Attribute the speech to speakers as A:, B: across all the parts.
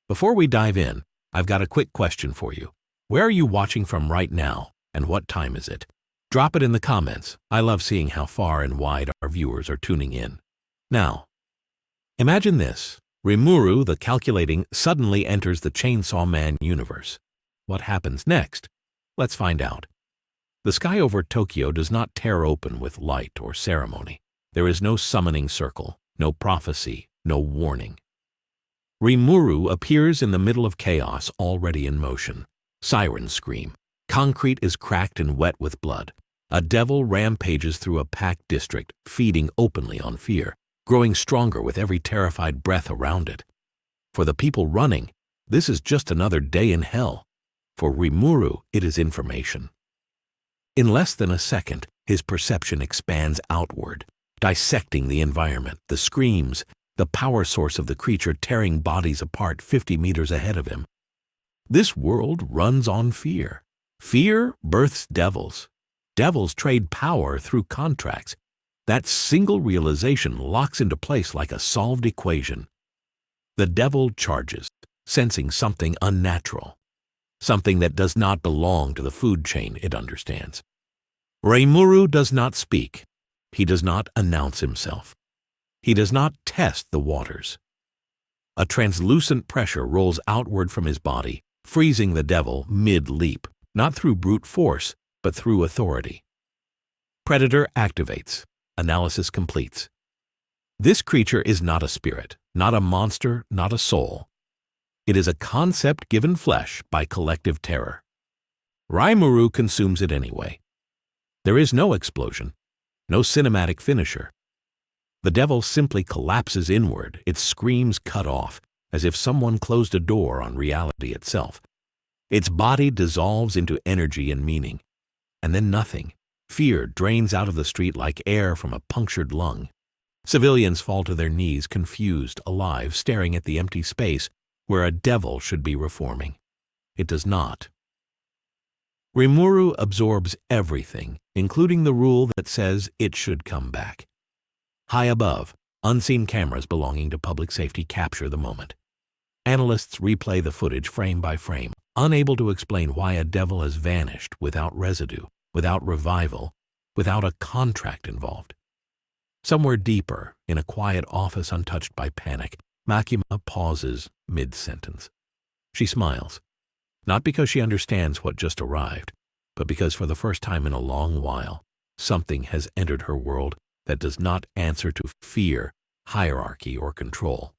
A: Before we dive in, I've got a quick question for you. Where are you watching from right now, and what time is it? Drop it in the comments. I love seeing how far and wide our viewers are tuning in. Now, imagine this. Rimuru, the calculating, suddenly enters the Chainsaw Man universe. What happens next? Let's find out. The sky over Tokyo does not tear open with light or ceremony. There is no summoning circle, no prophecy, no warning. Rimuru appears in the middle of chaos already in motion. Sirens scream. Concrete is cracked and wet with blood. A devil rampages through a packed district, feeding openly on fear, growing stronger with every terrified breath around it. For the people running, this is just another day in hell. For Rimuru, it is information. In less than a second, his perception expands outward, dissecting the environment, the screams, the power source of the creature tearing bodies apart 50 meters ahead of him. This world runs on fear. Fear births devils. Devils trade power through contracts. That single realization locks into place like a solved equation. The devil charges, sensing something unnatural, something that does not belong to the food chain it understands. Rimuru does not speak. He does not announce himself. He does not test the waters. A translucent pressure rolls outward from his body, freezing the devil mid-leap, not through brute force, but through authority. Predator activates. Analysis completes. This creature is not a spirit, not a monster, not a soul. It is a concept given flesh by collective terror. Rimuru consumes it anyway. There is no explosion, no cinematic finisher. The devil simply collapses inward, its screams cut off, as if someone closed a door on reality itself. Its body dissolves into energy and meaning. And then nothing. Fear drains out of the street like air from a punctured lung. Civilians fall to their knees, confused, alive, staring at the empty space where a devil should be reforming. It does not. Rimuru absorbs everything, including the rule that says it should come back. High above, unseen cameras belonging to public safety capture the moment. Analysts replay the footage frame by frame, unable to explain why a devil has vanished without residue, without revival, without a contract involved. Somewhere deeper, in a quiet office untouched by panic, Makima pauses mid-sentence. She smiles, not because she understands what just arrived, but because for the first time in a long while, something has entered her world that does not answer to fear, hierarchy, or control.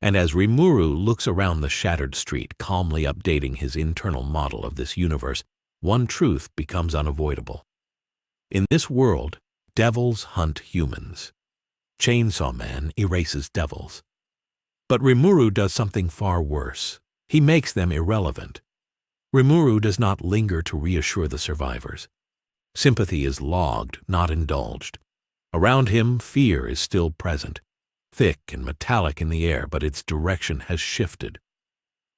A: And as Rimuru looks around the shattered street, calmly updating his internal model of this universe, one truth becomes unavoidable. In this world, devils hunt humans. Chainsaw Man erases devils. But Rimuru does something far worse. He makes them irrelevant. Rimuru does not linger to reassure the survivors. Sympathy is logged, not indulged. Around him, fear is still present, thick and metallic in the air, but its direction has shifted.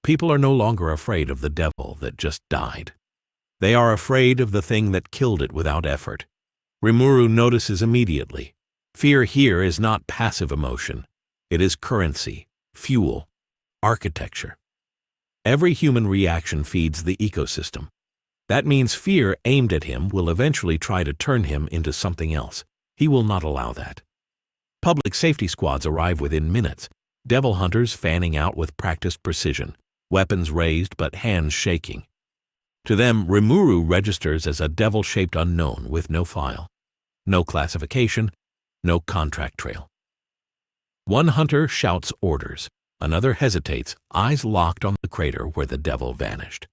A: People are no longer afraid of the devil that just died. They are afraid of the thing that killed it without effort. Rimuru notices immediately. Fear here is not passive emotion. It is currency, fuel, architecture. Every human reaction feeds the ecosystem. That means fear aimed at him will eventually try to turn him into something else. He will not allow that. Public safety squads arrive within minutes, devil hunters fanning out with practiced precision, weapons raised but hands shaking. To them, Rimuru registers as a devil-shaped unknown with no file, no classification, no contract trail. One hunter shouts orders. Another hesitates, eyes locked on the crater where the devil vanished.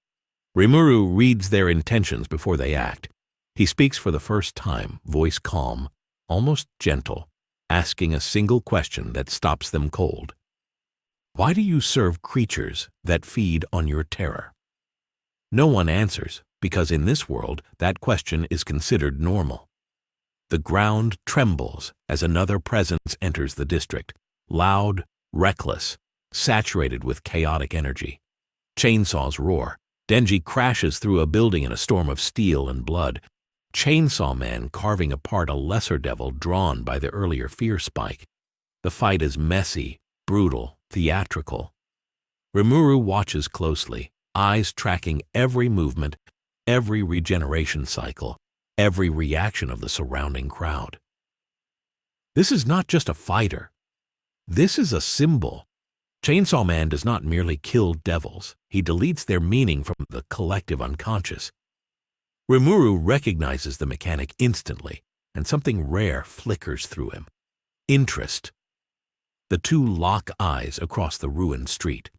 A: Rimuru reads their intentions before they act. He speaks for the first time, voice calm, almost gentle, asking a single question that stops them cold. Why do you serve creatures that feed on your terror? No one answers, because in this world, that question is considered normal. The ground trembles as another presence enters the district, loud, reckless, saturated with chaotic energy. Chainsaws roar. Denji crashes through a building in a storm of steel and blood. Chainsaw Man carving apart a lesser devil drawn by the earlier fear spike. The fight is messy, brutal, theatrical. Rimuru watches closely, eyes tracking every movement, every regeneration cycle, every reaction of the surrounding crowd. This is not just a fighter. This is a symbol. Chainsaw Man does not merely kill devils. He deletes their meaning from the collective unconscious. Rimuru recognizes the mechanic instantly, and something rare flickers through him. Interest. The two lock eyes across the ruined street.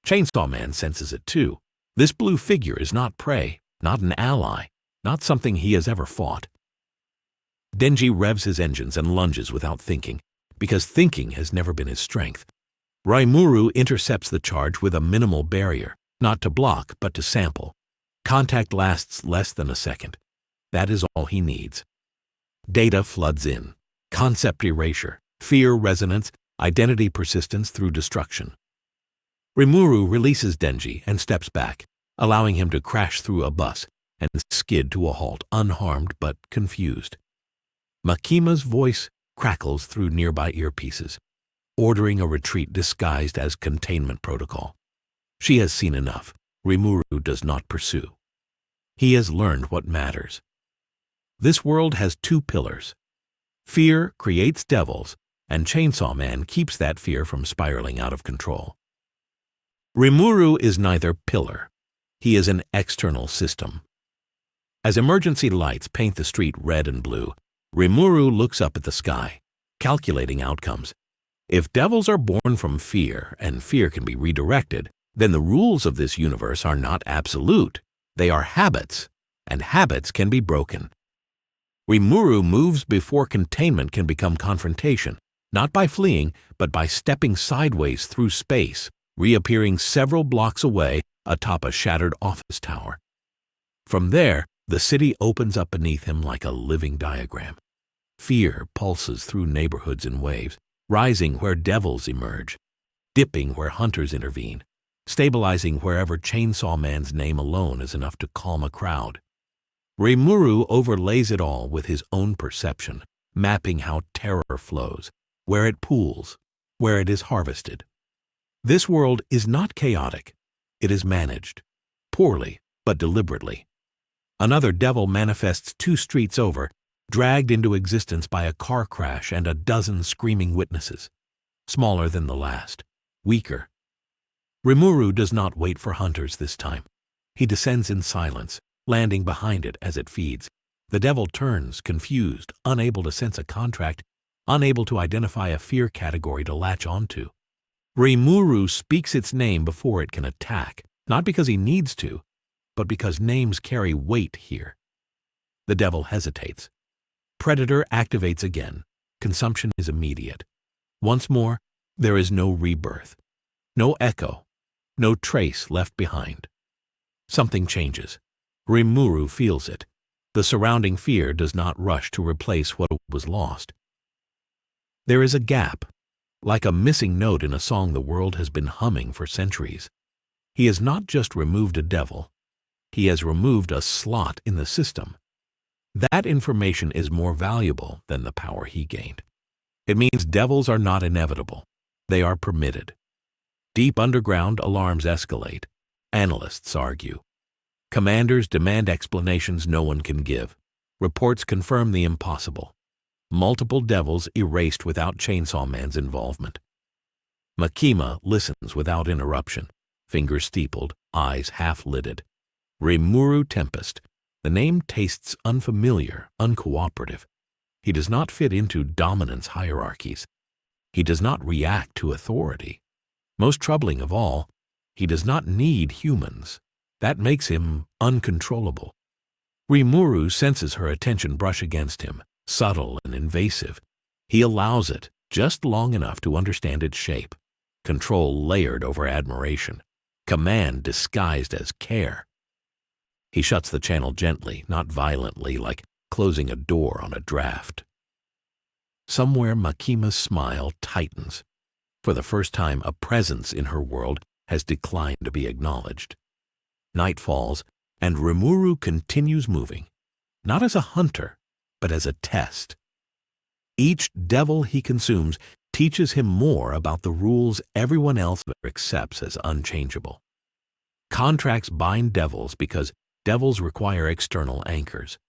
A: Chainsaw Man senses it too. This blue figure is not prey, not an ally, not something he has ever fought. Denji revs his engines and lunges without thinking, because thinking has never been his strength. Rimuru intercepts the charge with a minimal barrier, not to block, but to sample. Contact lasts less than a second. That is all he needs. Data floods in. Concept erasure, fear resonance, identity persistence through destruction. Rimuru releases Denji and steps back, allowing him to crash through a bus and skid to a halt, unharmed but confused. Makima's voice crackles through nearby earpieces, ordering a retreat disguised as containment protocol. She has seen enough. Rimuru does not pursue. He has learned what matters. This world has two pillars. Fear creates devils, and Chainsaw Man keeps that fear from spiraling out of control. Rimuru is neither pillar. He is an external system. As emergency lights paint the street red and blue, Rimuru looks up at the sky, calculating outcomes. If devils are born from fear, and fear can be redirected, then the rules of this universe are not absolute. They are habits, and habits can be broken. Rimuru moves before containment can become confrontation, not by fleeing, but by stepping sideways through space, reappearing several blocks away atop a shattered office tower. From there, the city opens up beneath him like a living diagram. Fear pulses through neighborhoods in waves, rising where devils emerge, dipping where hunters intervene, stabilizing wherever Chainsaw Man's name alone is enough to calm a crowd. Rimuru overlays it all with his own perception, mapping how terror flows, where it pools, where it is harvested. This world is not chaotic. It is managed, poorly but deliberately. Another devil manifests 2 streets over, dragged into existence by a car crash and a dozen screaming witnesses. Smaller than the last, weaker. Rimuru does not wait for hunters this time. He descends in silence, landing behind it as it feeds. The devil turns, confused, unable to sense a contract, unable to identify a fear category to latch onto. Rimuru speaks its name before it can attack, not because he needs to, but because names carry weight here. The devil hesitates. Predator activates again. Consumption is immediate. Once more, there is no rebirth, no echo, no trace left behind. Something changes. Rimuru feels it. The surrounding fear does not rush to replace what was lost. There is a gap, like a missing note in a song the world has been humming for centuries. He has not just removed a devil. He has removed a slot in the system. That information is more valuable than the power he gained. It means devils are not inevitable. They are permitted. Deep underground, alarms escalate. Analysts argue. Commanders demand explanations no one can give. Reports confirm the impossible. Multiple devils erased without Chainsaw Man's involvement. Makima listens without interruption, fingers steepled, eyes half-lidded. Rimuru Tempest. The name tastes unfamiliar, uncooperative. He does not fit into dominance hierarchies. He does not react to authority. Most troubling of all, he does not need humans. That makes him uncontrollable. Rimuru senses her attention brush against him, subtle and invasive. He allows it, just long enough to understand its shape. Control layered over admiration. Command disguised as care. He shuts the channel gently, not violently, like closing a door on a draft. Somewhere Makima's smile tightens. For the first time, a presence in her world has declined to be acknowledged. Night falls, and Rimuru continues moving, not as a hunter, but as a test. Each devil he consumes teaches him more about the rules everyone else accepts as unchangeable. Contracts bind devils because devils require external anchors.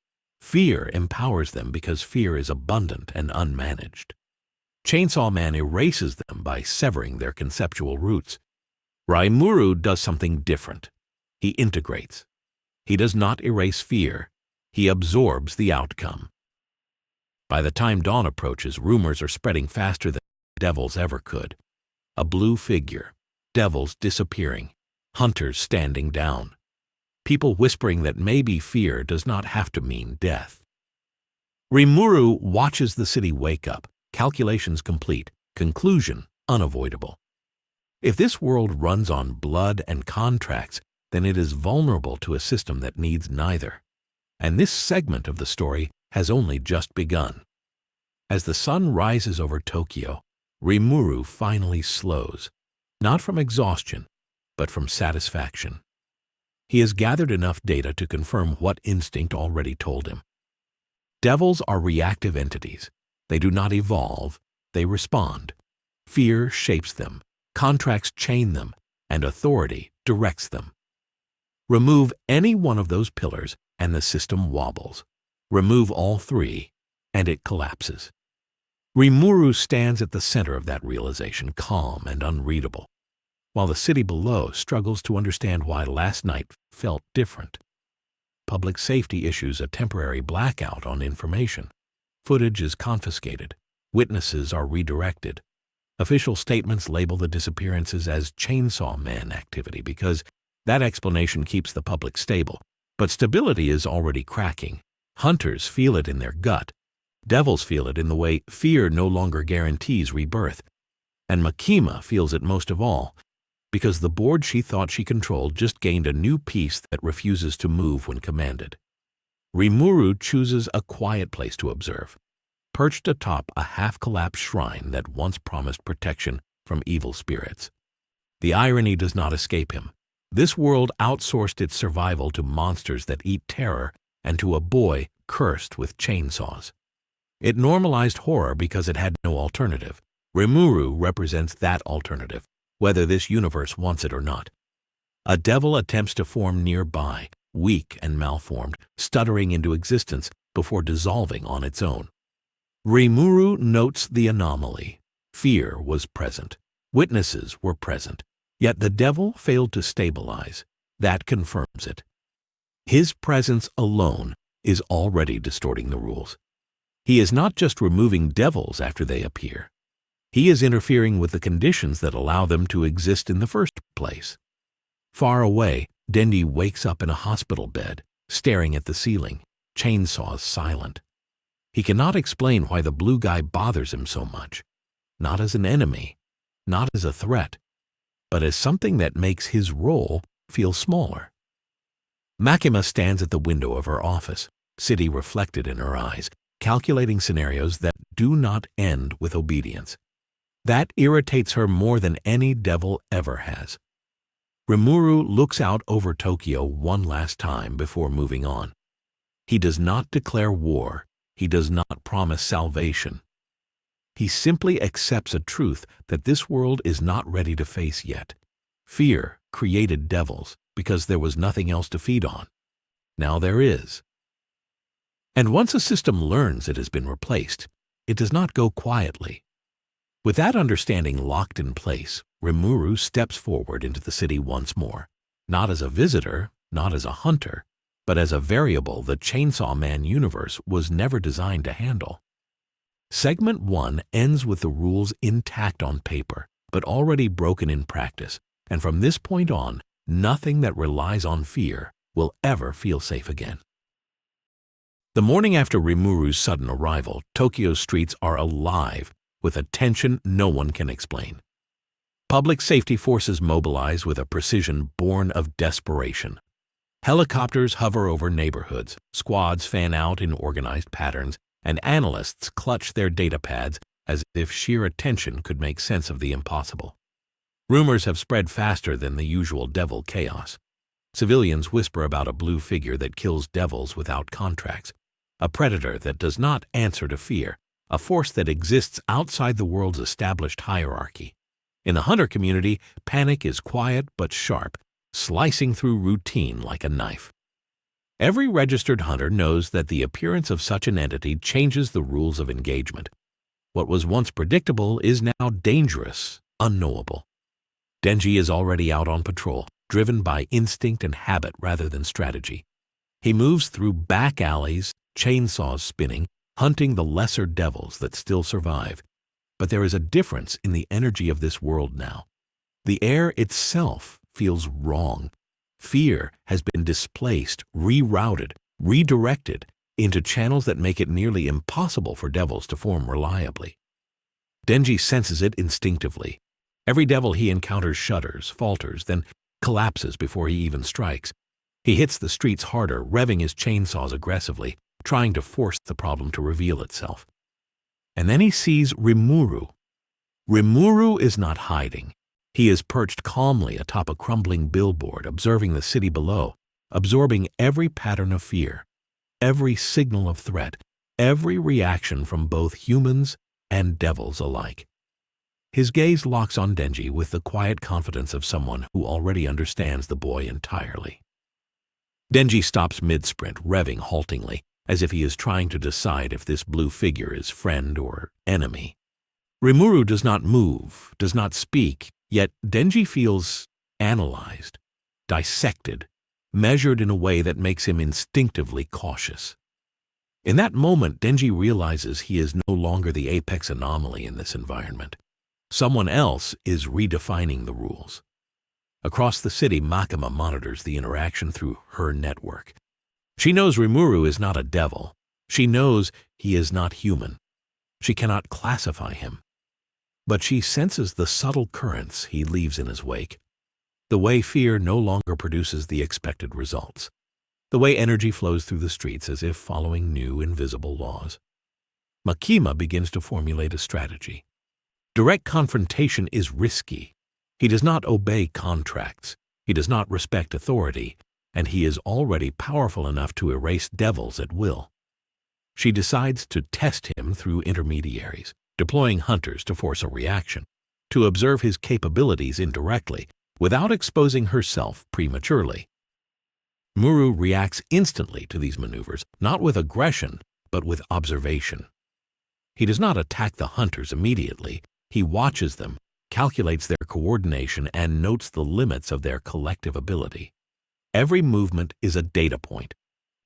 A: Fear empowers them because fear is abundant and unmanaged. Chainsaw Man erases them by severing their conceptual roots. Rimuru does something different. He integrates. He does not erase fear. He absorbs the outcome. By the time dawn approaches, rumors are spreading faster than devils ever could. A blue figure, devils disappearing, hunters standing down. People whispering that maybe fear does not have to mean death. Rimuru watches the city wake up, calculations complete, conclusion unavoidable. If this world runs on blood and contracts, then it is vulnerable to a system that needs neither. And this segment of the story has only just begun. As the sun rises over Tokyo, Rimuru finally slows, not from exhaustion, but from satisfaction. He has gathered enough data to confirm what instinct already told him. Devils are reactive entities. They do not evolve, they respond. Fear shapes them, contracts chain them, and authority directs them. Remove any one of those pillars and the system wobbles. Remove all three, and it collapses. Rimuru stands at the center of that realization, calm and unreadable, while the city below struggles to understand why last night felt different. Public safety issues a temporary blackout on information. Footage is confiscated. Witnesses are redirected. Official statements label the disappearances as Chainsaw Man activity because that explanation keeps the public stable. But stability is already cracking. Hunters feel it in their gut. Devils feel it in the way fear no longer guarantees rebirth. And Makima feels it most of all, because the board she thought she controlled just gained a new piece that refuses to move when commanded. Rimuru chooses a quiet place to observe, perched atop a half-collapsed shrine that once promised protection from evil spirits. The irony does not escape him. This world outsourced its survival to monsters that eat terror and to a boy cursed with chainsaws. It normalized horror because it had no alternative. Rimuru represents that alternative, whether this universe wants it or not. A devil attempts to form nearby, weak and malformed, stuttering into existence before dissolving on its own. Rimuru notes the anomaly. Fear was present. Witnesses were present. Yet the devil failed to stabilize. That confirms it. His presence alone is already distorting the rules. He is not just removing devils after they appear. He is interfering with the conditions that allow them to exist in the first place. Far away, Denji wakes up in a hospital bed, staring at the ceiling, chainsaws silent. He cannot explain why the blue guy bothers him so much. Not as an enemy, not as a threat, but as something that makes his role feel smaller. Makima stands at the window of her office, city reflected in her eyes, calculating scenarios that do not end with obedience. That irritates her more than any devil ever has. Rimuru looks out over Tokyo one last time before moving on. He does not declare war. He does not promise salvation. He simply accepts a truth that this world is not ready to face yet. Fear created devils because there was nothing else to feed on. Now there is. And once a system learns it has been replaced, it does not go quietly. With that understanding locked in place, Rimuru steps forward into the city once more, not as a visitor, not as a hunter, but as a variable the Chainsaw Man universe was never designed to handle. Segment 1 ends with the rules intact on paper, but already broken in practice, and from this point on, nothing that relies on fear will ever feel safe again. The morning after Rimuru's sudden arrival, Tokyo's streets are alive with a tension no one can explain. Public safety forces mobilize with a precision born of desperation. Helicopters hover over neighborhoods, squads fan out in organized patterns, and analysts clutch their data pads as if sheer attention could make sense of the impossible. Rumors have spread faster than the usual devil chaos. Civilians whisper about a blue figure that kills devils without contracts, a predator that does not answer to fear, a force that exists outside the world's established hierarchy. In the hunter community, panic is quiet but sharp, slicing through routine like a knife. Every registered hunter knows that the appearance of such an entity changes the rules of engagement. What was once predictable is now dangerous, unknowable. Denji is already out on patrol, driven by instinct and habit rather than strategy. He moves through back alleys, chainsaws spinning, hunting the lesser devils that still survive. But there is a difference in the energy of this world now. The air itself feels wrong. Fear has been displaced, rerouted, redirected into channels that make it nearly impossible for devils to form reliably. Denji senses it instinctively. Every devil he encounters shudders, falters, then collapses before he even strikes. He hits the streets harder, revving his chainsaws aggressively, trying to force the problem to reveal itself. And then he sees Rimuru. Rimuru is not hiding. He is perched calmly atop a crumbling billboard, observing the city below, absorbing every pattern of fear, every signal of threat, every reaction from both humans and devils alike. His gaze locks on Denji with the quiet confidence of someone who already understands the boy entirely. Denji stops mid-sprint, revving haltingly, as if he is trying to decide if this blue figure is friend or enemy. Rimuru does not move, does not speak, yet Denji feels analyzed, dissected, measured in a way that makes him instinctively cautious. In that moment, Denji realizes he is no longer the apex anomaly in this environment. Someone else is redefining the rules. Across the city, Makima monitors the interaction through her network. She knows Rimuru is not a devil. She knows he is not human. She cannot classify him. But she senses the subtle currents he leaves in his wake. The way fear no longer produces the expected results. The way energy flows through the streets as if following new invisible laws. Makima begins to formulate a strategy. Direct confrontation is risky. He does not obey contracts. He does not respect authority. And he is already powerful enough to erase devils at will. She decides to test him through intermediaries, deploying hunters to force a reaction, to observe his capabilities indirectly, without exposing herself prematurely. Rimuru reacts instantly to these maneuvers, not with aggression, but with observation. He does not attack the hunters immediately. He watches them, calculates their coordination, and notes the limits of their collective ability. Every movement is a data point,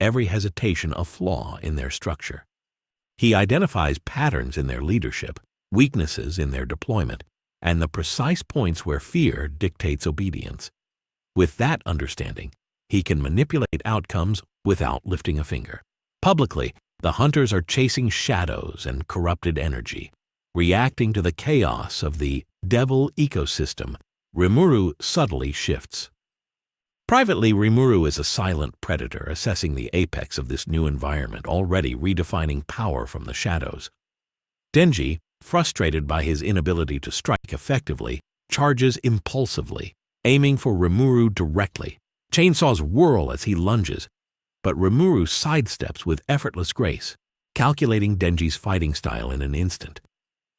A: every hesitation a flaw in their structure. He identifies patterns in their leadership, weaknesses in their deployment, and the precise points where fear dictates obedience. With that understanding, he can manipulate outcomes without lifting a finger. Publicly, the hunters are chasing shadows and corrupted energy, reacting to the chaos of the devil ecosystem. Rimuru subtly shifts. Privately, Rimuru is a silent predator assessing the apex of this new environment, already redefining power from the shadows. Denji, frustrated by his inability to strike effectively, charges impulsively, aiming for Rimuru directly. Chainsaws whirl as he lunges, but Rimuru sidesteps with effortless grace, calculating Denji's fighting style in an instant.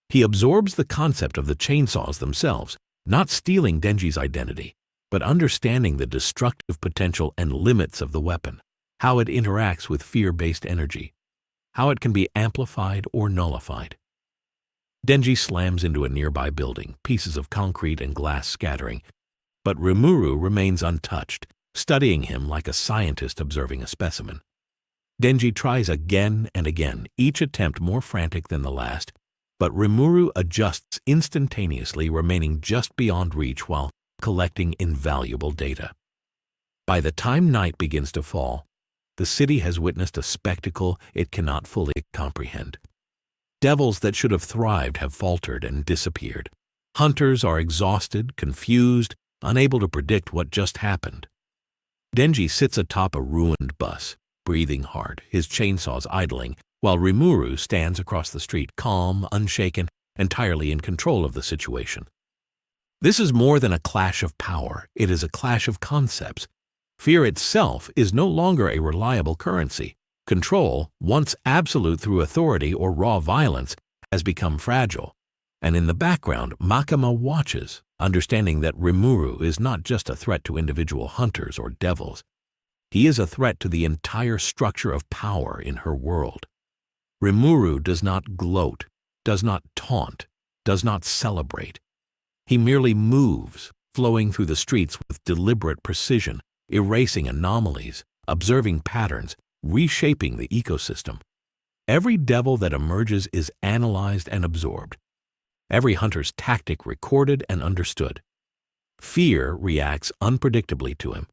A: He absorbs the concept of the chainsaws themselves, not stealing Denji's identity, but understanding the destructive potential and limits of the weapon, how it interacts with fear-based energy, how it can be amplified or nullified. Denji slams into a nearby building, pieces of concrete and glass scattering, but Rimuru remains untouched, studying him like a scientist observing a specimen. Denji tries again and again, each attempt more frantic than the last, but Rimuru adjusts instantaneously, remaining just beyond reach while collecting invaluable data. By the time night begins to fall, the city has witnessed a spectacle it cannot fully comprehend. Devils that should have thrived have faltered and disappeared. Hunters are exhausted, confused, unable to predict what just happened. Denji sits atop a ruined bus, breathing hard, his chainsaws idling, while Rimuru stands across the street, calm, unshaken, entirely in control of the situation. This is more than a clash of power. It is a clash of concepts. Fear itself is no longer a reliable currency. Control, once absolute through authority or raw violence, has become fragile, and in the background Makima watches, understanding that Rimuru is not just a threat to individual hunters or devils. He is a threat to the entire structure of power in her world. Rimuru does not gloat, does not taunt, does not celebrate. He merely moves, flowing through the streets with deliberate precision, erasing anomalies, observing patterns, reshaping the ecosystem. Every devil that emerges is analyzed and absorbed. Every hunter's tactic recorded and understood. Fear reacts unpredictably to him,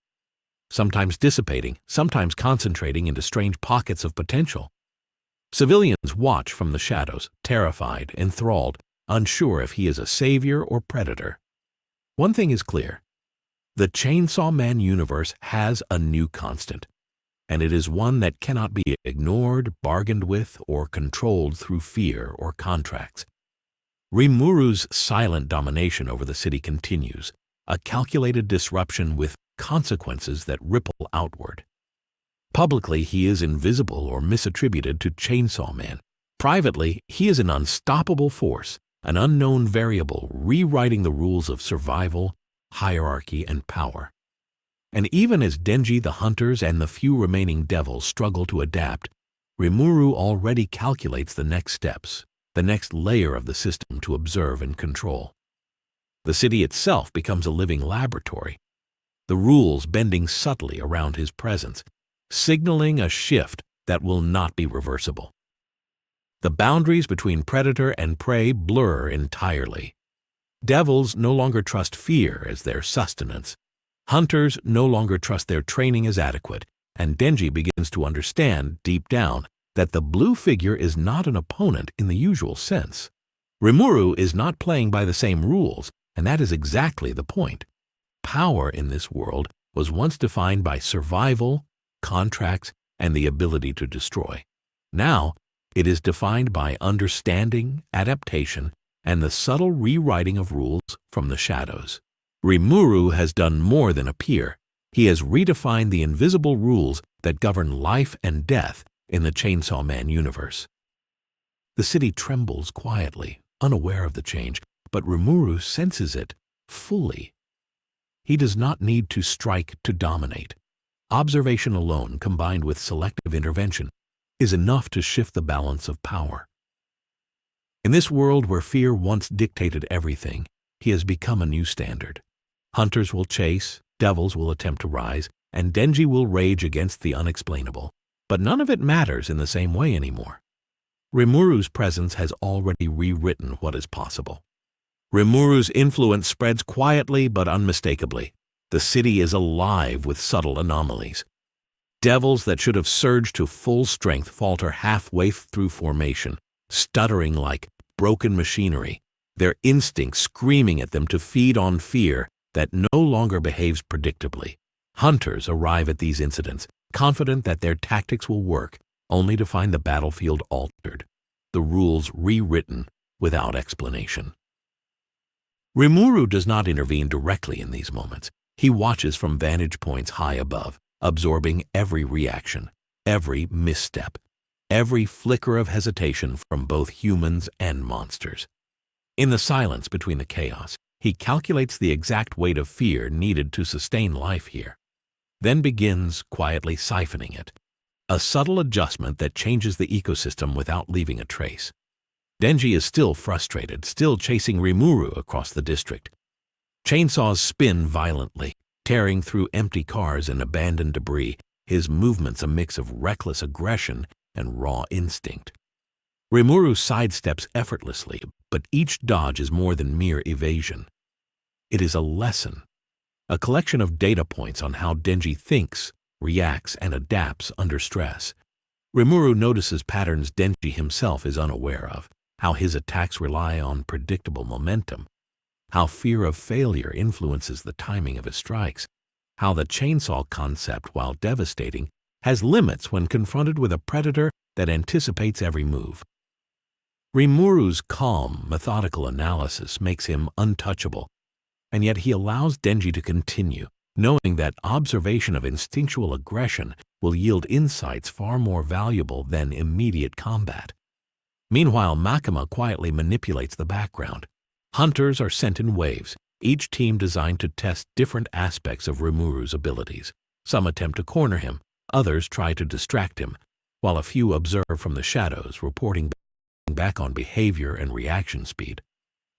A: sometimes dissipating, sometimes concentrating into strange pockets of potential. Civilians watch from the shadows, terrified, enthralled, unsure if he is a savior or predator. One thing is clear. The Chainsaw Man universe has a new constant, and it is one that cannot be ignored, bargained with, or controlled through fear or contracts. Rimuru's silent domination over the city continues, a calculated disruption with consequences that ripple outward. Publicly, he is invisible or misattributed to Chainsaw Man. Privately, he is an unstoppable force, an unknown variable rewriting the rules of survival, hierarchy, and power. And even as Denji, the hunters, and the few remaining devils struggle to adapt, Rimuru already calculates the next steps, the next layer of the system to observe and control. The city itself becomes a living laboratory, the rules bending subtly around his presence, signaling a shift that will not be reversible. The boundaries between predator and prey blur entirely. Devils no longer trust fear as their sustenance. Hunters no longer trust their training as adequate, and Denji begins to understand, deep down, that the blue figure is not an opponent in the usual sense. Rimuru is not playing by the same rules, and that is exactly the point. Power in this world was once defined by survival, contracts, and the ability to destroy. Now, it is defined by understanding, adaptation, and the subtle rewriting of rules from the shadows. Rimuru has done more than appear. He has redefined the invisible rules that govern life and death in the Chainsaw Man universe. The city trembles quietly, unaware of the change, but Rimuru senses it fully. He does not need to strike to dominate. Observation alone, combined with selective intervention, is enough to shift the balance of power. In this world where fear once dictated everything, he has become a new standard. Hunters will chase, devils will attempt to rise, and Denji will rage against the unexplainable. But none of it matters in the same way anymore. Rimuru's presence has already rewritten what is possible. Rimuru's influence spreads quietly but unmistakably. The city is alive with subtle anomalies. Devils that should have surged to full strength falter halfway through formation, stuttering like broken machinery, their instincts screaming at them to feed on fear that no longer behaves predictably. Hunters arrive at these incidents, confident that their tactics will work, only to find the battlefield altered, the rules rewritten without explanation. Rimuru does not intervene directly in these moments. He watches from vantage points high above, absorbing every reaction, every misstep, every flicker of hesitation from both humans and monsters. In the silence between the chaos, he calculates the exact weight of fear needed to sustain life here, then begins quietly siphoning it, a subtle adjustment that changes the ecosystem without leaving a trace. Denji is still frustrated, still chasing Rimuru across the district. Chainsaws spin violently, tearing through empty cars and abandoned debris, his movements a mix of reckless aggression and raw instinct. Rimuru sidesteps effortlessly, but each dodge is more than mere evasion. It is a lesson, a collection of data points on how Denji thinks, reacts, and adapts under stress. Rimuru notices patterns Denji himself is unaware of, how his attacks rely on predictable momentum, how fear of failure influences the timing of his strikes, how the chainsaw concept, while devastating, has limits when confronted with a predator that anticipates every move. Rimuru's calm, methodical analysis makes him untouchable, and yet he allows Denji to continue, knowing that observation of instinctual aggression will yield insights far more valuable than immediate combat. Meanwhile, Makima quietly manipulates the background. Hunters are sent in waves, each team designed to test different aspects of Rimuru's abilities. Some attempt to corner him, others try to distract him, while a few observe from the shadows, reporting back on behavior and reaction speed.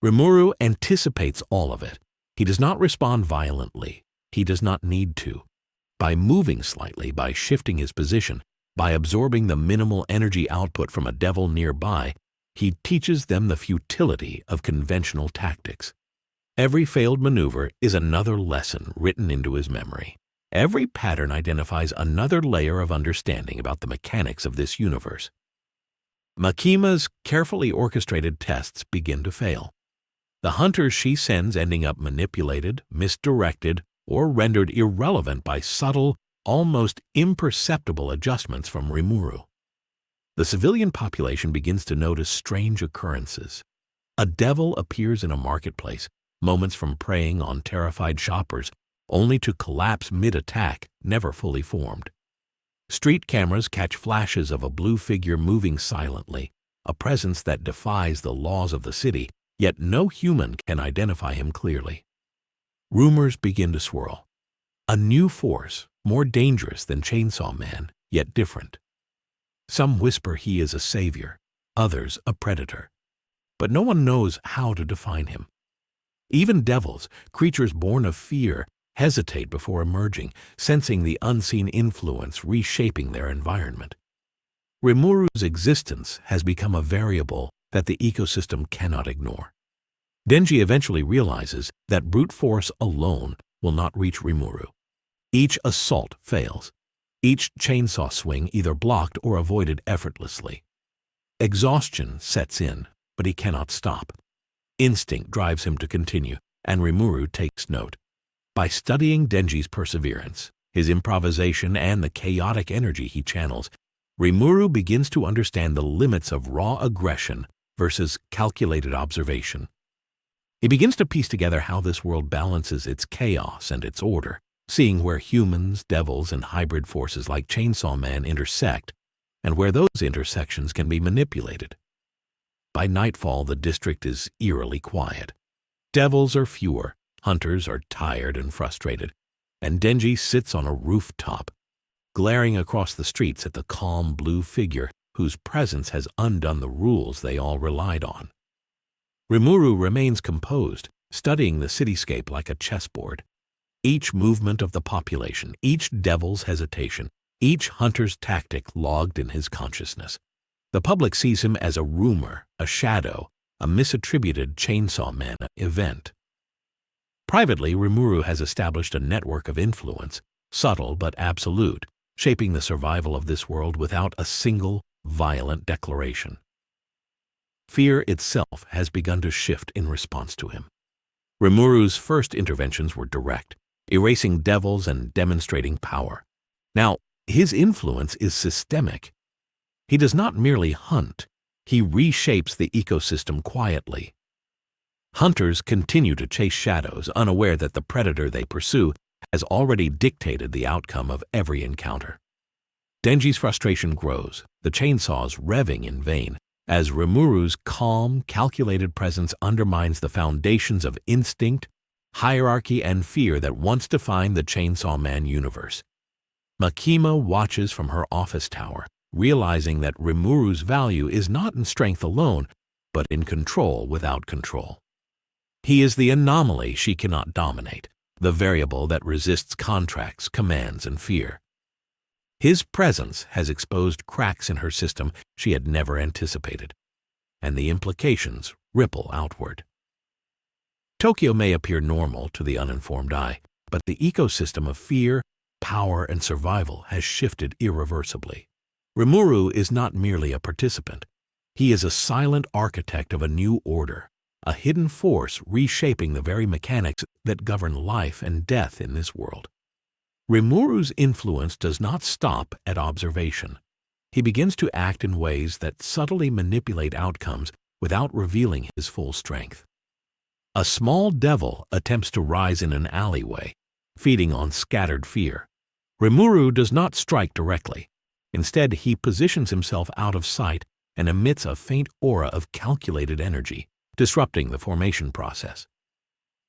A: Rimuru anticipates all of it. He does not respond violently. He does not need to. By moving slightly, by shifting his position, by absorbing the minimal energy output from a devil nearby, he teaches them the futility of conventional tactics. Every failed maneuver is another lesson written into his memory. Every pattern identifies another layer of understanding about the mechanics of this universe. Makima's carefully orchestrated tests begin to fail. The hunters she sends ending up manipulated, misdirected, or rendered irrelevant by subtle, almost imperceptible adjustments from Rimuru. The civilian population begins to notice strange occurrences. A devil appears in a marketplace, moments from preying on terrified shoppers, only to collapse mid-attack, never fully formed. Street cameras catch flashes of a blue figure moving silently, a presence that defies the laws of the city, yet no human can identify him clearly. Rumors begin to swirl. A new force, more dangerous than Chainsaw Man, yet different. Some whisper he is a savior, others a predator. But no one knows how to define him. Even devils, creatures born of fear, hesitate before emerging, sensing the unseen influence reshaping their environment. Rimuru's existence has become a variable that the ecosystem cannot ignore. Denji eventually realizes that brute force alone will not reach Rimuru. Each assault fails. Each chainsaw swing either blocked or avoided effortlessly. Exhaustion sets in, but he cannot stop. Instinct drives him to continue, and Rimuru takes note. By studying Denji's perseverance, his improvisation, and the chaotic energy he channels, Rimuru begins to understand the limits of raw aggression versus calculated observation. He begins to piece together how this world balances its chaos and its order, seeing where humans, devils, and hybrid forces like Chainsaw Man intersect, and where those intersections can be manipulated. By nightfall, the district is eerily quiet. Devils are fewer, hunters are tired and frustrated, and Denji sits on a rooftop, glaring across the streets at the calm blue figure whose presence has undone the rules they all relied on. Rimuru remains composed, studying the cityscape like a chessboard. Each movement of the population, each devil's hesitation, each hunter's tactic logged in his consciousness. The public sees him as a rumor, a shadow, a misattributed Chainsaw Man event. Privately, Rimuru has established a network of influence, subtle but absolute, shaping the survival of this world without a single violent declaration. Fear itself has begun to shift in response to him. Rimuru's first interventions were direct, erasing devils and demonstrating power. Now, his influence is systemic. He does not merely hunt, he reshapes the ecosystem quietly. Hunters continue to chase shadows, unaware that the predator they pursue has already dictated the outcome of every encounter. Denji's frustration grows, the chainsaws revving in vain, as Rimuru's calm, calculated presence undermines the foundations of instinct, hierarchy, and fear that once defined the Chainsaw Man universe. Makima watches from her office tower, realizing that Rimuru's value is not in strength alone, but in control without control. He is the anomaly she cannot dominate, the variable that resists contracts, commands, and fear. His presence has exposed cracks in her system she had never anticipated, and the implications ripple outward. Tokyo may appear normal to the uninformed eye, but the ecosystem of fear, power, and survival has shifted irreversibly. Rimuru is not merely a participant. He is a silent architect of a new order, a hidden force reshaping the very mechanics that govern life and death in this world. Rimuru's influence does not stop at observation. He begins to act in ways that subtly manipulate outcomes without revealing his full strength. A small devil attempts to rise in an alleyway, feeding on scattered fear. Rimuru does not strike directly. Instead, he positions himself out of sight and emits a faint aura of calculated energy, disrupting the formation process.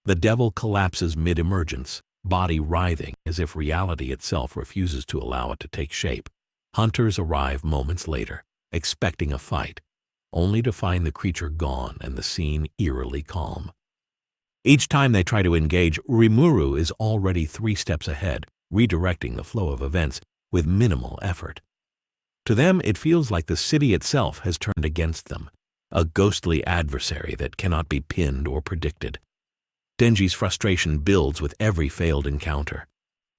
A: The devil collapses mid-emergence, body writhing as if reality itself refuses to allow it to take shape. Hunters arrive moments later, expecting a fight, only to find the creature gone and the scene eerily calm. Each time they try to engage, Rimuru is already 3 steps ahead, redirecting the flow of events with minimal effort. To them, it feels like the city itself has turned against them, a ghostly adversary that cannot be pinned or predicted. Denji's frustration builds with every failed encounter.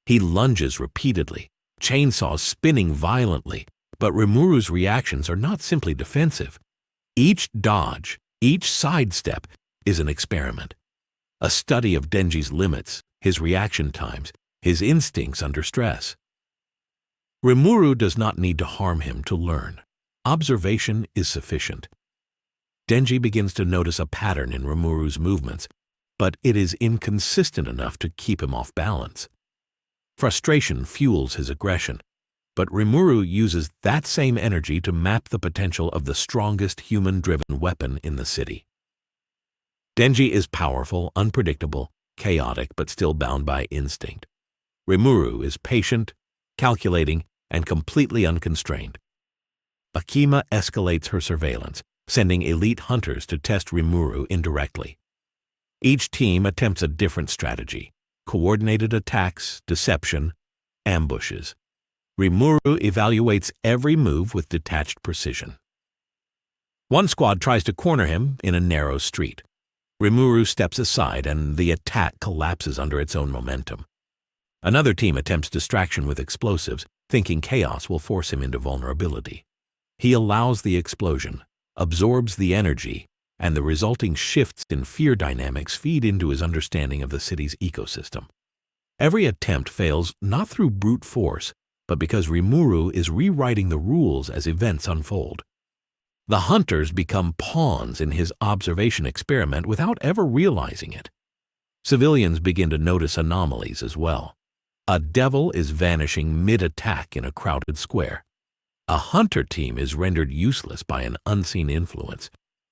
A: He lunges repeatedly, chainsaws spinning violently, but Rimuru's reactions are not simply defensive. Each dodge, each sidestep is an experiment, a study of Denji's limits, his reaction times, his instincts under stress. Rimuru does not need to harm him to learn. Observation is sufficient. Denji begins to notice a pattern in Rimuru's movements, but it is inconsistent enough to keep him off balance. Frustration fuels his aggression, but Rimuru uses that same energy to map the potential of the strongest human-driven weapon in the city. Denji is powerful, unpredictable, chaotic, but still bound by instinct. Rimuru is patient, calculating, and completely unconstrained. Makima escalates her surveillance, sending elite hunters to test Rimuru indirectly. Each team attempts a different strategy: coordinated attacks, deception, ambushes. Rimuru evaluates every move with detached precision. One squad tries to corner him in a narrow street. Rimuru steps aside and the attack collapses under its own momentum. Another team attempts distraction with explosives, thinking chaos will force him into vulnerability. He allows the explosion, absorbs the energy, and the resulting shifts in fear dynamics feed into his understanding of the city's ecosystem. Every attempt fails not through brute force, but because Rimuru is rewriting the rules as events unfold. The hunters become pawns in his observation experiment without ever realizing it. Civilians begin to notice anomalies as well. A devil is vanishing mid-attack in a crowded square. A hunter team is rendered useless by an unseen influence.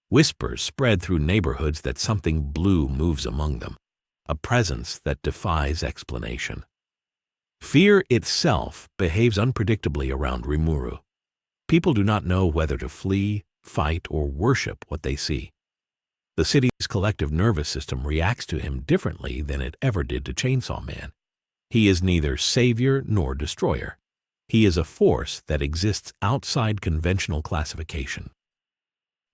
A: Whispers spread through neighborhoods that something blue moves among them, a presence that defies explanation. Fear itself behaves unpredictably around Rimuru. People do not know whether to flee, fight, or worship what they see. The city's collective nervous system reacts to him differently than it ever did to Chainsaw Man. He is neither savior nor destroyer. He is a force that exists outside conventional classification.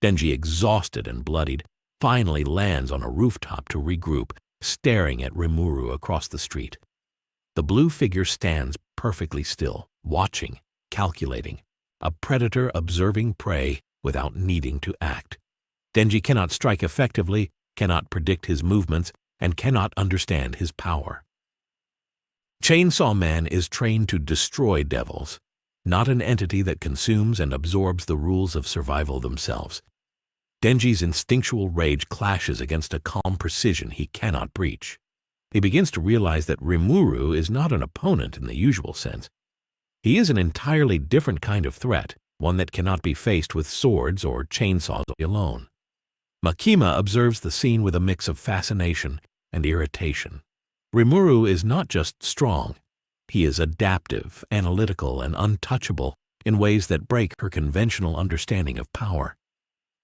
A: Denji, exhausted and bloodied, finally lands on a rooftop to regroup, staring at Rimuru across the street. The blue figure stands perfectly still, watching, calculating, a predator observing prey without needing to act. Denji cannot strike effectively, cannot predict his movements, and cannot understand his power. Chainsaw Man is trained to destroy devils, not an entity that consumes and absorbs the rules of survival themselves. Denji's instinctual rage clashes against a calm precision he cannot breach. He begins to realize that Rimuru is not an opponent in the usual sense. He is an entirely different kind of threat, one that cannot be faced with swords or chainsaws alone. Makima observes the scene with a mix of fascination and irritation. Rimuru is not just strong. He is adaptive, analytical, and untouchable in ways that break her conventional understanding of power.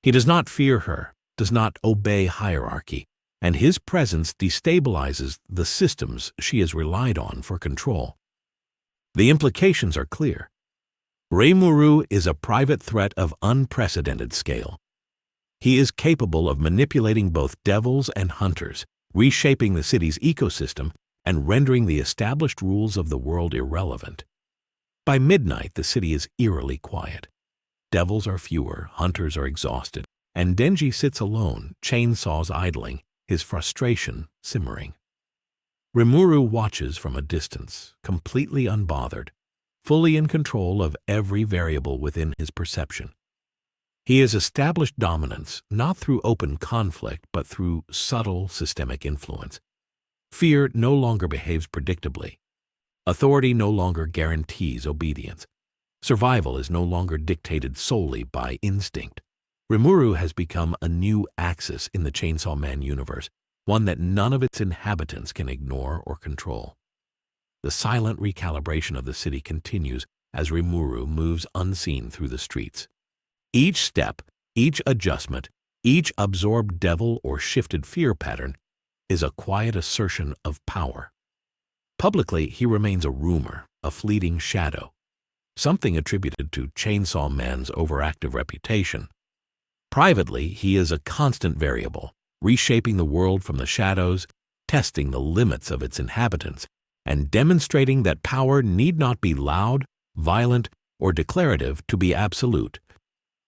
A: He does not fear her, does not obey hierarchy, and his presence destabilizes the systems she has relied on for control. The implications are clear. Rimuru is a private threat of unprecedented scale. He is capable of manipulating both devils and hunters, reshaping the city's ecosystem and rendering the established rules of the world irrelevant. By midnight, the city is eerily quiet. Devils are fewer, hunters are exhausted, and Denji sits alone, chainsaws idling, his frustration simmering. Rimuru watches from a distance, completely unbothered, fully in control of every variable within his perception. He has established dominance not through open conflict but through subtle systemic influence. Fear no longer behaves predictably. Authority no longer guarantees obedience. Survival is no longer dictated solely by instinct. Rimuru has become a new axis in the Chainsaw Man universe, one that none of its inhabitants can ignore or control. The silent recalibration of the city continues as Rimuru moves unseen through the streets. Each step, each adjustment, each absorbed devil or shifted fear pattern is a quiet assertion of power. Publicly, he remains a rumor, a fleeting shadow, something attributed to Chainsaw Man's overactive reputation. Privately, he is a constant variable, reshaping the world from the shadows, testing the limits of its inhabitants, and demonstrating that power need not be loud, violent, or declarative to be absolute.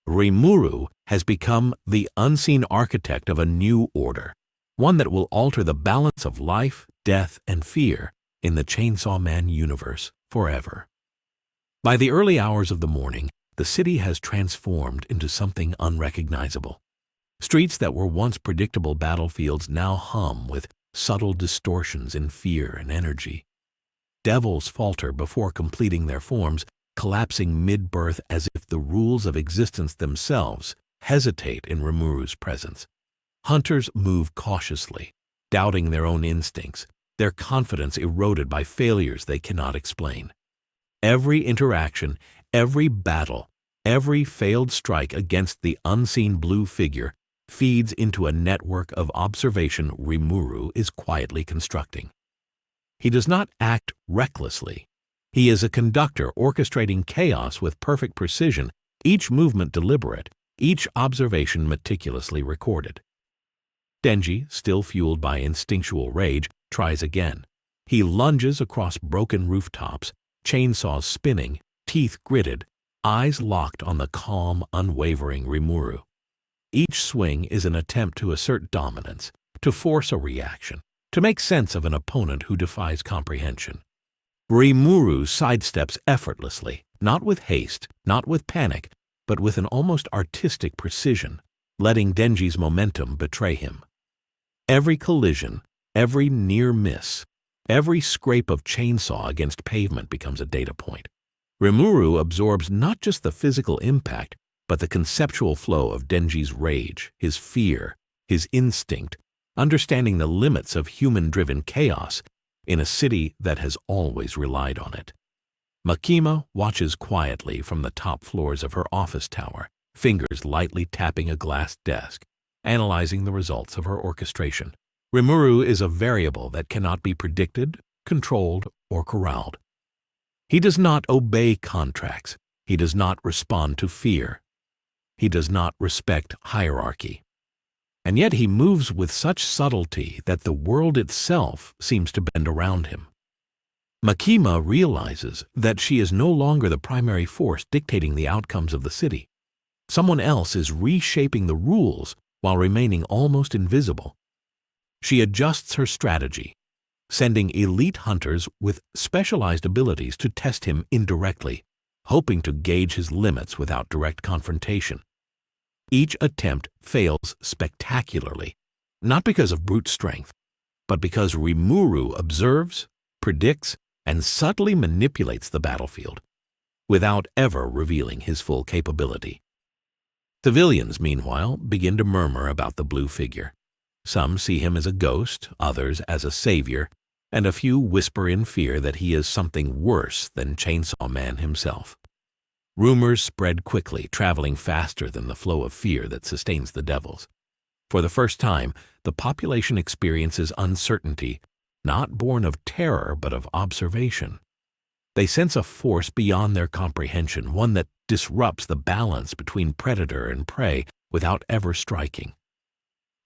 A: Rimuru has become the unseen architect of a new order, one that will alter the balance of life, death, and fear in the Chainsaw Man universe forever. By the early hours of the morning, the city has transformed into something unrecognizable. Streets that were once predictable battlefields now hum with subtle distortions in fear and energy. Devils falter before completing their forms, collapsing mid-birth as if the rules of existence themselves hesitate in Rimuru's presence. Hunters move cautiously, doubting their own instincts, their confidence eroded by failures they cannot explain. Every interaction, every battle, every failed strike against the unseen blue figure feeds into a network of observation Rimuru is quietly constructing. He does not act recklessly. He is a conductor orchestrating chaos with perfect precision, each movement deliberate, each observation meticulously recorded. Denji, still fueled by instinctual rage, tries again. He lunges across broken rooftops, chainsaws spinning, teeth gritted, eyes locked on the calm, unwavering Rimuru. Each swing is an attempt to assert dominance, to force a reaction, to make sense of an opponent who defies comprehension. Rimuru sidesteps effortlessly, not with haste, not with panic, but with an almost artistic precision, letting Denji's momentum betray him. Every collision, every near miss, every scrape of chainsaw against pavement becomes a data point. Rimuru absorbs not just the physical impact, but the conceptual flow of Denji's rage, his fear, his instinct, understanding the limits of human-driven chaos in a city that has always relied on it. Makima watches quietly from the top floors of her office tower, fingers lightly tapping a glass desk, analyzing the results of her orchestration. Rimuru is a variable that cannot be predicted, controlled, or corralled. He does not obey contracts. He does not respond to fear. He does not respect hierarchy. And yet he moves with such subtlety that the world itself seems to bend around him. Makima realizes that she is no longer the primary force dictating the outcomes of the city. Someone else is reshaping the rules while remaining almost invisible. She adjusts her strategy, sending elite hunters with specialized abilities to test him indirectly, hoping to gauge his limits without direct confrontation. Each attempt fails spectacularly, not because of brute strength, but because Rimuru observes, predicts, and subtly manipulates the battlefield, without ever revealing his full capability. Civilians, meanwhile, begin to murmur about the blue figure. Some see him as a ghost, others as a savior, and a few whisper in fear that he is something worse than Chainsaw Man himself. Rumors spread quickly, traveling faster than the flow of fear that sustains the devils. For the first time, the population experiences uncertainty, not born of terror but of observation. They sense a force beyond their comprehension, one that disrupts the balance between predator and prey without ever striking.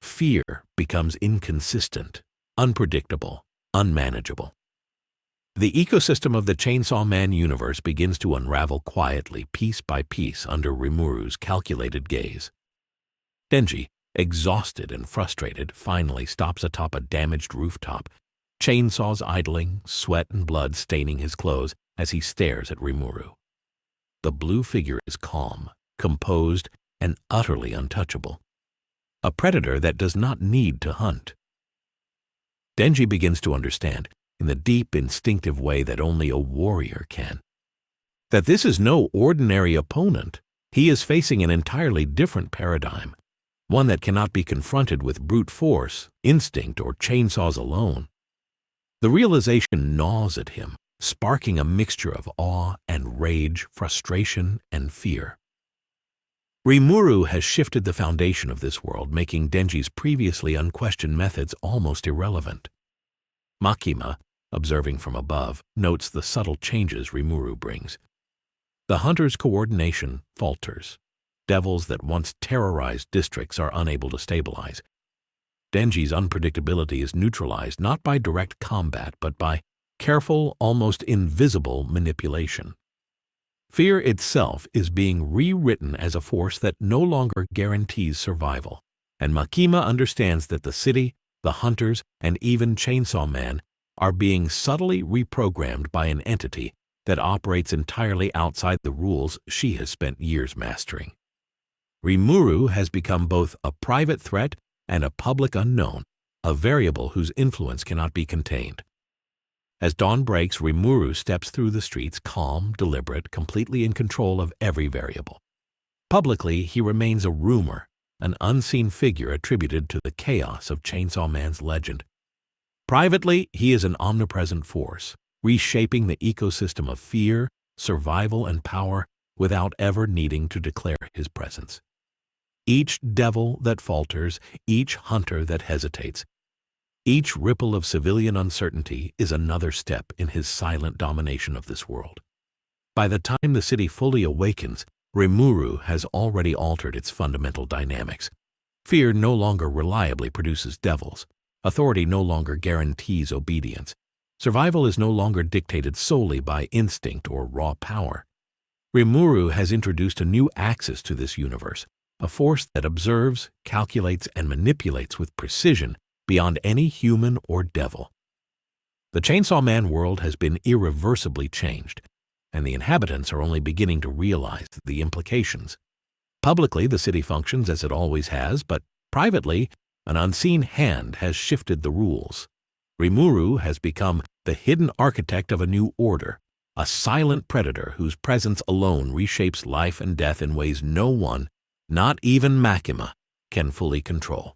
A: Fear becomes inconsistent, unpredictable, unmanageable. The ecosystem of the Chainsaw Man universe begins to unravel quietly, piece by piece, under Rimuru's calculated gaze. Denji, exhausted and frustrated, finally stops atop a damaged rooftop, chainsaws idling, sweat and blood staining his clothes as he stares at Rimuru. The blue figure is calm, composed, and utterly untouchable. A predator that does not need to hunt. Denji begins to understand, in the deep, instinctive way that only a warrior can, that this is no ordinary opponent. He is facing an entirely different paradigm, one that cannot be confronted with brute force, instinct, or chainsaws alone. The realization gnaws at him, sparking a mixture of awe and rage, frustration and fear. Rimuru has shifted the foundation of this world, making Denji's previously unquestioned methods almost irrelevant. Makima, observing from above, notes the subtle changes Rimuru brings. The hunter's coordination falters. Devils that once terrorized districts are unable to stabilize. Denji's unpredictability is neutralized not by direct combat, but by careful, almost invisible manipulation. Fear itself is being rewritten as a force that no longer guarantees survival, and Makima understands that the city, the hunters, and even Chainsaw Man are being subtly reprogrammed by an entity that operates entirely outside the rules she has spent years mastering. Rimuru has become both a private threat and a public unknown, a variable whose influence cannot be contained. As dawn breaks, Rimuru steps through the streets, calm, deliberate, completely in control of every variable. Publicly, he remains a rumor, an unseen figure attributed to the chaos of Chainsaw Man's legend. Privately, he is an omnipresent force, reshaping the ecosystem of fear, survival, and power without ever needing to declare his presence. Each devil that falters, each hunter that hesitates, each ripple of civilian uncertainty is another step in his silent domination of this world. By the time the city fully awakens, Rimuru has already altered its fundamental dynamics. Fear no longer reliably produces devils. Authority no longer guarantees obedience. Survival is no longer dictated solely by instinct or raw power. Rimuru has introduced a new axis to this universe, a force that observes, calculates, and manipulates with precision beyond any human or devil. The Chainsaw Man world has been irreversibly changed, and the inhabitants are only beginning to realize the implications. Publicly, the city functions as it always has, but privately, an unseen hand has shifted the rules. Rimuru has become the hidden architect of a new order, a silent predator whose presence alone reshapes life and death in ways no one, not even Makima, can fully control.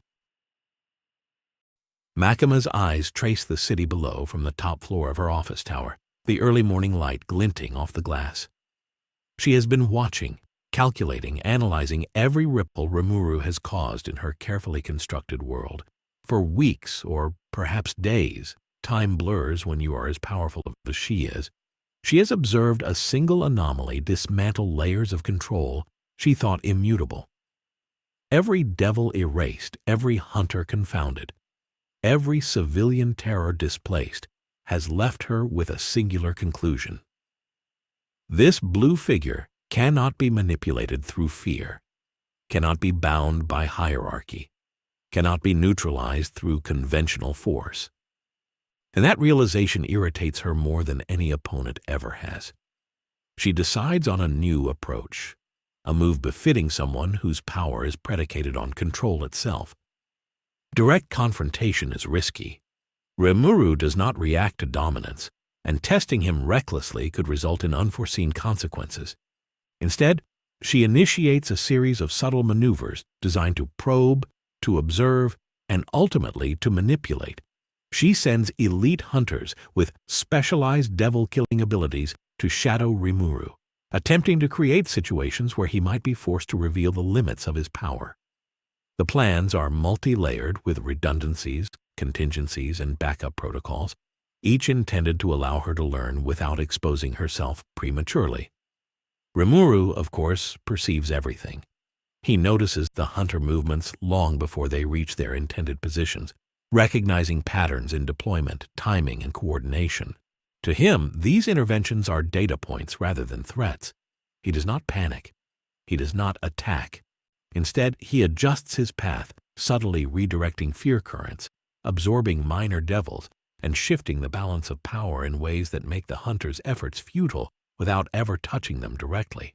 A: Makima's eyes trace the city below from the top floor of her office tower, the early morning light glinting off the glass. She has been watching, calculating, analyzing every ripple Rimuru has caused in her carefully constructed world. For weeks, or perhaps days, time blurs when you are as powerful as she is. She has observed a single anomaly dismantle layers of control she thought immutable. Every devil erased, every hunter confounded, every civilian terror displaced, has left her with a singular conclusion. This blue figure cannot be manipulated through fear, cannot be bound by hierarchy, cannot be neutralized through conventional force. And that realization irritates her more than any opponent ever has. She decides on a new approach, a move befitting someone whose power is predicated on control itself. Direct confrontation is risky. Rimuru does not react to dominance, and testing him recklessly could result in unforeseen consequences. Instead, she initiates a series of subtle maneuvers designed to probe, to observe, and ultimately to manipulate. She sends elite hunters with specialized devil-killing abilities to shadow Rimuru, attempting to create situations where he might be forced to reveal the limits of his power. The plans are multi-layered with redundancies, contingencies, and backup protocols, each intended to allow her to learn without exposing herself prematurely. Rimuru, of course, perceives everything. He notices the hunter movements long before they reach their intended positions, recognizing patterns in deployment, timing, and coordination. To him, these interventions are data points rather than threats. He does not panic. He does not attack. Instead, he adjusts his path, subtly redirecting fear currents, absorbing minor devils, and shifting the balance of power in ways that make the hunter's efforts futile without ever touching them directly.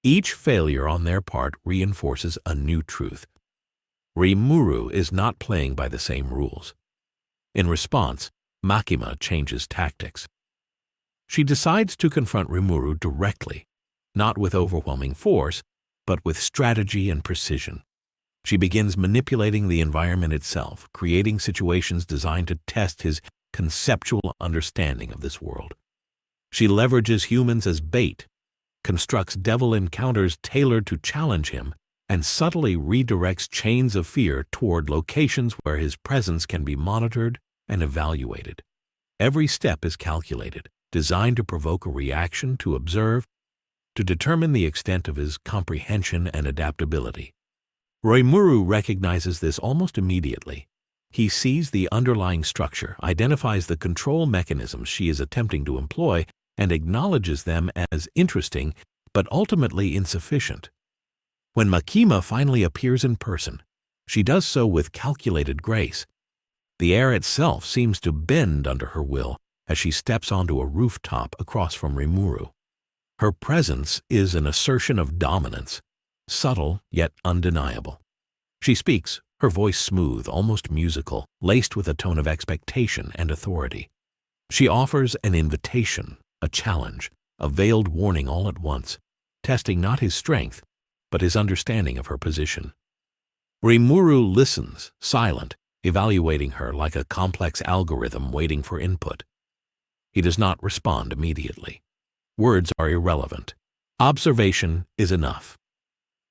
A: Each failure on their part reinforces a new truth. Rimuru is not playing by the same rules. In response, Makima changes tactics. She decides to confront Rimuru directly, not with overwhelming force, but with strategy and precision. She begins manipulating the environment itself, creating situations designed to test his conceptual understanding of this world. She leverages humans as bait, constructs devil encounters tailored to challenge him, and subtly redirects chains of fear toward locations where his presence can be monitored and evaluated. Every step is calculated, designed to provoke a reaction, to observe, to determine the extent of his comprehension and adaptability. Rimuru recognizes this almost immediately. He sees the underlying structure, identifies the control mechanisms she is attempting to employ, and acknowledges them as interesting but ultimately insufficient. When Makima finally appears in person, she does so with calculated grace. The air itself seems to bend under her will as she steps onto a rooftop across from Rimuru. Her presence is an assertion of dominance, subtle yet undeniable. She speaks, her voice smooth, almost musical, laced with a tone of expectation and authority. She offers an invitation, a challenge, a veiled warning all at once, testing not his strength, but his understanding of her position. Rimuru listens, silent, evaluating her like a complex algorithm waiting for input. He does not respond immediately. Words are irrelevant. Observation is enough.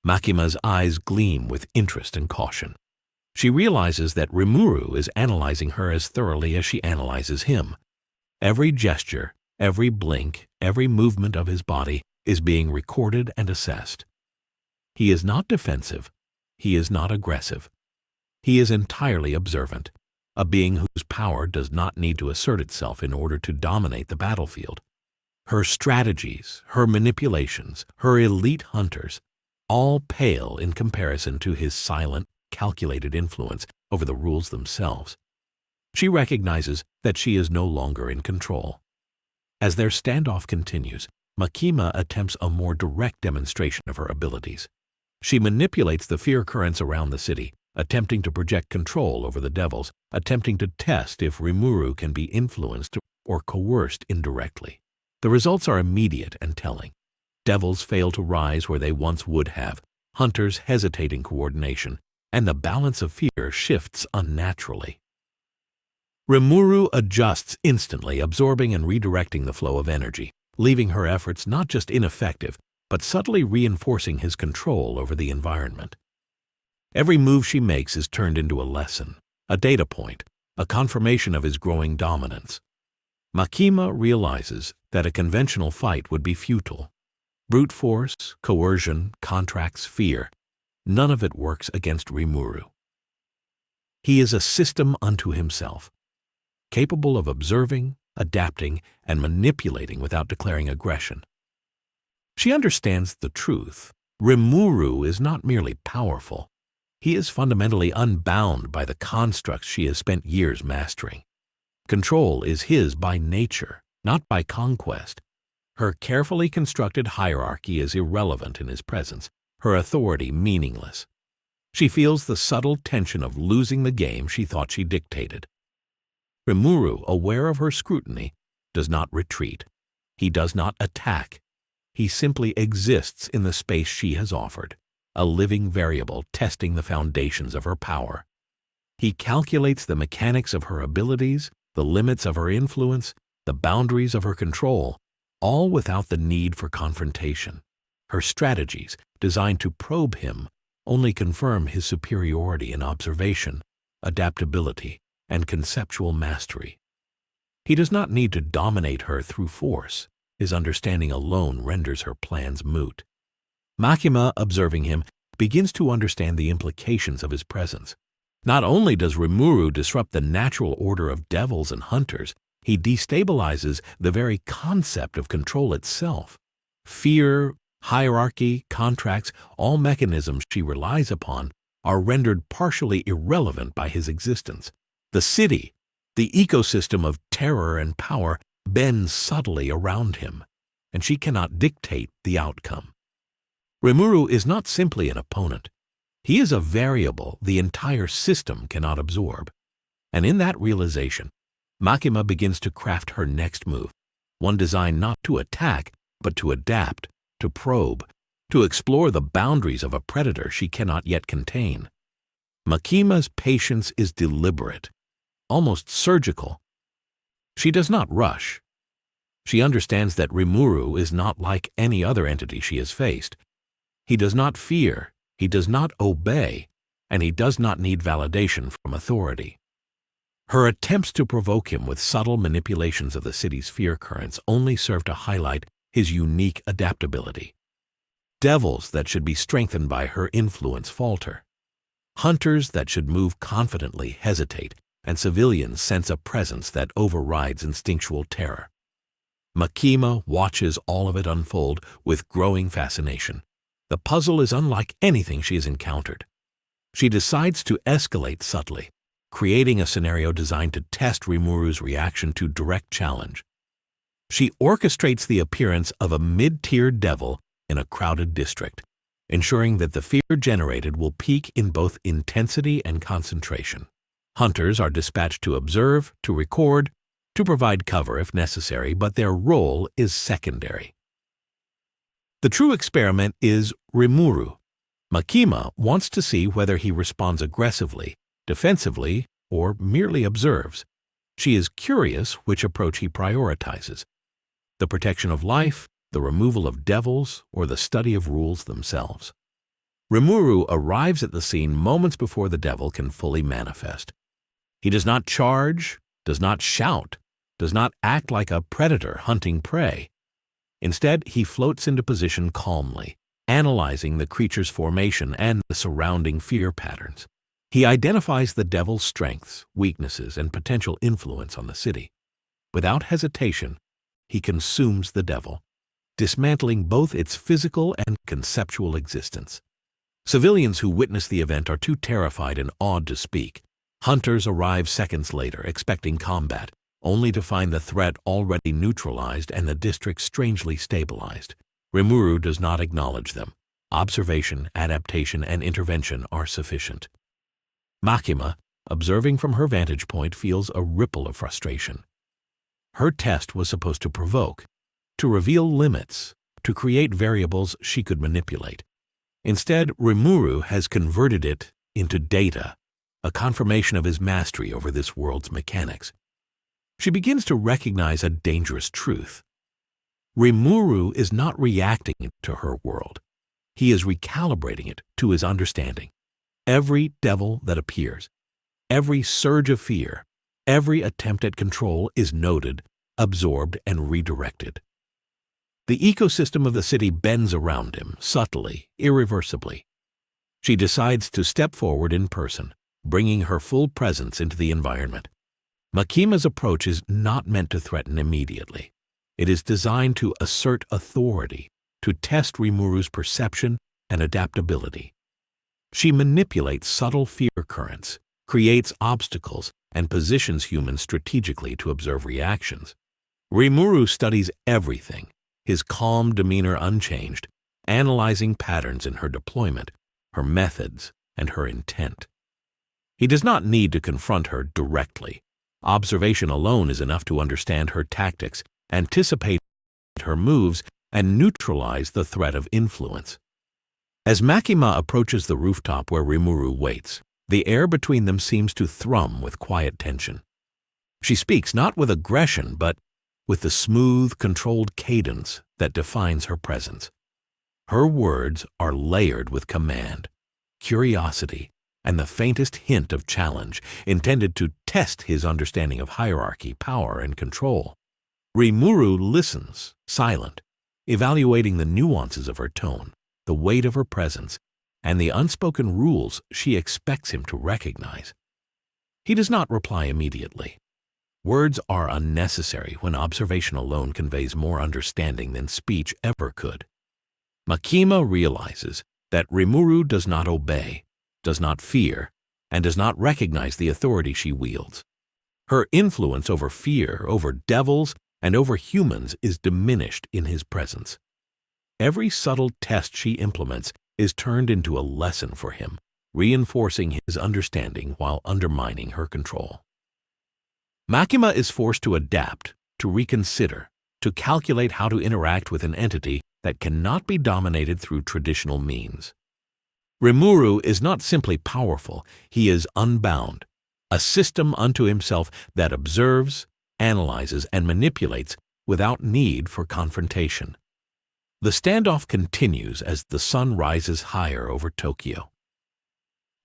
A: Makima's eyes gleam with interest and caution. She realizes that Rimuru is analyzing her as thoroughly as she analyzes him. Every gesture, every blink, every movement of his body is being recorded and assessed. He is not defensive. He is not aggressive. He is entirely observant, a being whose power does not need to assert itself in order to dominate the battlefield. Her strategies, her manipulations, her elite hunters, all pale in comparison to his silent, calculated influence over the rules themselves. She recognizes that she is no longer in control. As their standoff continues, Makima attempts a more direct demonstration of her abilities. She manipulates the fear currents around the city, attempting to project control over the devils, attempting to test if Rimuru can be influenced or coerced indirectly. The results are immediate and telling. Devils fail to rise where they once would have, hunters hesitate in coordination, and the balance of fear shifts unnaturally. Rimuru adjusts instantly, absorbing and redirecting the flow of energy, leaving her efforts not just ineffective, but subtly reinforcing his control over the environment. Every move she makes is turned into a lesson, a data point, a confirmation of his growing dominance. Makima realizes that a conventional fight would be futile. Brute force, coercion, contracts, fear, none of it works against Rimuru. He is a system unto himself, capable of observing, adapting, and manipulating without declaring aggression. She understands the truth. Rimuru is not merely powerful. He is fundamentally unbound by the constructs she has spent years mastering. Control is his by nature, not by conquest. Her carefully constructed hierarchy is irrelevant in his presence, her authority meaningless. She feels the subtle tension of losing the game she thought she dictated. Rimuru, aware of her scrutiny, does not retreat. He does not attack. He simply exists in the space she has offered, a living variable testing the foundations of her power. He calculates the mechanics of her abilities, the limits of her influence, the boundaries of her control, all without the need for confrontation. Her strategies, designed to probe him, only confirm his superiority in observation, adaptability, and conceptual mastery. He does not need to dominate her through force. His understanding alone renders her plans moot. Makima, observing him, begins to understand the implications of his presence. Not only does Rimuru disrupt the natural order of devils and hunters, he destabilizes the very concept of control itself. Fear, hierarchy, contracts, all mechanisms she relies upon are rendered partially irrelevant by his existence. The city, the ecosystem of terror and power, bends subtly around him, and she cannot dictate the outcome. Rimuru is not simply an opponent. He is a variable the entire system cannot absorb. And in that realization, Makima begins to craft her next move, one designed not to attack, but to adapt, to probe, to explore the boundaries of a predator she cannot yet contain. Makima's patience is deliberate, almost surgical. She does not rush. She understands that Rimuru is not like any other entity she has faced. He does not fear, he does not obey, and he does not need validation from authority. Her attempts to provoke him with subtle manipulations of the city's fear currents only serve to highlight his unique adaptability. Devils that should be strengthened by her influence falter. Hunters that should move confidently hesitate, and civilians sense a presence that overrides instinctual terror. Makima watches all of it unfold with growing fascination. The puzzle is unlike anything she has encountered. She decides to escalate subtly, creating a scenario designed to test Rimuru's reaction to direct challenge. She orchestrates the appearance of a mid-tier devil in a crowded district, ensuring that the fear generated will peak in both intensity and concentration. Hunters are dispatched to observe, to record, to provide cover if necessary, but their role is secondary. The true experiment is Rimuru. Makima wants to see whether he responds aggressively, defensively, or merely observes. She is curious which approach he prioritizes: the protection of life, the removal of devils, or the study of rules themselves. Rimuru arrives at the scene moments before the devil can fully manifest. He does not charge, does not shout, does not act like a predator hunting prey. Instead, he floats into position calmly, analyzing the creature's formation and the surrounding fear patterns. He identifies the devil's strengths, weaknesses, and potential influence on the city. Without hesitation, he consumes the devil, dismantling both its physical and conceptual existence. Civilians who witness the event are too terrified and awed to speak. Hunters arrive seconds later, expecting combat, only to find the threat already neutralized and the district strangely stabilized. Rimuru does not acknowledge them. Observation, adaptation, and intervention are sufficient. Makima, observing from her vantage point, feels a ripple of frustration. Her test was supposed to provoke, to reveal limits, to create variables she could manipulate. Instead, Rimuru has converted it into data, a confirmation of his mastery over this world's mechanics. She begins to recognize a dangerous truth. Rimuru is not reacting to her world. He is recalibrating it to his understanding. Every devil that appears, every surge of fear, every attempt at control is noted, absorbed, and redirected. The ecosystem of the city bends around him, subtly, irreversibly. She decides to step forward in person, bringing her full presence into the environment. Makima's approach is not meant to threaten immediately. It is designed to assert authority, to test Rimuru's perception and adaptability. She manipulates subtle fear currents, creates obstacles, and positions humans strategically to observe reactions. Rimuru studies everything, his calm demeanor unchanged, analyzing patterns in her deployment, her methods, and her intent. He does not need to confront her directly. Observation alone is enough to understand her tactics, anticipate her moves, and neutralize the threat of influence. As Makima approaches the rooftop where Rimuru waits, the air between them seems to thrum with quiet tension. She speaks not with aggression, but with the smooth, controlled cadence that defines her presence. Her words are layered with command, curiosity, and the faintest hint of challenge, intended to test his understanding of hierarchy, power, and control. Rimuru listens, silent, evaluating the nuances of her tone, the weight of her presence, and the unspoken rules she expects him to recognize. He does not reply immediately. Words are unnecessary when observation alone conveys more understanding than speech ever could. Makima realizes that Rimuru does not obey, does not fear, and does not recognize the authority she wields. Her influence over fear, over devils, and over humans is diminished in his presence. Every subtle test she implements is turned into a lesson for him, reinforcing his understanding while undermining her control. Makima is forced to adapt, to reconsider, to calculate how to interact with an entity that cannot be dominated through traditional means. Rimuru is not simply powerful, he is unbound, a system unto himself that observes, analyzes, and manipulates without need for confrontation. The standoff continues as the sun rises higher over Tokyo.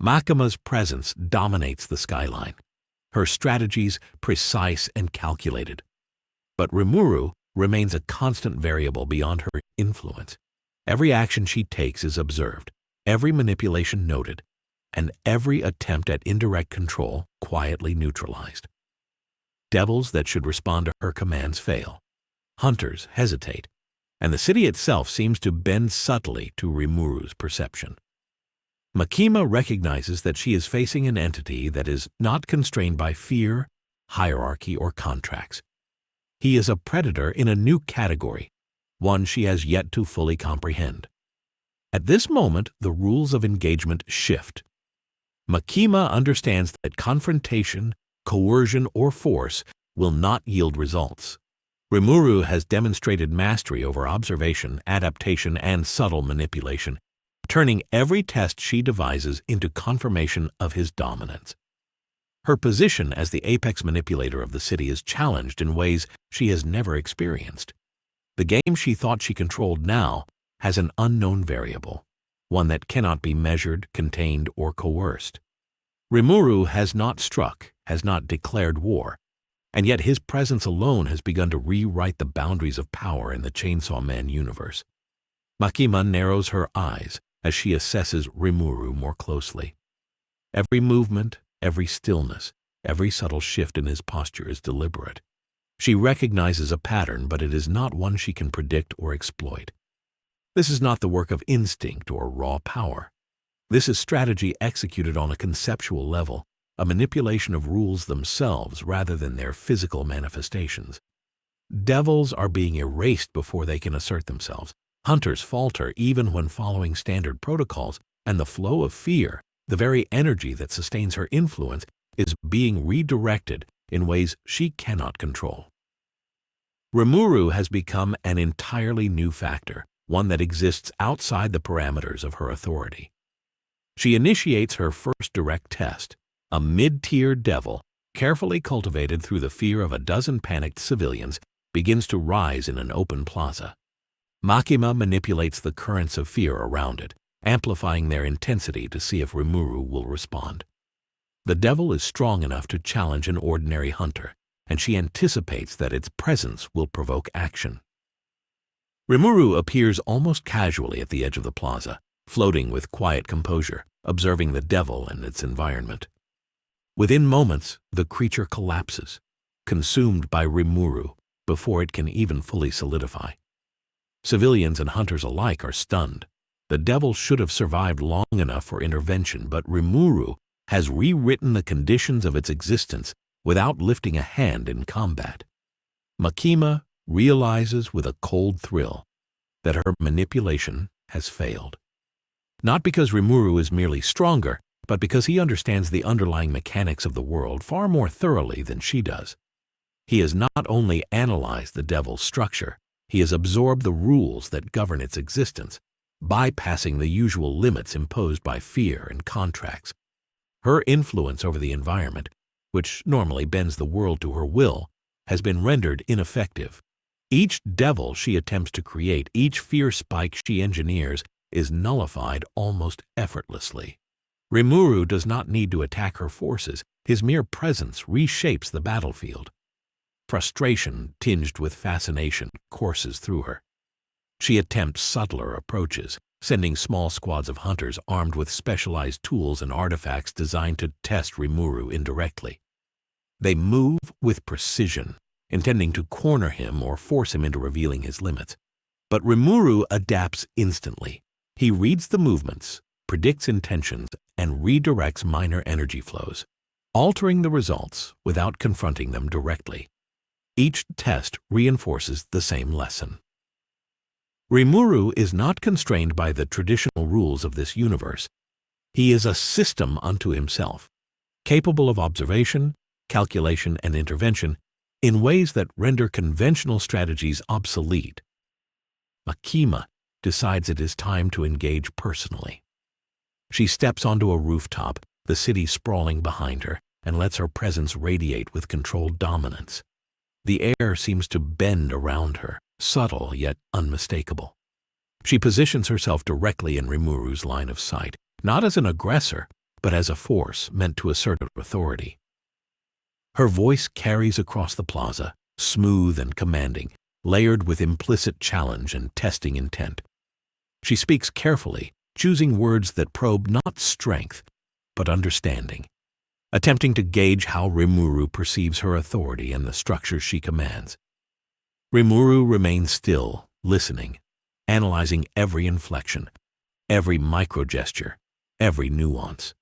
A: Makima's presence dominates the skyline, her strategies precise and calculated. But Rimuru remains a constant variable beyond her influence. Every action she takes is observed, every manipulation noted, and every attempt at indirect control quietly neutralized. Devils that should respond to her commands fail. Hunters hesitate, and the city itself seems to bend subtly to Rimuru's perception. Makima recognizes that she is facing an entity that is not constrained by fear, hierarchy, or contracts. He is a predator in a new category, one she has yet to fully comprehend. At this moment, the rules of engagement shift. Makima understands that confrontation, coercion, or force will not yield results. Rimuru has demonstrated mastery over observation, adaptation, and subtle manipulation, turning every test she devises into confirmation of his dominance. Her position as the apex manipulator of the city is challenged in ways she has never experienced. The game she thought she controlled now has an unknown variable, one that cannot be measured, contained, or coerced. Rimuru has not struck, has not declared war, and yet his presence alone has begun to rewrite the boundaries of power in the Chainsaw Man universe. Makima narrows her eyes as she assesses Rimuru more closely. Every movement, every stillness, every subtle shift in his posture is deliberate. She recognizes a pattern, but it is not one she can predict or exploit. This is not the work of instinct or raw power. This is strategy executed on a conceptual level, a manipulation of rules themselves rather than their physical manifestations. Devils are being erased before they can assert themselves. Hunters falter even when following standard protocols, and the flow of fear, the very energy that sustains her influence, is being redirected in ways she cannot control. Rimuru has become an entirely new factor, one that exists outside the parameters of her authority. She initiates her first direct test, a mid-tier devil, carefully cultivated through the fear of a dozen panicked civilians, begins to rise in an open plaza. Makima manipulates the currents of fear around it, amplifying their intensity to see if Rimuru will respond. The devil is strong enough to challenge an ordinary hunter, and she anticipates that its presence will provoke action. Rimuru appears almost casually at the edge of the plaza, floating with quiet composure, observing the devil and its environment. Within moments, the creature collapses, consumed by Rimuru before it can even fully solidify. Civilians and hunters alike are stunned. The devil should have survived long enough for intervention, but Rimuru has rewritten the conditions of its existence without lifting a hand in combat. Makima realizes with a cold thrill that her manipulation has failed. Not because Rimuru is merely stronger, but because he understands the underlying mechanics of the world far more thoroughly than she does. He has not only analyzed the devil's structure, he has absorbed the rules that govern its existence, bypassing the usual limits imposed by fear and contracts. Her influence over the environment, which normally bends the world to her will, has been rendered ineffective. Each devil she attempts to create, each fear spike she engineers, is nullified almost effortlessly. Rimuru does not need to attack her forces. His mere presence reshapes the battlefield. Frustration, tinged with fascination, courses through her. She attempts subtler approaches, sending small squads of hunters armed with specialized tools and artifacts designed to test Rimuru indirectly. They move with precision, intending to corner him or force him into revealing his limits. But Rimuru adapts instantly. He reads the movements, predicts intentions, and redirects minor energy flows, altering the results without confronting them directly. Each test reinforces the same lesson. Rimuru is not constrained by the traditional rules of this universe. He is a system unto himself, capable of observation, calculation, and intervention in ways that render conventional strategies obsolete. Makima decides it is time to engage personally. She steps onto a rooftop, the city sprawling behind her, and lets her presence radiate with controlled dominance. The air seems to bend around her, subtle yet unmistakable. She positions herself directly in Rimuru's line of sight, not as an aggressor, but as a force meant to assert authority. Her voice carries across the plaza, smooth and commanding, layered with implicit challenge and testing intent. She speaks carefully, choosing words that probe not strength, but understanding, attempting to gauge how Rimuru perceives her authority and the structures she commands. Rimuru remains still, listening, analyzing every inflection, every microgesture, every nuance.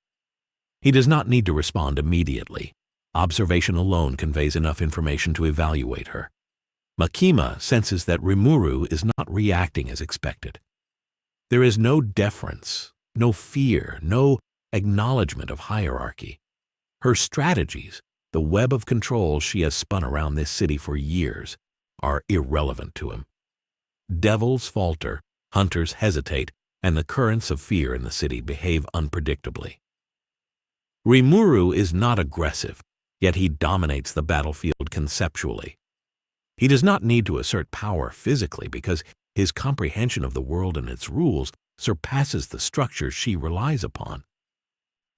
A: He does not need to respond immediately. Observation alone conveys enough information to evaluate her. Makima senses that Rimuru is not reacting as expected. There is no deference, no fear, no acknowledgement of hierarchy. Her strategies, the web of control she has spun around this city for years, are irrelevant to him. Devils falter, hunters hesitate, and the currents of fear in the city behave unpredictably. Rimuru is not aggressive, yet he dominates the battlefield conceptually. He does not need to assert power physically because his comprehension of the world and its rules surpasses the structures she relies upon.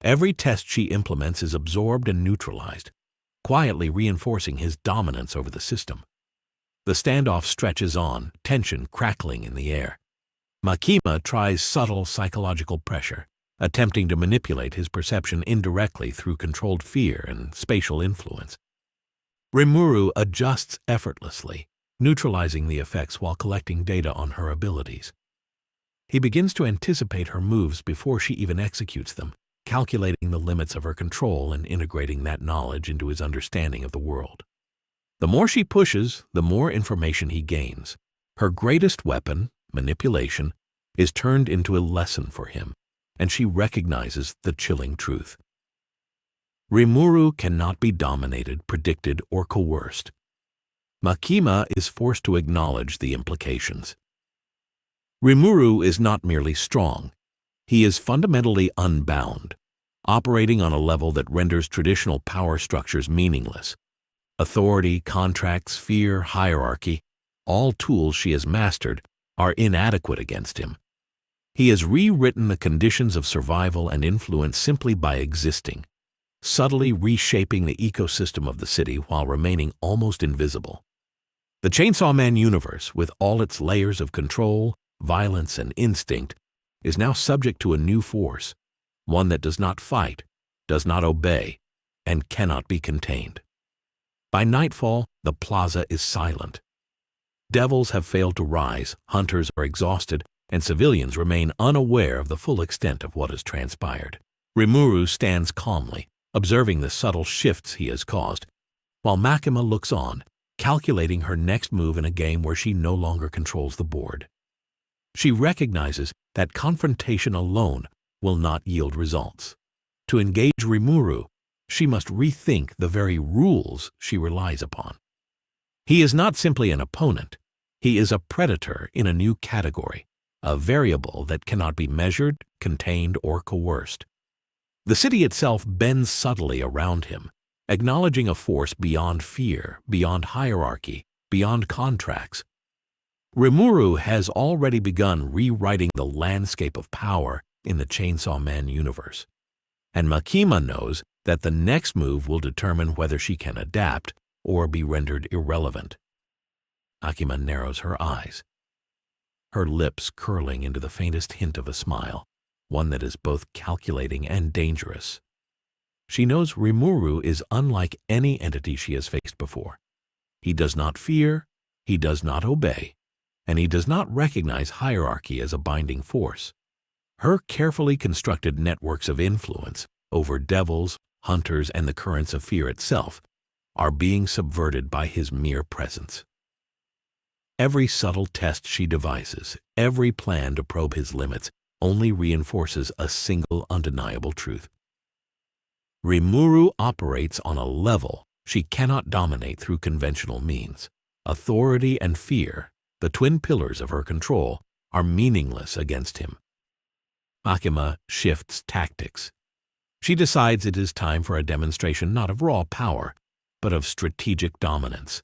A: Every test she implements is absorbed and neutralized, quietly reinforcing his dominance over the system. The standoff stretches on, tension crackling in the air. Makima tries subtle psychological pressure, attempting to manipulate his perception indirectly through controlled fear and spatial influence. Rimuru adjusts effortlessly, neutralizing the effects while collecting data on her abilities. He begins to anticipate her moves before she even executes them, calculating the limits of her control and integrating that knowledge into his understanding of the world. The more she pushes, the more information he gains. Her greatest weapon, manipulation, is turned into a lesson for him, and she recognizes the chilling truth. Rimuru cannot be dominated, predicted, or coerced. Makima is forced to acknowledge the implications. Rimuru is not merely strong. He is fundamentally unbound, operating on a level that renders traditional power structures meaningless. Authority, contracts, fear, hierarchy, all tools she has mastered, are inadequate against him. He has rewritten the conditions of survival and influence simply by existing, subtly reshaping the ecosystem of the city while remaining almost invisible. The Chainsaw Man universe, with all its layers of control, violence, and instinct, is now subject to a new force, one that does not fight, does not obey, and cannot be contained. By nightfall, the plaza is silent. Devils have failed to rise, hunters are exhausted, and civilians remain unaware of the full extent of what has transpired. Rimuru stands calmly, observing the subtle shifts he has caused, while Makima looks on, calculating her next move in a game where she no longer controls the board. She recognizes that confrontation alone will not yield results. To engage Rimuru, she must rethink the very rules she relies upon. He is not simply an opponent. He is a predator in a new category, a variable that cannot be measured, contained, or coerced. The city itself bends subtly around him, acknowledging a force beyond fear, beyond hierarchy, beyond contracts. Rimuru has already begun rewriting the landscape of power in the Chainsaw Man universe, and Makima knows that the next move will determine whether she can adapt or be rendered irrelevant. Makima narrows her eyes, her lips curling into the faintest hint of a smile, one that is both calculating and dangerous. She knows Rimuru is unlike any entity she has faced before. He does not fear, he does not obey, and he does not recognize hierarchy as a binding force. Her carefully constructed networks of influence over devils, hunters, and the currents of fear itself are being subverted by his mere presence. Every subtle test she devises, every plan to probe his limits, only reinforces a single undeniable truth. Rimuru operates on a level she cannot dominate through conventional means. Authority and fear, the twin pillars of her control, are meaningless against him. Makima shifts tactics. She decides it is time for a demonstration not of raw power, but of strategic dominance.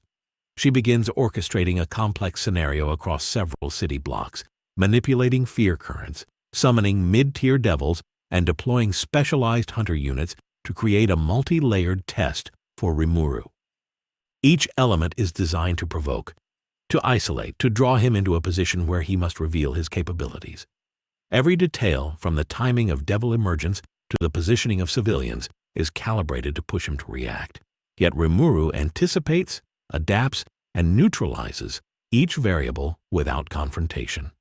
A: She begins orchestrating a complex scenario across several city blocks, manipulating fear currents, summoning mid-tier devils, and deploying specialized hunter units to create a multi-layered test for Rimuru. Each element is designed to provoke, to isolate, to draw him into a position where he must reveal his capabilities. Every detail, from the timing of devil emergence to the positioning of civilians, is calibrated to push him to react. Yet Rimuru anticipates, adapts, and neutralizes each variable without confrontation.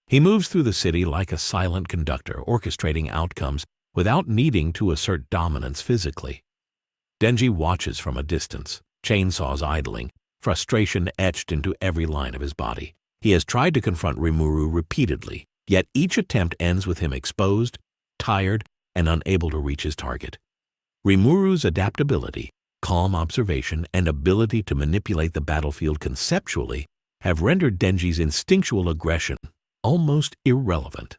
A: He moves through the city like a silent conductor, orchestrating outcomes without needing to assert dominance physically. Denji watches from a distance, chainsaws idling, frustration etched into every line of his body. He has tried to confront Rimuru repeatedly, yet each attempt ends with him exposed, tired, and unable to reach his target. Rimuru's adaptability, calm observation, and ability to manipulate the battlefield conceptually have rendered Denji's instinctual aggression almost irrelevant.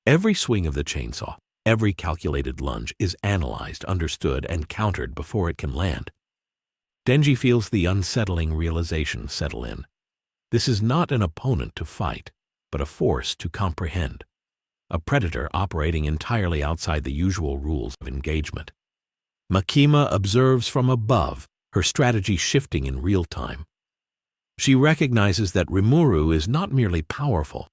A: Every swing of the chainsaw, every calculated lunge is analyzed, understood, and countered before it can land. Denji feels the unsettling realization settle in. This is not an opponent to fight, but a force to comprehend. A predator operating entirely outside the usual rules of engagement. Makima observes from above, her strategy shifting in real time. She recognizes that Rimuru is not merely powerful,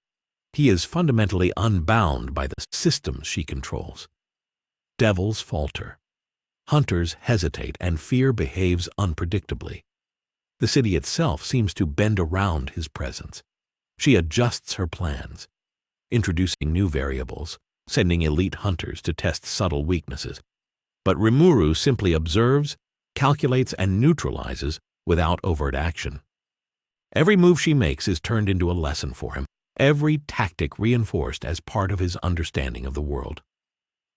A: he is fundamentally unbound by the systems she controls. Devils falter. Hunters hesitate, and fear behaves unpredictably. The city itself seems to bend around his presence. She adjusts her plans, introducing new variables, sending elite hunters to test subtle weaknesses. But Rimuru simply observes, calculates, and neutralizes without overt action. Every move she makes is turned into a lesson for him, every tactic reinforced as part of his understanding of the world.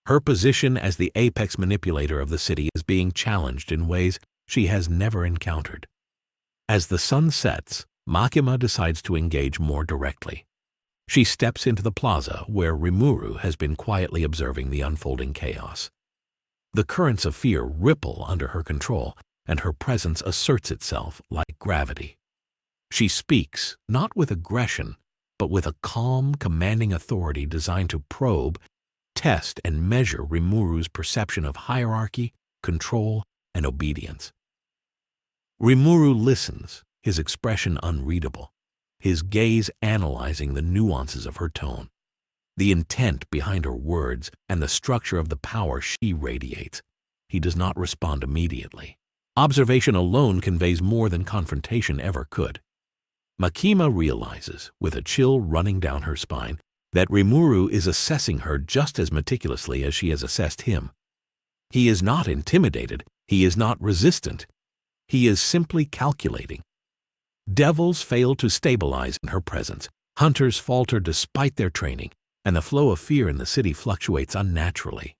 A: Her position as the apex manipulator of the city is being challenged in ways she has never encountered. As the sun sets, Makima decides to engage more directly. She steps into the plaza where Rimuru has been quietly observing the unfolding chaos. The currents of fear ripple under her control, and her presence asserts itself like gravity. She speaks, not with aggression, but with a calm, commanding authority designed to probe, test, and measure Rimuru's perception of hierarchy, control, and obedience. Rimuru listens, his expression unreadable, his gaze analyzing the nuances of her tone, the intent behind her words, and the structure of the power she radiates. He does not respond immediately. Observation alone conveys more than confrontation ever could. Makima realizes, with a chill running down her spine, that Rimuru is assessing her just as meticulously as she has assessed him. He is not intimidated, he is not resistant, he is simply calculating. Devils fail to stabilize in her presence, hunters falter despite their training, and the flow of fear in the city fluctuates unnaturally.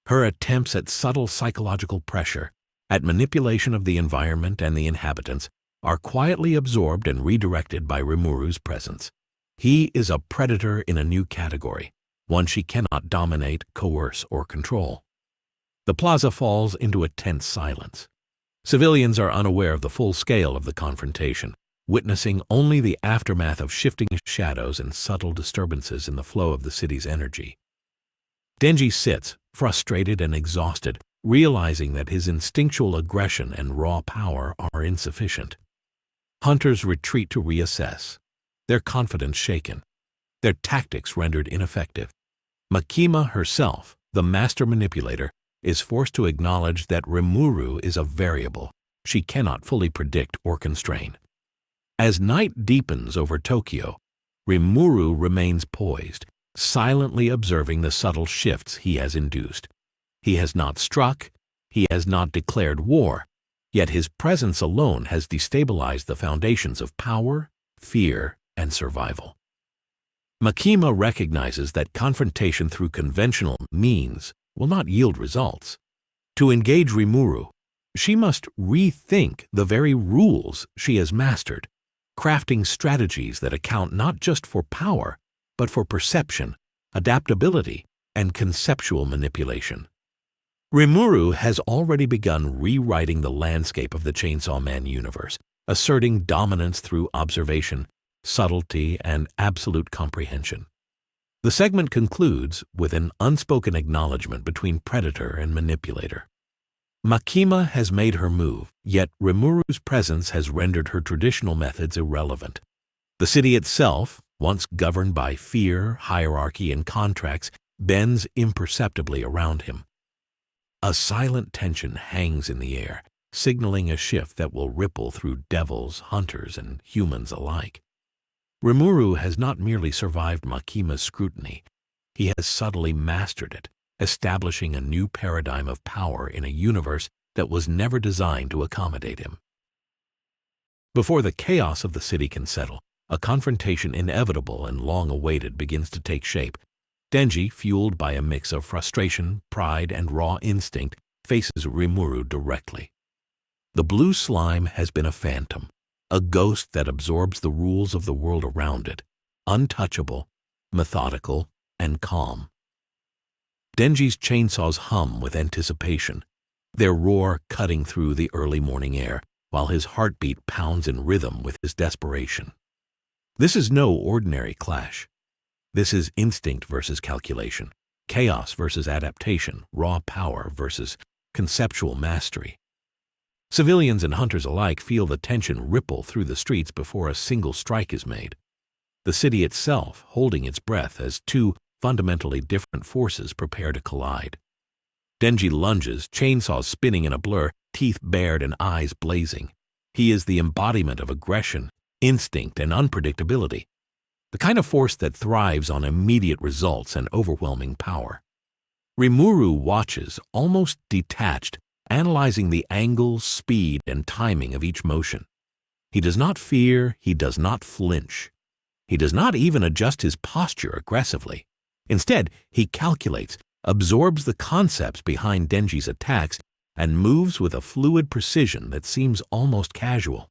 A: Her attempts at subtle psychological pressure, at manipulation of the environment and the inhabitants, are quietly absorbed and redirected by Rimuru's presence. He is a predator in a new category, one she cannot dominate, coerce, or control. The plaza falls into a tense silence. Civilians are unaware of the full scale of the confrontation, witnessing only the aftermath of shifting shadows and subtle disturbances in the flow of the city's energy. Denji sits, frustrated and exhausted, realizing that his instinctual aggression and raw power are insufficient. Hunters retreat to reassess, their confidence shaken, their tactics rendered ineffective. Makima herself, the master manipulator, is forced to acknowledge that Rimuru is a variable she cannot fully predict or constrain. As night deepens over Tokyo, Rimuru remains poised, silently observing the subtle shifts he has induced. He has not struck, he has not declared war, yet his presence alone has destabilized the foundations of power, fear, and survival. Makima recognizes that confrontation through conventional means will not yield results. To engage Rimuru, she must rethink the very rules she has mastered, crafting strategies that account not just for power, but for perception, adaptability, and conceptual manipulation. Rimuru has already begun rewriting the landscape of the Chainsaw Man universe, asserting dominance through observation, subtlety, and absolute comprehension. The segment concludes with an unspoken acknowledgement between predator and manipulator. Makima has made her move, yet Rimuru's presence has rendered her traditional methods irrelevant. The city itself, once governed by fear, hierarchy, and contracts, bends imperceptibly around him. A silent tension hangs in the air, signaling a shift that will ripple through devils, hunters, and humans alike. Rimuru has not merely survived Makima's scrutiny, he has subtly mastered it, establishing a new paradigm of power in a universe that was never designed to accommodate him. Before the chaos of the city can settle, a confrontation inevitable and long-awaited begins to take shape. Denji, fueled by a mix of frustration, pride, and raw instinct, faces Rimuru directly. The blue slime has been a phantom, a ghost that absorbs the rules of the world around it, untouchable, methodical, and calm. Denji's chainsaws hum with anticipation, their roar cutting through the early morning air, while his heartbeat pounds in rhythm with his desperation. This is no ordinary clash. This is instinct versus calculation, chaos versus adaptation, raw power versus conceptual mastery. Civilians and hunters alike feel the tension ripple through the streets before a single strike is made. The city itself holding its breath as two fundamentally different forces prepare to collide. Denji lunges, chainsaws spinning in a blur, teeth bared and eyes blazing. He is the embodiment of aggression, instinct, and unpredictability, the kind of force that thrives on immediate results and overwhelming power. Rimuru watches, almost detached, analyzing the angle, speed, and timing of each motion. He does not fear, he does not flinch. He does not even adjust his posture aggressively. Instead, he calculates, absorbs the concepts behind Denji's attacks, and moves with a fluid precision that seems almost casual.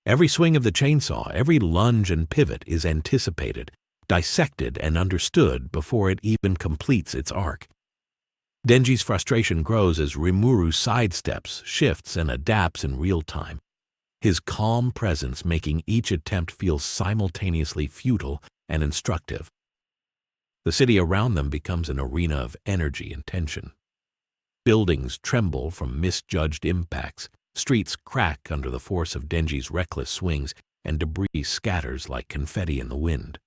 A: Every swing of the chainsaw, every lunge and pivot is anticipated, dissected, and understood before it even completes its arc. Denji's frustration grows as Rimuru sidesteps, shifts, and adapts in real time, his calm presence making each attempt feel simultaneously futile and instructive. The city around them becomes an arena of energy and tension. Buildings tremble from misjudged impacts, streets crack under the force of Denji's reckless swings, and debris scatters like confetti in the wind.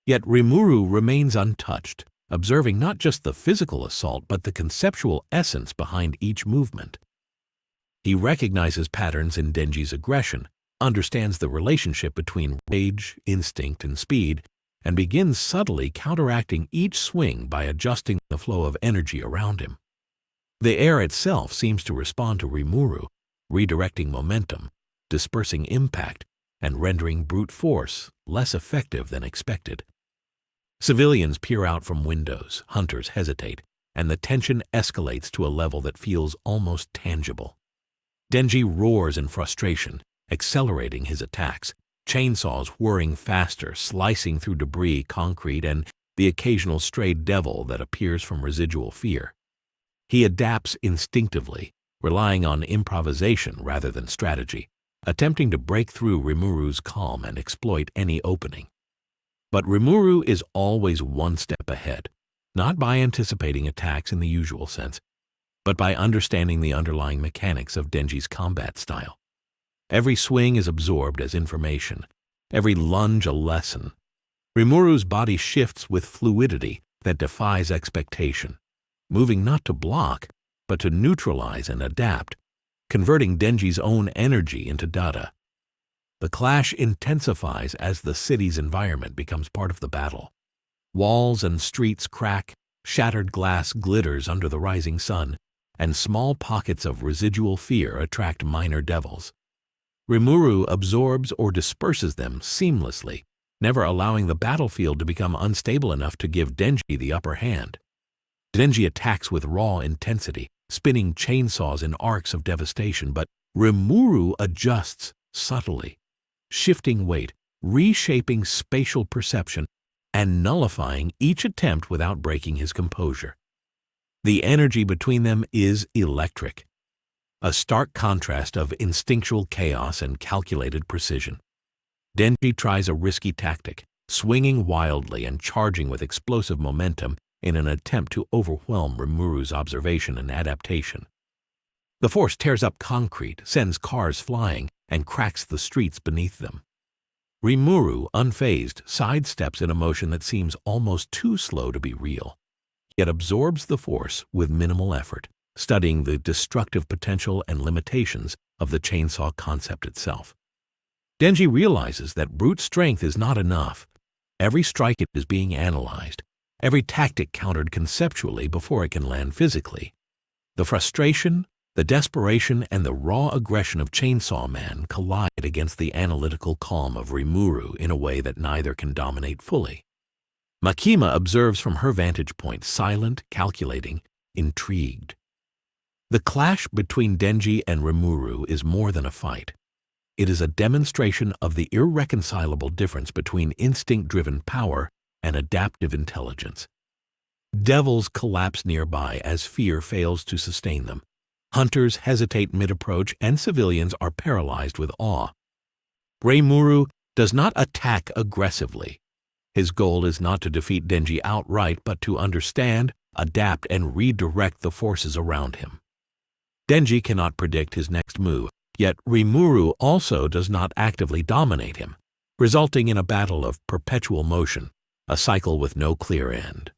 A: Yet Rimuru remains untouched, observing not just the physical assault but the conceptual essence behind each movement. He recognizes patterns in Denji's aggression, understands the relationship between rage, instinct, and speed, and begins subtly counteracting each swing by adjusting the flow of energy around him. The air itself seems to respond to Rimuru, redirecting momentum, dispersing impact, and rendering brute force less effective than expected. Civilians peer out from windows, hunters hesitate, and the tension escalates to a level that feels almost tangible. Denji roars in frustration, accelerating his attacks, chainsaws whirring faster, slicing through debris, concrete, and the occasional stray devil that appears from residual fear. He adapts instinctively, relying on improvisation rather than strategy, attempting to break through Rimuru's calm and exploit any opening. But Rimuru is always one step ahead, not by anticipating attacks in the usual sense, but by understanding the underlying mechanics of Denji's combat style. Every swing is absorbed as information, every lunge a lesson. Rimuru's body shifts with fluidity that defies expectation, moving not to block, but to neutralize and adapt, converting Denji's own energy into data. The clash intensifies as the city's environment becomes part of the battle. Walls and streets crack, shattered glass glitters under the rising sun, and small pockets of residual fear attract minor devils. Rimuru absorbs or disperses them seamlessly, never allowing the battlefield to become unstable enough to give Denji the upper hand. Denji attacks with raw intensity, spinning chainsaws in arcs of devastation, but Rimuru adjusts subtly, shifting weight, reshaping spatial perception, and nullifying each attempt without breaking his composure. The energy between them is electric, a stark contrast of instinctual chaos and calculated precision. Denji tries a risky tactic, swinging wildly and charging with explosive momentum in an attempt to overwhelm Rimuru's observation and adaptation. The force tears up concrete, sends cars flying, and cracks the streets beneath them. Rimuru, unfazed, sidesteps in a motion that seems almost too slow to be real, yet absorbs the force with minimal effort, studying the destructive potential and limitations of the chainsaw concept itself. Denji realizes that brute strength is not enough. Every strike is being analyzed, every tactic countered conceptually before it can land physically. The frustration, the desperation, and the raw aggression of Chainsaw Man collide against the analytical calm of Rimuru in a way that neither can dominate fully. Makima observes from her vantage point, silent, calculating, intrigued. The clash between Denji and Rimuru is more than a fight. It is a demonstration of the irreconcilable difference between instinct-driven power and adaptive intelligence. Devils collapse nearby as fear fails to sustain them. Hunters hesitate mid-approach, and civilians are paralyzed with awe. Rimuru does not attack aggressively. His goal is not to defeat Denji outright, but to understand, adapt, and redirect the forces around him. Denji cannot predict his next move, yet Rimuru also does not actively dominate him, resulting in a battle of perpetual motion, a cycle with no clear end.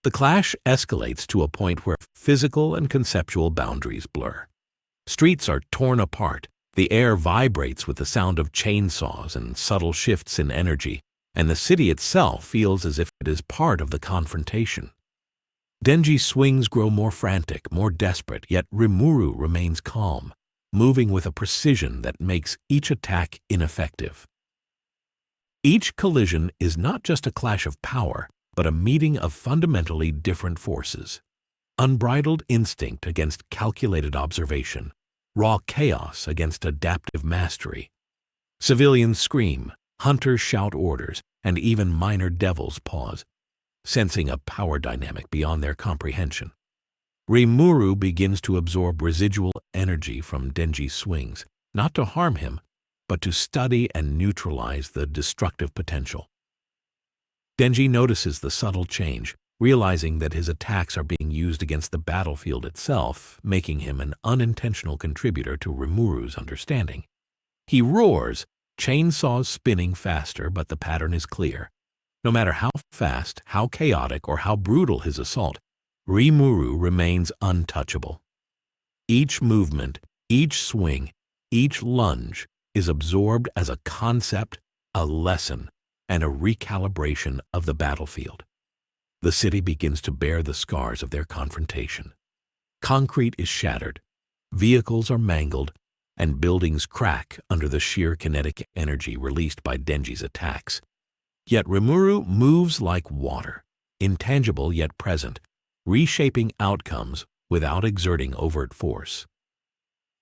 A: The clash escalates to a point where physical and conceptual boundaries blur. Streets are torn apart, the air vibrates with the sound of chainsaws and subtle shifts in energy, and the city itself feels as if it is part of the confrontation. Denji's swings grow more frantic, more desperate, yet Rimuru remains calm, moving with a precision that makes each attack ineffective. Each collision is not just a clash of power, but a meeting of fundamentally different forces. Unbridled instinct against calculated observation, raw chaos against adaptive mastery. Civilians scream, hunters shout orders, and even minor devils pause, sensing a power dynamic beyond their comprehension. Rimuru begins to absorb residual energy from Denji's swings, not to harm him, but to study and neutralize the destructive potential. Denji notices the subtle change, realizing that his attacks are being used against the battlefield itself, making him an unintentional contributor to Rimuru's understanding. He roars, chainsaws spinning faster, but the pattern is clear. No matter how fast, how chaotic, or how brutal his assault, Rimuru remains untouchable. Each movement, each swing, each lunge is absorbed as a concept, a lesson, and a recalibration of the battlefield. The city begins to bear the scars of their confrontation. Concrete is shattered, vehicles are mangled, and buildings crack under the sheer kinetic energy released by Denji's attacks. Yet Rimuru moves like water, intangible yet present, reshaping outcomes without exerting overt force.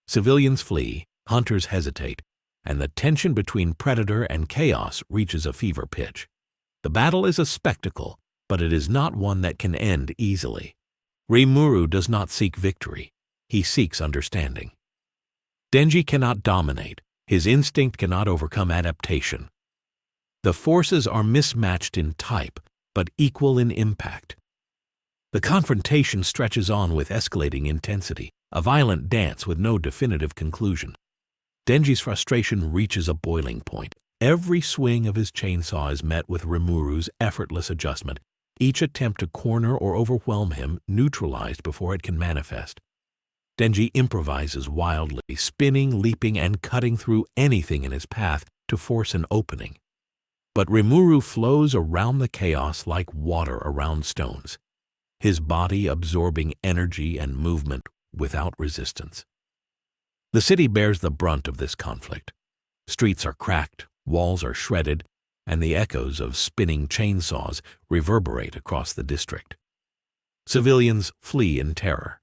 A: Civilians flee, hunters hesitate, and the tension between predator and chaos reaches a fever pitch. The battle is a spectacle, but it is not one that can end easily. Rimuru does not seek victory, he seeks understanding. Denji cannot dominate, his instinct cannot overcome adaptation. The forces are mismatched in type, but equal in impact. The confrontation stretches on with escalating intensity, a violent dance with no definitive conclusion. Denji's frustration reaches a boiling point. Every swing of his chainsaw is met with Rimuru's effortless adjustment, each attempt to corner or overwhelm him neutralized before it can manifest. Denji improvises wildly, spinning, leaping, and cutting through anything in his path to force an opening. But Rimuru flows around the chaos like water around stones, his body absorbing energy and movement without resistance. The city bears the brunt of this conflict. Streets are cracked, walls are shredded, and the echoes of spinning chainsaws reverberate across the district. Civilians flee in terror,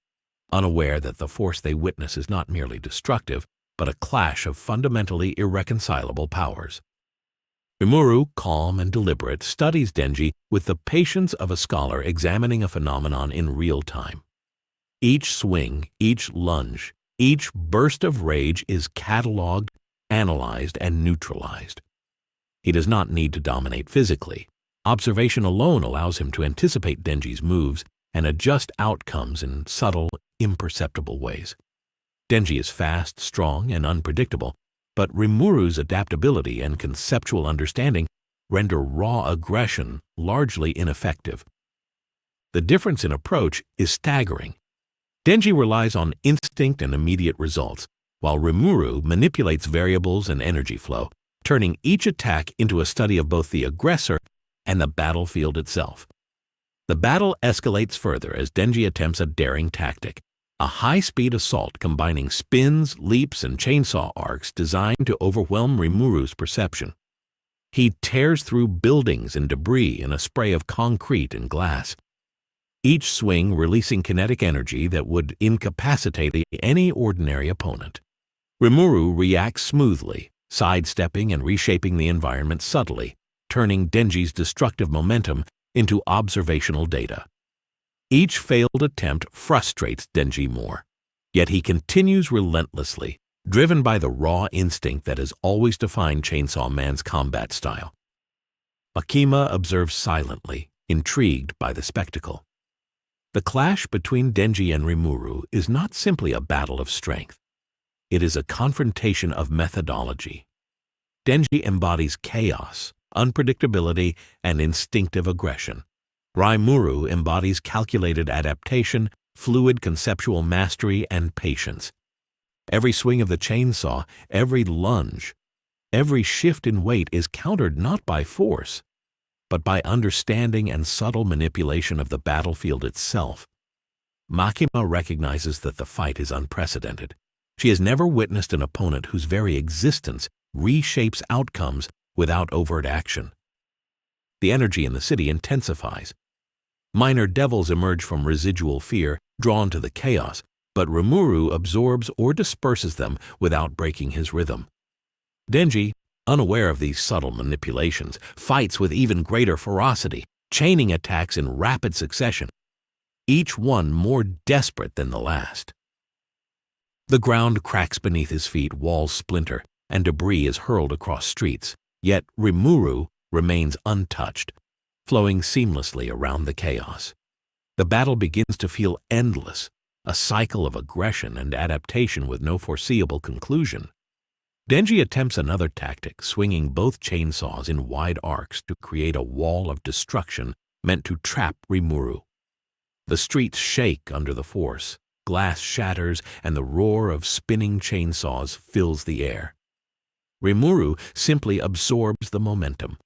A: unaware that the force they witness is not merely destructive, but a clash of fundamentally irreconcilable powers. Rimuru, calm and deliberate, studies Denji with the patience of a scholar examining a phenomenon in real time. Each swing, each lunge, each burst of rage is catalogued, analyzed, and neutralized. He does not need to dominate physically. Observation alone allows him to anticipate Denji's moves and adjust outcomes in subtle, imperceptible ways. Denji is fast, strong, and unpredictable, but Rimuru's adaptability and conceptual understanding render raw aggression largely ineffective. The difference in approach is staggering. Denji relies on instinct and immediate results, while Rimuru manipulates variables and energy flow, turning each attack into a study of both the aggressor and the battlefield itself. The battle escalates further as Denji attempts a daring tactic, a high-speed assault combining spins, leaps, and chainsaw arcs designed to overwhelm Rimuru's perception. He tears through buildings and debris in a spray of concrete and glass, each swing releasing kinetic energy that would incapacitate any ordinary opponent. Rimuru reacts smoothly, sidestepping and reshaping the environment subtly, turning Denji's destructive momentum into observational data. Each failed attempt frustrates Denji more, yet he continues relentlessly, driven by the raw instinct that has always defined Chainsaw Man's combat style. Makima observes silently, intrigued by the spectacle. The clash between Denji and Rimuru is not simply a battle of strength. It is a confrontation of methodology. Denji embodies chaos, unpredictability, and instinctive aggression. Rimuru embodies calculated adaptation, fluid conceptual mastery, and patience. Every swing of the chainsaw, every lunge, every shift in weight is countered not by force, but by understanding and subtle manipulation of the battlefield itself. Makima recognizes that the fight is unprecedented. She has never witnessed an opponent whose very existence reshapes outcomes without overt action. The energy in the city intensifies. Minor devils emerge from residual fear, drawn to the chaos, but Rimuru absorbs or disperses them without breaking his rhythm. Denji, unaware of these subtle manipulations, fights with even greater ferocity, chaining attacks in rapid succession, each one more desperate than the last. The ground cracks beneath his feet, walls splinter, and debris is hurled across streets, yet Rimuru remains untouched, flowing seamlessly around the chaos. The battle begins to feel endless, a cycle of aggression and adaptation with no foreseeable conclusion. Denji attempts another tactic, swinging both chainsaws in wide arcs to create a wall of destruction meant to trap Rimuru. The streets shake under the force, glass shatters, and the roar of spinning chainsaws fills the air. Rimuru simply absorbs the momentum,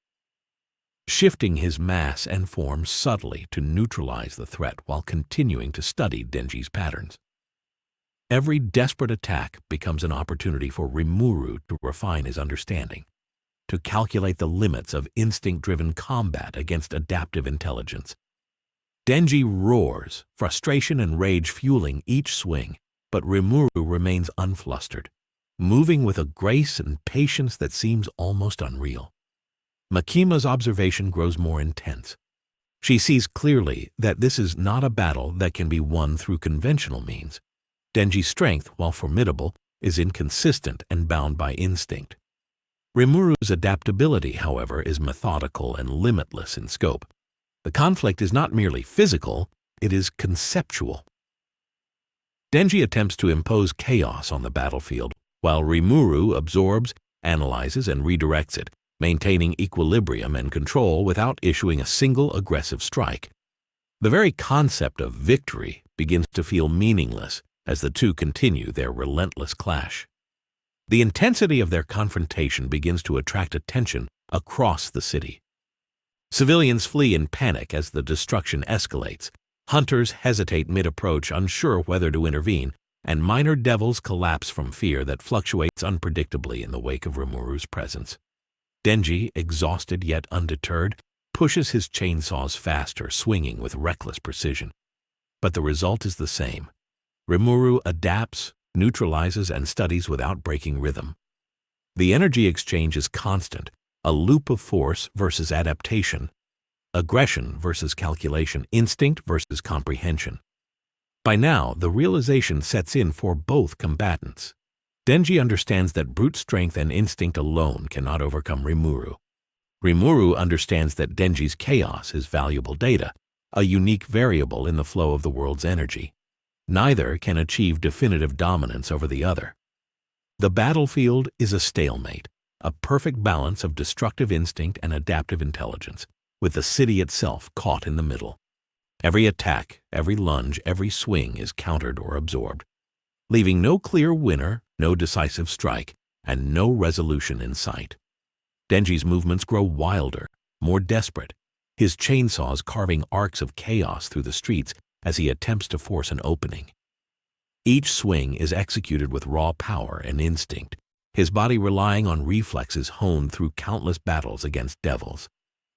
A: shifting his mass and form subtly to neutralize the threat while continuing to study Denji's patterns. Every desperate attack becomes an opportunity for Rimuru to refine his understanding, to calculate the limits of instinct-driven combat against adaptive intelligence. Denji roars, frustration and rage fueling each swing, but Rimuru remains unflustered, moving with a grace and patience that seems almost unreal. Makima's observation grows more intense. She sees clearly that this is not a battle that can be won through conventional means. Denji's strength, while formidable, is inconsistent and bound by instinct. Rimuru's adaptability, however, is methodical and limitless in scope. The conflict is not merely physical, it is conceptual. Denji attempts to impose chaos on the battlefield, while Rimuru absorbs, analyzes, and redirects it, maintaining equilibrium and control without issuing a single aggressive strike. The very concept of victory begins to feel meaningless as the two continue their relentless clash. The intensity of their confrontation begins to attract attention across the city. Civilians flee in panic as the destruction escalates. Hunters hesitate mid-approach, unsure whether to intervene, and minor devils collapse from fear that fluctuates unpredictably in the wake of Rimuru's presence. Denji, exhausted yet undeterred, pushes his chainsaws faster, swinging with reckless precision. but the result is the same. Rimuru adapts, neutralizes, and studies without breaking rhythm. The energy exchange is constant, a loop of force versus adaptation, aggression versus calculation, instinct versus comprehension. By now, the realization sets in for both combatants. Denji understands that brute strength and instinct alone cannot overcome Rimuru. Rimuru understands that Denji's chaos is valuable data, a unique variable in the flow of the world's energy. Neither can achieve definitive dominance over the other. The battlefield is a stalemate, a perfect balance of destructive instinct and adaptive intelligence, with the city itself caught in the middle. Every attack, every lunge, every swing is countered or absorbed, leaving no clear winner, no decisive strike, and no resolution in sight. Denji's movements grow wilder, more desperate, his chainsaws carving arcs of chaos through the streets as he attempts to force an opening. Each swing is executed with raw power and instinct, his body relying on reflexes honed through countless battles against devils.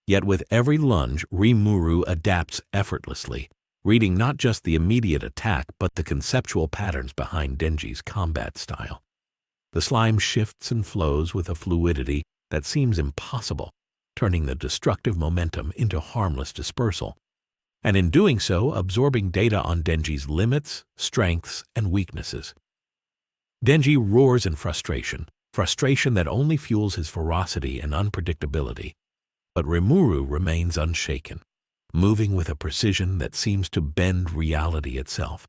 A: Yet with every lunge, Rimuru adapts effortlessly, reading not just the immediate attack but the conceptual patterns behind Denji's combat style. The slime shifts and flows with a fluidity that seems impossible, turning the destructive momentum into harmless dispersal, and in doing so absorbing data on Denji's limits, strengths, and weaknesses. Denji roars in frustration that only fuels his ferocity and unpredictability. But Rimuru remains unshaken, moving with a precision that seems to bend reality itself.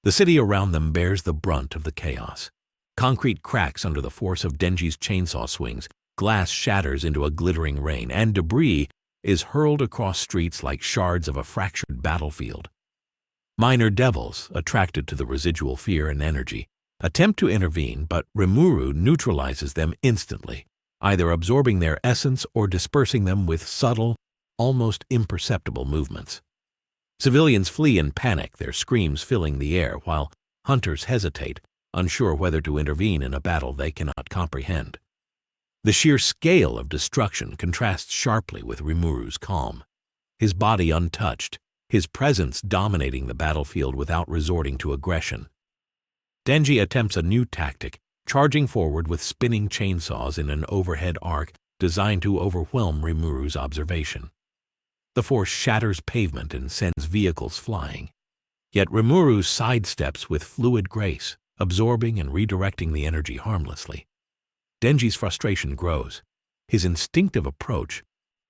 A: The city around them bears the brunt of the chaos. Concrete cracks under the force of Denji's chainsaw swings, glass shatters into a glittering rain, and debris is hurled across streets like shards of a fractured battlefield. Minor devils, attracted to the residual fear and energy, attempt to intervene, but Rimuru neutralizes them instantly, either absorbing their essence or dispersing them with subtle, almost imperceptible movements. Civilians flee in panic, their screams filling the air, while hunters hesitate, unsure whether to intervene in a battle they cannot comprehend. The sheer scale of destruction contrasts sharply with Rimuru's calm, his body untouched, his presence dominating the battlefield without resorting to aggression. Denji attempts a new tactic, charging forward with spinning chainsaws in an overhead arc designed to overwhelm Rimuru's observation. The force shatters pavement and sends vehicles flying. Yet Rimuru sidesteps with fluid grace, absorbing and redirecting the energy harmlessly. Denji's frustration grows. His instinctive approach,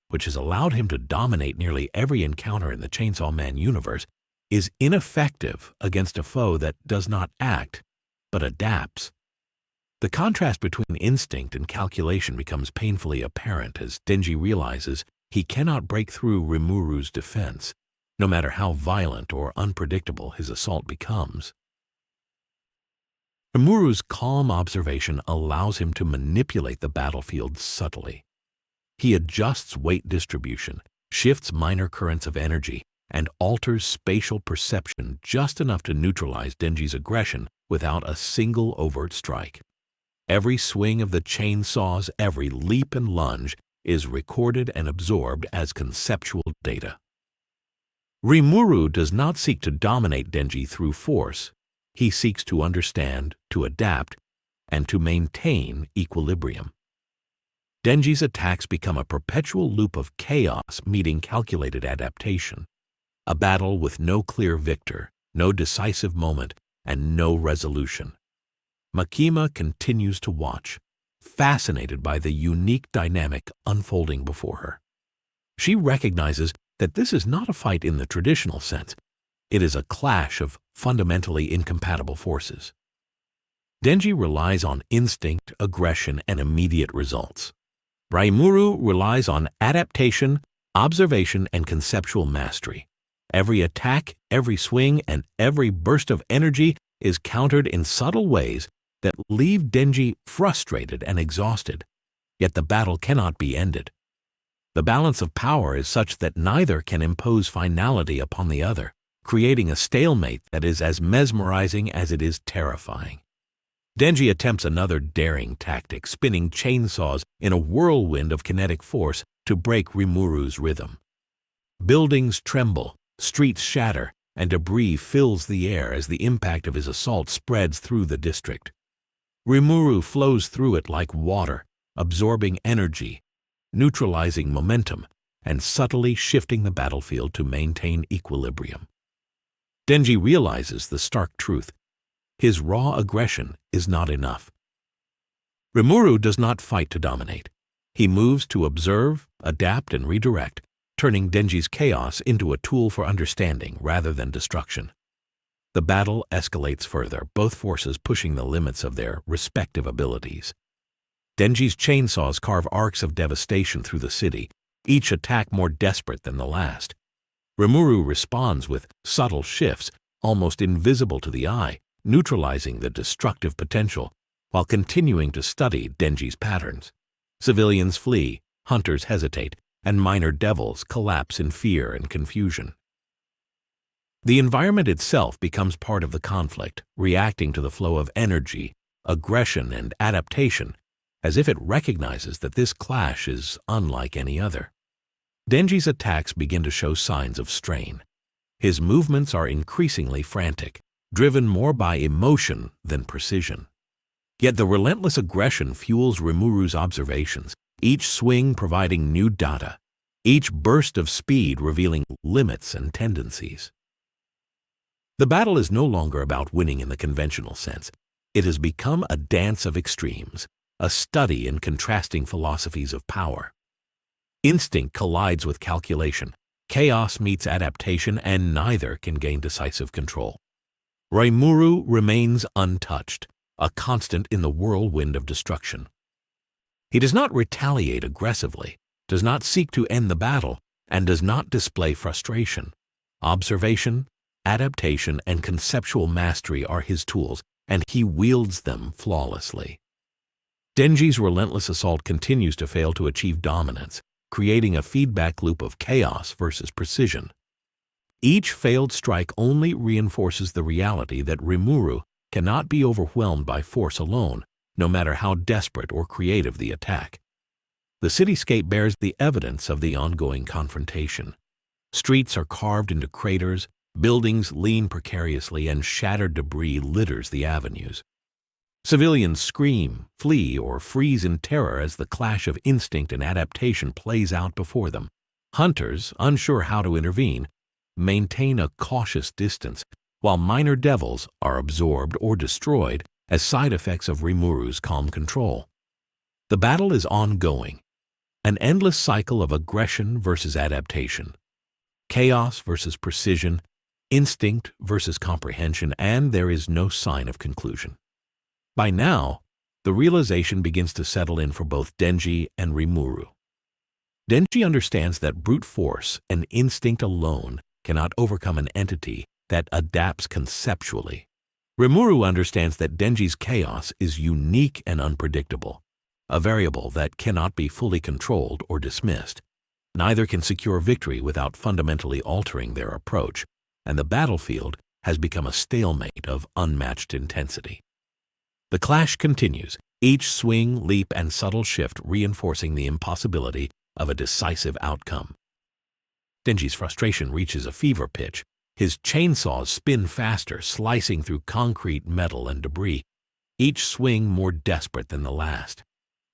A: which has allowed him to dominate nearly every encounter in the Chainsaw Man universe, is ineffective against a foe that does not act, but adapts. The contrast between instinct and calculation becomes painfully apparent as Denji realizes he cannot break through Rimuru's defense, no matter how violent or unpredictable his assault becomes. Rimuru's calm observation allows him to manipulate the battlefield subtly. He adjusts weight distribution, shifts minor currents of energy, and alters spatial perception just enough to neutralize Denji's aggression without a single overt strike. Every swing of the chainsaws, every leap and lunge is recorded and absorbed as conceptual data. Rimuru does not seek to dominate Denji through force. He seeks to understand, to adapt, and to maintain equilibrium. Denji's attacks become a perpetual loop of chaos meeting calculated adaptation, a battle with no clear victor, no decisive moment, and no resolution. Makima continues to watch, fascinated by the unique dynamic unfolding before her. She recognizes that this is not a fight in the traditional sense. It is a clash of fundamentally incompatible forces. Denji relies on instinct, aggression, and immediate results. Rimuru relies on adaptation, observation, and conceptual mastery. Every attack, every swing, and every burst of energy is countered in subtle ways that leave Denji frustrated and exhausted, yet the battle cannot be ended. The balance of power is such that neither can impose finality upon the other, creating a stalemate that is as mesmerizing as it is terrifying. Denji attempts another daring tactic, spinning chainsaws in a whirlwind of kinetic force to break Rimuru's rhythm. Buildings tremble, streets shatter, and debris fills the air as the impact of his assault spreads through the district. Rimuru flows through it like water, absorbing energy, neutralizing momentum, and subtly shifting the battlefield to maintain equilibrium. Denji realizes the stark truth. His raw aggression is not enough. Rimuru does not fight to dominate. He moves to observe, adapt, and redirect, turning Denji's chaos into a tool for understanding rather than destruction. The battle escalates further, both forces pushing the limits of their respective abilities. Denji's chainsaws carve arcs of devastation through the city, each attack more desperate than the last. Rimuru responds with subtle shifts, almost invisible to the eye, neutralizing the destructive potential while continuing to study Denji's patterns. Civilians flee, hunters hesitate, and minor devils collapse in fear and confusion. The environment itself becomes part of the conflict, reacting to the flow of energy, aggression, and adaptation, as if it recognizes that this clash is unlike any other. Denji's attacks begin to show signs of strain. His movements are increasingly frantic, driven more by emotion than precision. Yet the relentless aggression fuels Rimuru's observations, each swing providing new data, each burst of speed revealing limits and tendencies. The battle is no longer about winning in the conventional sense. It has become a dance of extremes, a study in contrasting philosophies of power. Instinct collides with calculation, chaos meets adaptation, and neither can gain decisive control. Rimuru remains untouched, a constant in the whirlwind of destruction. He does not retaliate aggressively, does not seek to end the battle, and does not display frustration. Observation, adaptation, and conceptual mastery are his tools, and he wields them flawlessly. Denji's relentless assault continues to fail to achieve dominance, creating a feedback loop of chaos versus precision. Each failed strike only reinforces the reality that Rimuru cannot be overwhelmed by force alone, no matter how desperate or creative the attack. The cityscape bears the evidence of the ongoing confrontation. Streets are carved into craters, buildings lean precariously, and shattered debris litters the avenues. Civilians scream, flee, or freeze in terror as the clash of instinct and adaptation plays out before them. Hunters, unsure how to intervene, maintain a cautious distance, while minor devils are absorbed or destroyed as side effects of Rimuru's calm control. The battle is ongoing, an endless cycle of aggression versus adaptation, chaos versus precision, instinct versus comprehension, and there is no sign of conclusion. By now, the realization begins to settle in for both Denji and Rimuru. Denji understands that brute force and instinct alone cannot overcome an entity that adapts conceptually. Rimuru understands that Denji's chaos is unique and unpredictable, a variable that cannot be fully controlled or dismissed. Neither can secure victory without fundamentally altering their approach, and the battlefield has become a stalemate of unmatched intensity. The clash continues, each swing, leap, and subtle shift reinforcing the impossibility of a decisive outcome. Denji's frustration reaches a fever pitch. His chainsaws spin faster, slicing through concrete, metal, and debris, each swing more desperate than the last.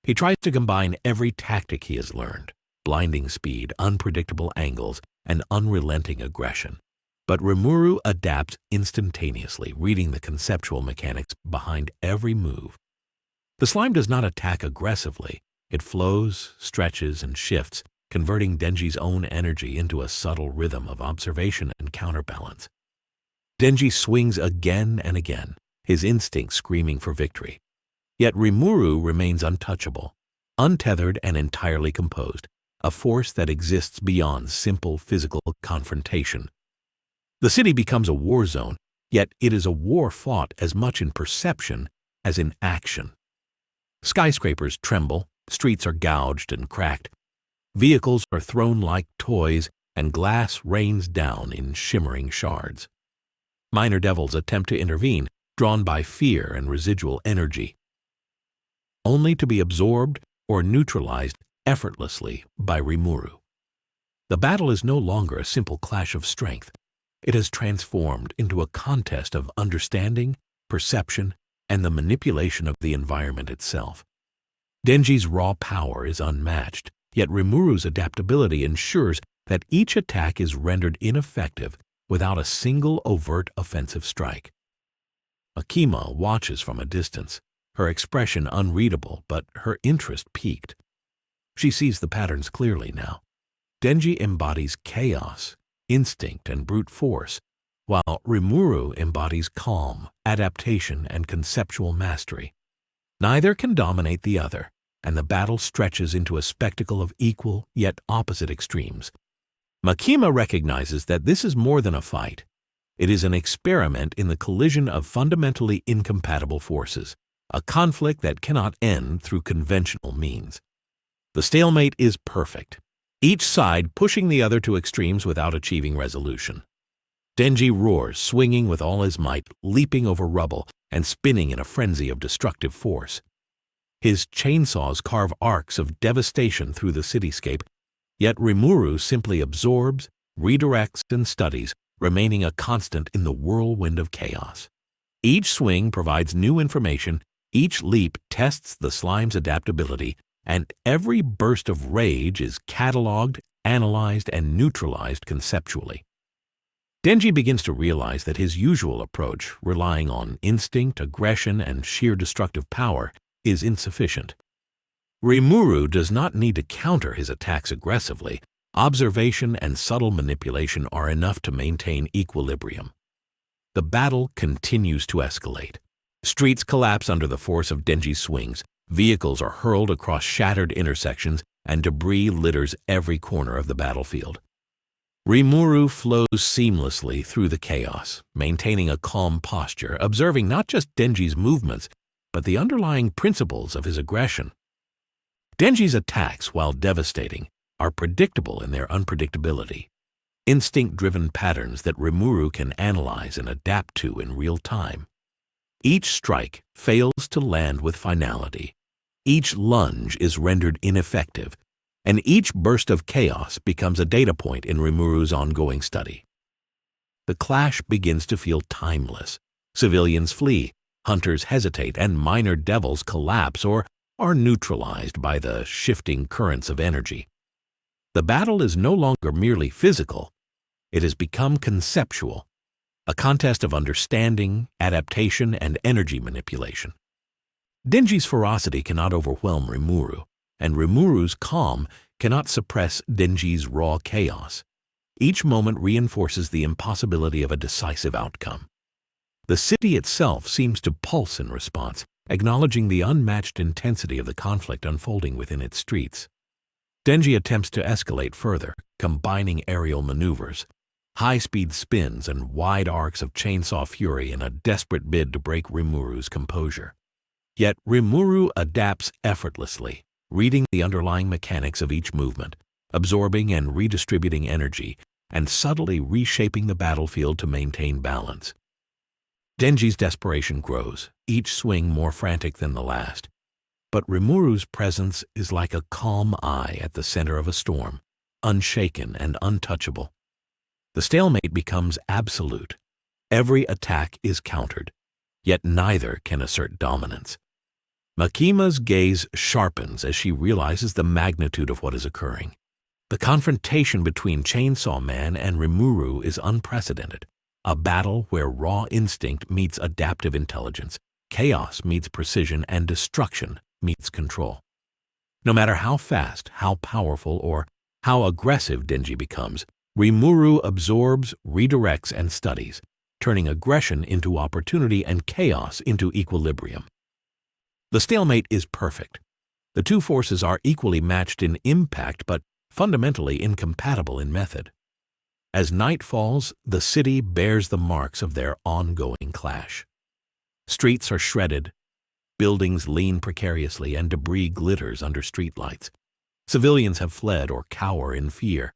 A: He tries to combine every tactic he has learned: blinding speed, unpredictable angles, and unrelenting aggression. But Rimuru adapts instantaneously, reading the conceptual mechanics behind every move. The slime does not attack aggressively. It flows, stretches, and shifts, converting Denji's own energy into a subtle rhythm of observation and counterbalance. Denji swings again and again, his instincts screaming for victory. Yet Rimuru remains untouchable, untethered and entirely composed, a force that exists beyond simple physical confrontation. The city becomes a war zone, yet it is a war fought as much in perception as in action. Skyscrapers tremble, streets are gouged and cracked, vehicles are thrown like toys, and glass rains down in shimmering shards. Minor devils attempt to intervene, drawn by fear and residual energy, only to be absorbed or neutralized effortlessly by Rimuru. The battle is no longer a simple clash of strength. It has transformed into a contest of understanding, perception, and the manipulation of the environment itself. Denji's raw power is unmatched, yet Rimuru's adaptability ensures that each attack is rendered ineffective without a single overt offensive strike. Makima watches from a distance, her expression unreadable, but her interest piqued. She sees the patterns clearly now. Denji embodies chaos, instinct, and brute force, while Rimuru embodies calm, adaptation, and conceptual mastery. Neither can dominate the other, and the battle stretches into a spectacle of equal yet opposite extremes. Makima recognizes that this is more than a fight. It is an experiment in the collision of fundamentally incompatible forces, a conflict that cannot end through conventional means. The stalemate is perfect, each side pushing the other to extremes without achieving resolution. Denji roars, swinging with all his might, leaping over rubble and spinning in a frenzy of destructive force. His chainsaws carve arcs of devastation through the cityscape, yet Rimuru simply absorbs, redirects, and studies, remaining a constant in the whirlwind of chaos. Each swing provides new information, each leap tests the slime's adaptability, and every burst of rage is cataloged, analyzed, and neutralized conceptually. Denji begins to realize that his usual approach, relying on instinct, aggression, and sheer destructive power, is insufficient. Rimuru does not need to counter his attacks aggressively. Observation and subtle manipulation are enough to maintain equilibrium. The battle continues to escalate. Streets collapse under the force of Denji's swings, vehicles are hurled across shattered intersections, and debris litters every corner of the battlefield. Rimuru flows seamlessly through the chaos, maintaining a calm posture, observing not just Denji's movements, but the underlying principles of his aggression. Denji's attacks, while devastating, are predictable in their unpredictability, instinct-driven patterns that Rimuru can analyze and adapt to in real time. Each strike fails to land with finality. Each lunge is rendered ineffective, and each burst of chaos becomes a data point in Rimuru's ongoing study. The clash begins to feel timeless. Civilians flee, hunters hesitate, and minor devils collapse or are neutralized by the shifting currents of energy. The battle is no longer merely physical. It has become conceptual, a contest of understanding, adaptation, and energy manipulation. Denji's ferocity cannot overwhelm Rimuru, and Rimuru's calm cannot suppress Denji's raw chaos. Each moment reinforces the impossibility of a decisive outcome. The city itself seems to pulse in response, acknowledging the unmatched intensity of the conflict unfolding within its streets. Denji attempts to escalate further, combining aerial maneuvers, high-speed spins, and wide arcs of chainsaw fury in a desperate bid to break Rimuru's composure. Yet Rimuru adapts effortlessly, reading the underlying mechanics of each movement, absorbing and redistributing energy, and subtly reshaping the battlefield to maintain balance. Denji's desperation grows, each swing more frantic than the last. But Rimuru's presence is like a calm eye at the center of a storm, unshaken and untouchable. The stalemate becomes absolute. Every attack is countered, yet neither can assert dominance. Makima's gaze sharpens as she realizes the magnitude of what is occurring. The confrontation between Chainsaw Man and Rimuru is unprecedented, a battle where raw instinct meets adaptive intelligence, chaos meets precision, and destruction meets control. No matter how fast, how powerful, or how aggressive Denji becomes, Rimuru absorbs, redirects, and studies, turning aggression into opportunity and chaos into equilibrium. The stalemate is perfect. The two forces are equally matched in impact but fundamentally incompatible in method. As night falls, the city bears the marks of their ongoing clash. Streets are shredded, buildings lean precariously, and debris glitters under streetlights. Civilians have fled or cower in fear.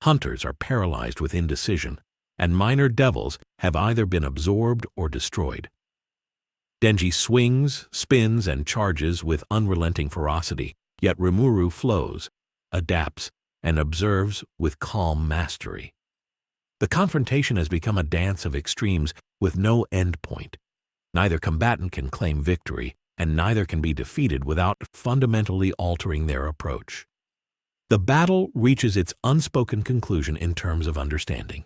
A: Hunters are paralyzed with indecision, and minor devils have either been absorbed or destroyed. Denji swings, spins, and charges with unrelenting ferocity, yet Rimuru flows, adapts, and observes with calm mastery. The confrontation has become a dance of extremes with no end point. Neither combatant can claim victory, and neither can be defeated without fundamentally altering their approach. The battle reaches its unspoken conclusion in terms of understanding.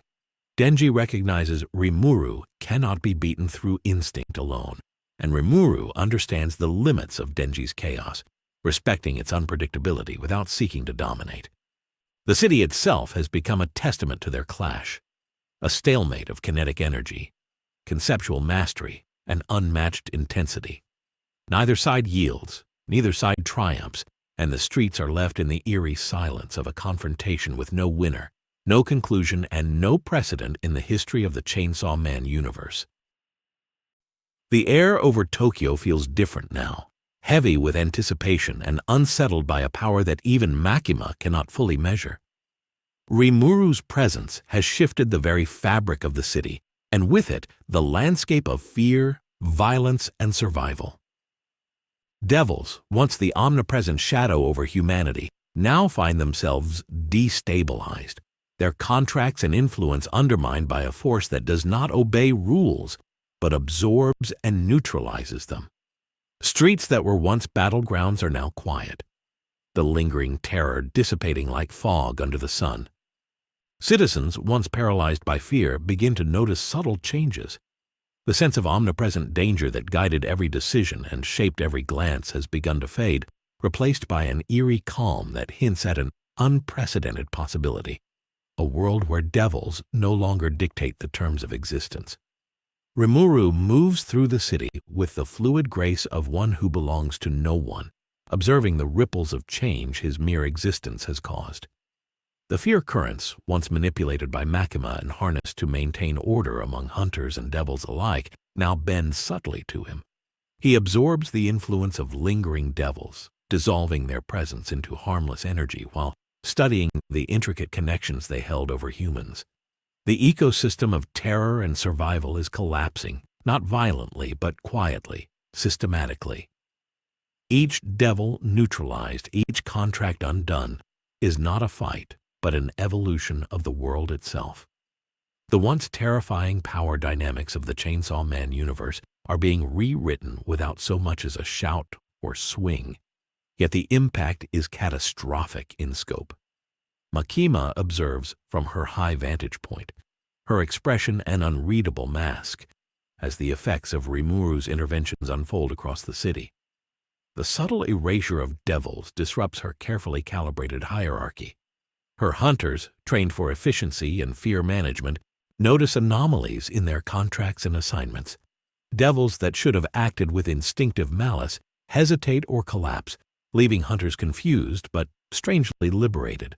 A: Denji recognizes Rimuru cannot be beaten through instinct alone, and Rimuru understands the limits of Denji's chaos, respecting its unpredictability without seeking to dominate. The city itself has become a testament to their clash, a stalemate of kinetic energy, conceptual mastery, and unmatched intensity. Neither side yields, neither side triumphs, and the streets are left in the eerie silence of a confrontation with no winner, no conclusion, and no precedent in the history of the Chainsaw Man universe. The air over Tokyo feels different now, heavy with anticipation and unsettled by a power that even Makima cannot fully measure. Rimuru's presence has shifted the very fabric of the city, and with it, the landscape of fear, violence, and survival. Devils, once the omnipresent shadow over humanity, now find themselves destabilized, their contracts and influence undermined by a force that does not obey rules, but absorbs and neutralizes them. Streets that were once battlegrounds are now quiet, the lingering terror dissipating like fog under the sun. Citizens, once paralyzed by fear, begin to notice subtle changes. The sense of omnipresent danger that guided every decision and shaped every glance has begun to fade, replaced by an eerie calm that hints at an unprecedented possibility, a world where devils no longer dictate the terms of existence. Rimuru moves through the city with the fluid grace of one who belongs to no one, observing the ripples of change his mere existence has caused. The fear currents, once manipulated by Makima and harnessed to maintain order among hunters and devils alike, now bend subtly to him. He absorbs the influence of lingering devils, dissolving their presence into harmless energy while studying the intricate connections they held over humans. The ecosystem of terror and survival is collapsing, not violently but quietly, systematically. Each devil neutralized, each contract undone, is not a fight, but an evolution of the world itself. The once terrifying power dynamics of the Chainsaw Man universe are being rewritten without so much as a shout or swing, yet the impact is catastrophic in scope. Makima observes from her high vantage point, her expression an unreadable mask, as the effects of Rimuru's interventions unfold across the city. The subtle erasure of devils disrupts her carefully calibrated hierarchy. Her hunters, trained for efficiency and fear management, notice anomalies in their contracts and assignments. Devils that should have acted with instinctive malice hesitate or collapse, leaving hunters confused but strangely liberated.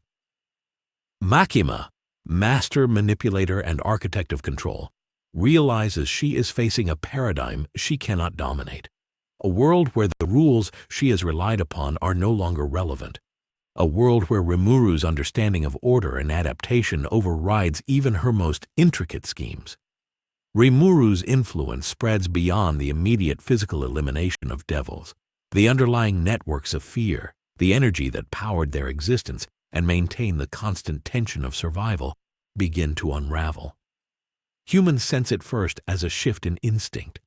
A: Makima, master manipulator and architect of control, realizes she is facing a paradigm she cannot dominate, a world where the rules she has relied upon are no longer relevant, a world where Rimuru's understanding of order and adaptation overrides even her most intricate schemes. Rimuru's influence spreads beyond the immediate physical elimination of devils. The underlying networks of fear, the energy that powered their existence and maintained the constant tension of survival, begin to unravel. Humans sense it first as a shift in instinct.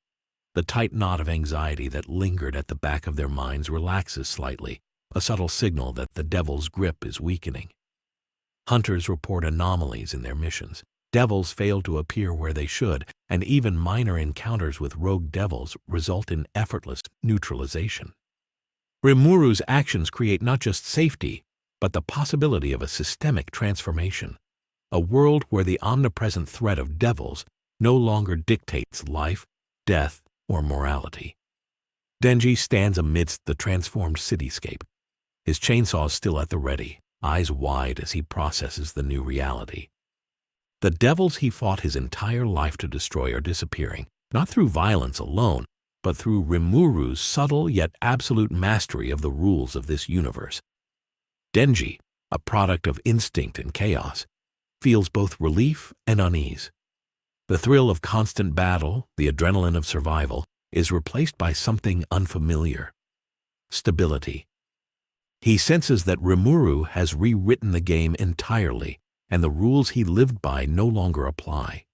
A: The tight knot of anxiety that lingered at the back of their minds relaxes slightly, a subtle signal that the devil's grip is weakening. Hunters report anomalies in their missions. Devils fail to appear where they should, and even minor encounters with rogue devils result in effortless neutralization. Rimuru's actions create not just safety, but the possibility of a systemic transformation, a world where the omnipresent threat of devils no longer dictates life, death, or morality. Denji stands amidst the transformed cityscape, his chainsaw still at the ready, eyes wide as he processes the new reality. The devils he fought his entire life to destroy are disappearing, not through violence alone, but through Rimuru's subtle yet absolute mastery of the rules of this universe. Denji, a product of instinct and chaos, feels both relief and unease. The thrill of constant battle, the adrenaline of survival, is replaced by something unfamiliar: stability. He senses that Rimuru has rewritten the game entirely, and the rules he lived by no longer apply.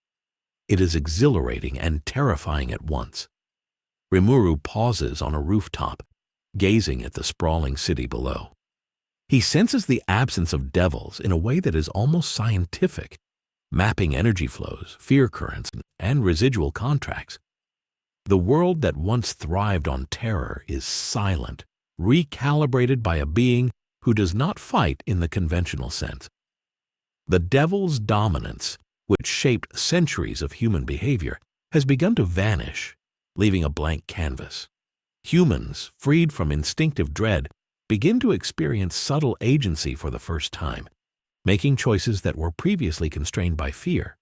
A: It is exhilarating and terrifying at once. Rimuru pauses on a rooftop, gazing at the sprawling city below. He senses the absence of devils in a way that is almost scientific, mapping energy flows, fear currents, and residual contracts. The world that once thrived on terror is silent, recalibrated by a being who does not fight in the conventional sense. The devil's dominance, which shaped centuries of human behavior, has begun to vanish, leaving a blank canvas. Humans, freed from instinctive dread, begin to experience subtle agency for the first time, making choices that were previously constrained by fear.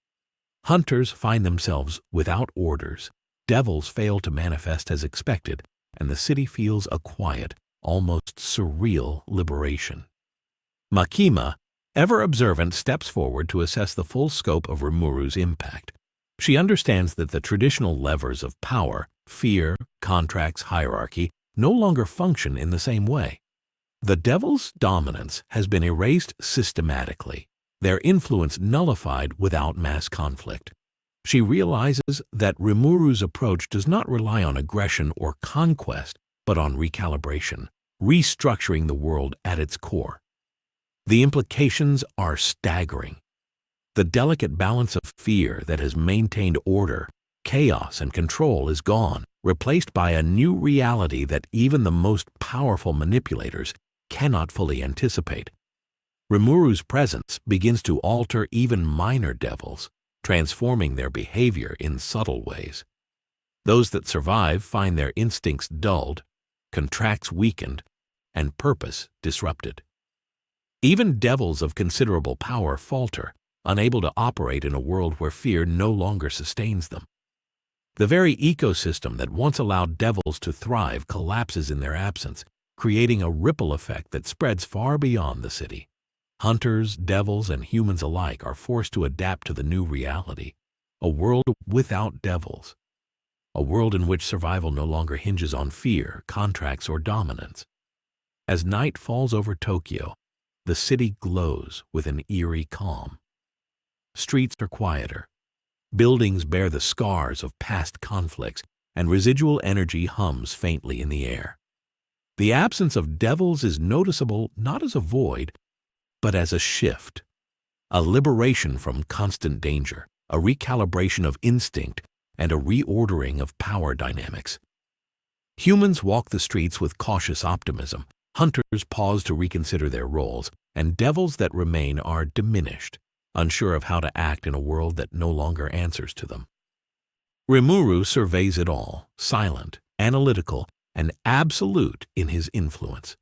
A: Hunters find themselves without orders, devils fail to manifest as expected, and the city feels a quiet, almost surreal liberation. Makima, ever observant, steps forward to assess the full scope of Rimuru's impact. She understands that the traditional levers of power, fear, contracts, hierarchy, no longer function in the same way. The devil's dominance has been erased systematically, their influence nullified without mass conflict. She realizes that Rimuru's approach does not rely on aggression or conquest, but on recalibration, restructuring the world at its core. The implications are staggering. The delicate balance of fear that has maintained order, chaos, and control is gone, replaced by a new reality that even the most powerful manipulators cannot fully anticipate. Rimuru's presence begins to alter even minor devils, transforming their behavior in subtle ways. Those that survive find their instincts dulled, contracts weakened, and purpose disrupted. Even devils of considerable power falter, unable to operate in a world where fear no longer sustains them. The very ecosystem that once allowed devils to thrive collapses in their absence, creating a ripple effect that spreads far beyond the city. Hunters, devils, and humans alike are forced to adapt to the new reality, a world without devils, a world in which survival no longer hinges on fear, contracts, or dominance. As night falls over Tokyo, the city glows with an eerie calm. Streets are quieter. Buildings bear the scars of past conflicts, and residual energy hums faintly in the air. The absence of devils is noticeable not as a void, but as a shift, a liberation from constant danger, a recalibration of instinct, and a reordering of power dynamics. Humans walk the streets with cautious optimism, hunters pause to reconsider their roles, and devils that remain are diminished, unsure of how to act in a world that no longer answers to them. Rimuru surveys it all, silent, analytical, and absolute in his influence.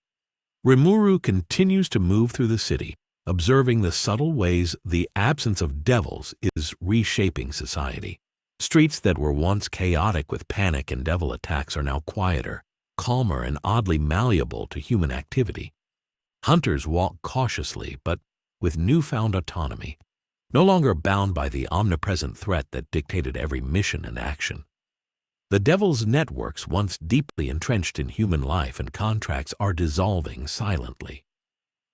A: Rimuru continues to move through the city, observing the subtle ways the absence of devils is reshaping society. Streets that were once chaotic with panic and devil attacks are now quieter, calmer, and oddly malleable to human activity. Hunters walk cautiously, but with newfound autonomy, no longer bound by the omnipresent threat that dictated every mission and action. The devil's networks, once deeply entrenched in human life and contracts, are dissolving silently.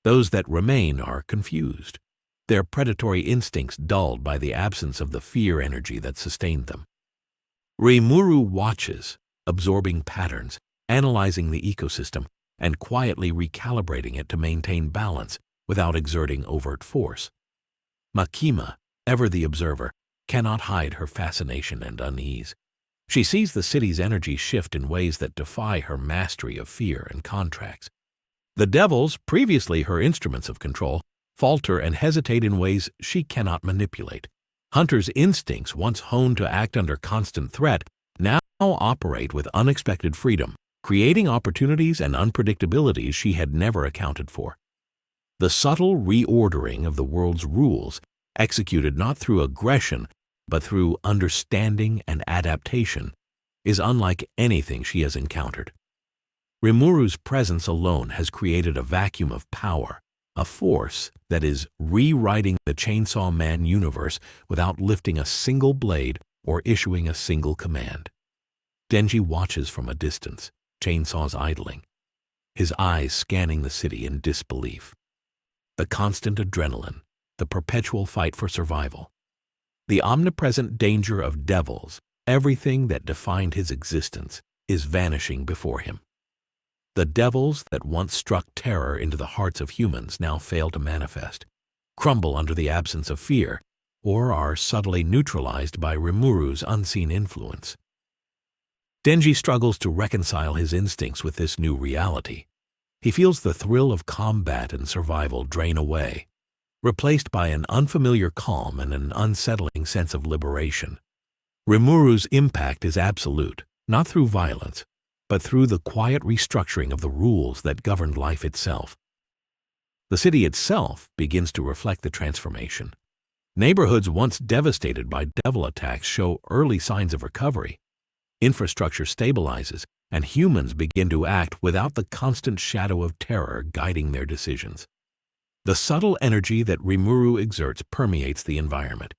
A: Those that remain are confused, their predatory instincts dulled by the absence of the fear energy that sustained them. Rimuru watches, absorbing patterns, analyzing the ecosystem, and quietly recalibrating it to maintain balance without exerting overt force. Makima, ever the observer, cannot hide her fascination and unease. She sees the city's energy shift in ways that defy her mastery of fear and contracts. The devils, previously her instruments of control, falter and hesitate in ways she cannot manipulate. Hunter's instincts, once honed to act under constant threat, now operate with unexpected freedom, creating opportunities and unpredictabilities she had never accounted for. The subtle reordering of the world's rules, executed not through aggression but through understanding and adaptation, is unlike anything she has encountered. Rimuru's presence alone has created a vacuum of power, a force that is rewriting the Chainsaw Man universe without lifting a single blade or issuing a single command. Denji watches from a distance, chainsaws idling, his eyes scanning the city in disbelief. The constant adrenaline, the perpetual fight for survival. The omnipresent danger of devils, everything that defined his existence, is vanishing before him. The devils that once struck terror into the hearts of humans now fail to manifest, crumble under the absence of fear, or are subtly neutralized by Rimuru's unseen influence. Denji struggles to reconcile his instincts with this new reality. He feels the thrill of combat and survival drain away, replaced by an unfamiliar calm and an unsettling sense of liberation. Rimuru's impact is absolute, not through violence, but through the quiet restructuring of the rules that governed life itself. The city itself begins to reflect the transformation. Neighborhoods once devastated by devil attacks show early signs of recovery. Infrastructure stabilizes, and humans begin to act without the constant shadow of terror guiding their decisions. The subtle energy that Rimuru exerts permeates the environment,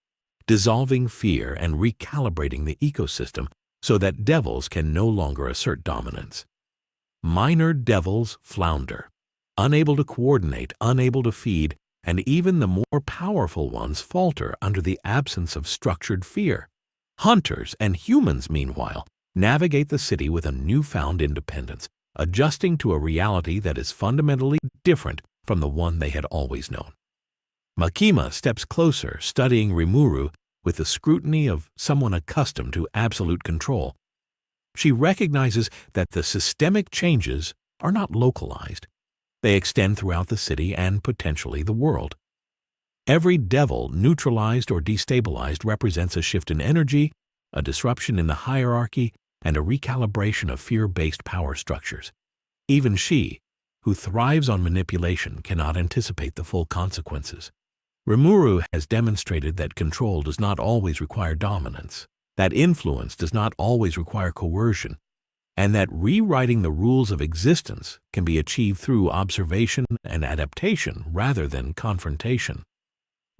A: dissolving fear and recalibrating the ecosystem so that devils can no longer assert dominance. Minor devils flounder, unable to coordinate, unable to feed, and even the more powerful ones falter under the absence of structured fear. Hunters and humans, meanwhile, navigate the city with a newfound independence, adjusting to a reality that is fundamentally different from the one they had always known. Makima steps closer, studying Rimuru with the scrutiny of someone accustomed to absolute control. She recognizes that the systemic changes are not localized. They extend throughout the city and potentially the world. Every devil neutralized or destabilized represents a shift in energy, a disruption in the hierarchy, and a recalibration of fear-based power structures. Even she, who thrives on manipulation, cannot anticipate the full consequences. Rimuru has demonstrated that control does not always require dominance, that influence does not always require coercion, and that rewriting the rules of existence can be achieved through observation and adaptation rather than confrontation.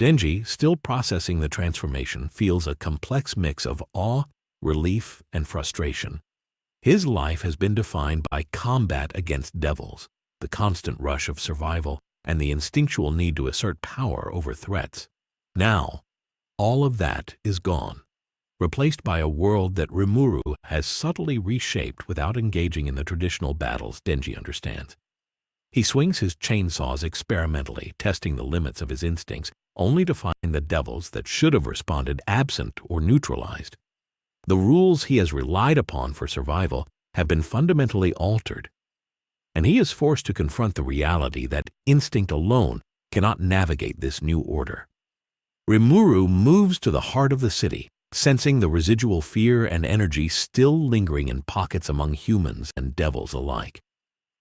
A: Denji, still processing the transformation, feels a complex mix of awe, relief, and frustration. His life has been defined by combat against devils, the constant rush of survival, and the instinctual need to assert power over threats. Now, all of that is gone, replaced by a world that Rimuru has subtly reshaped without engaging in the traditional battles Denji understands. He swings his chainsaws experimentally, testing the limits of his instincts, only to find the devils that should have responded absent or neutralized. The rules he has relied upon for survival have been fundamentally altered, and he is forced to confront the reality that instinct alone cannot navigate this new order. Rimuru moves to the heart of the city, sensing the residual fear and energy still lingering in pockets among humans and devils alike.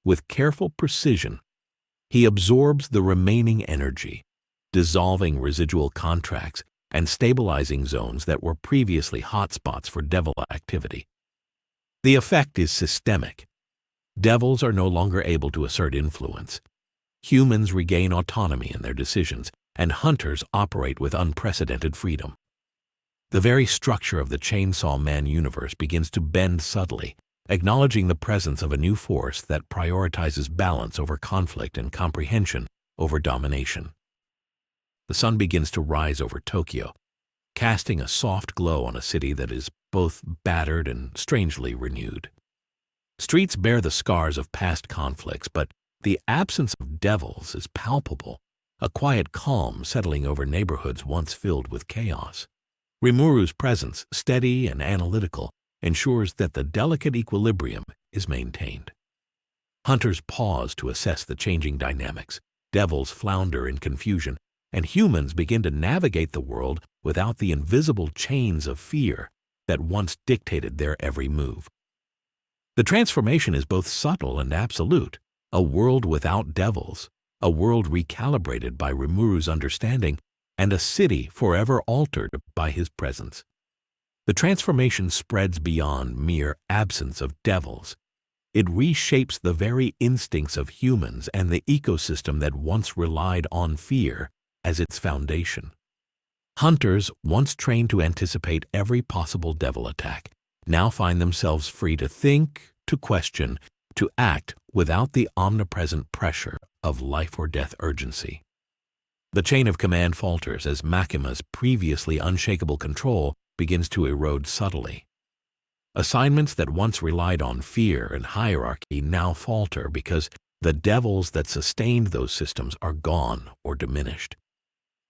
A: With careful precision, he absorbs the remaining energy, dissolving residual contracts and stabilizing zones that were previously hotspots for devil activity. The effect is systemic. Devils are no longer able to assert influence. Humans regain autonomy in their decisions, and hunters operate with unprecedented freedom. The very structure of the Chainsaw Man universe begins to bend subtly, acknowledging the presence of a new force that prioritizes balance over conflict and comprehension over domination. The sun begins to rise over Tokyo, casting a soft glow on a city that is both battered and strangely renewed. Streets bear the scars of past conflicts, but the absence of devils is palpable, a quiet calm settling over neighborhoods once filled with chaos. Rimuru's presence, steady and analytical, ensures that the delicate equilibrium is maintained. Hunters pause to assess the changing dynamics, devils flounder in confusion, and humans begin to navigate the world without the invisible chains of fear that once dictated their every move. The transformation is both subtle and absolute, a world without devils, a world recalibrated by Rimuru's understanding, and a city forever altered by his presence. The transformation spreads beyond mere absence of devils. It reshapes the very instincts of humans and the ecosystem that once relied on fear as its foundation. Hunters, once trained to anticipate every possible devil attack, now find themselves free to think, to question, to act without the omnipresent pressure of life or death urgency. The chain of command falters as Makima's previously unshakable control begins to erode subtly. Assignments that once relied on fear and hierarchy now falter because the devils that sustained those systems are gone or diminished.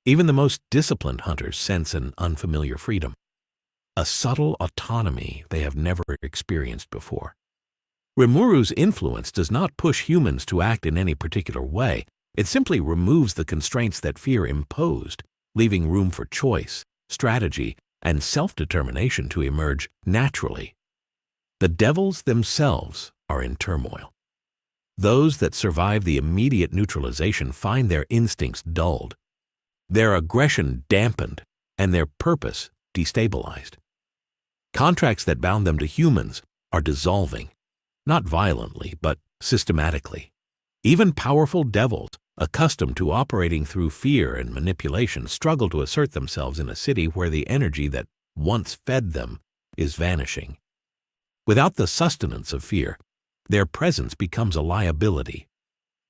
A: Even the most disciplined hunters sense an unfamiliar freedom, a subtle autonomy they have never experienced before. Rimuru's influence does not push humans to act in any particular way. It simply removes the constraints that fear imposed, leaving room for choice, strategy, and self-determination to emerge naturally. The devils themselves are in turmoil. Those that survive the immediate neutralization find their instincts dulled, their aggression dampened, and their purpose destabilized. Contracts that bound them to humans are dissolving, not violently, but systematically. Even powerful devils, accustomed to operating through fear and manipulation, struggle to assert themselves in a city where the energy that once fed them is vanishing. Without the sustenance of fear, their presence becomes a liability,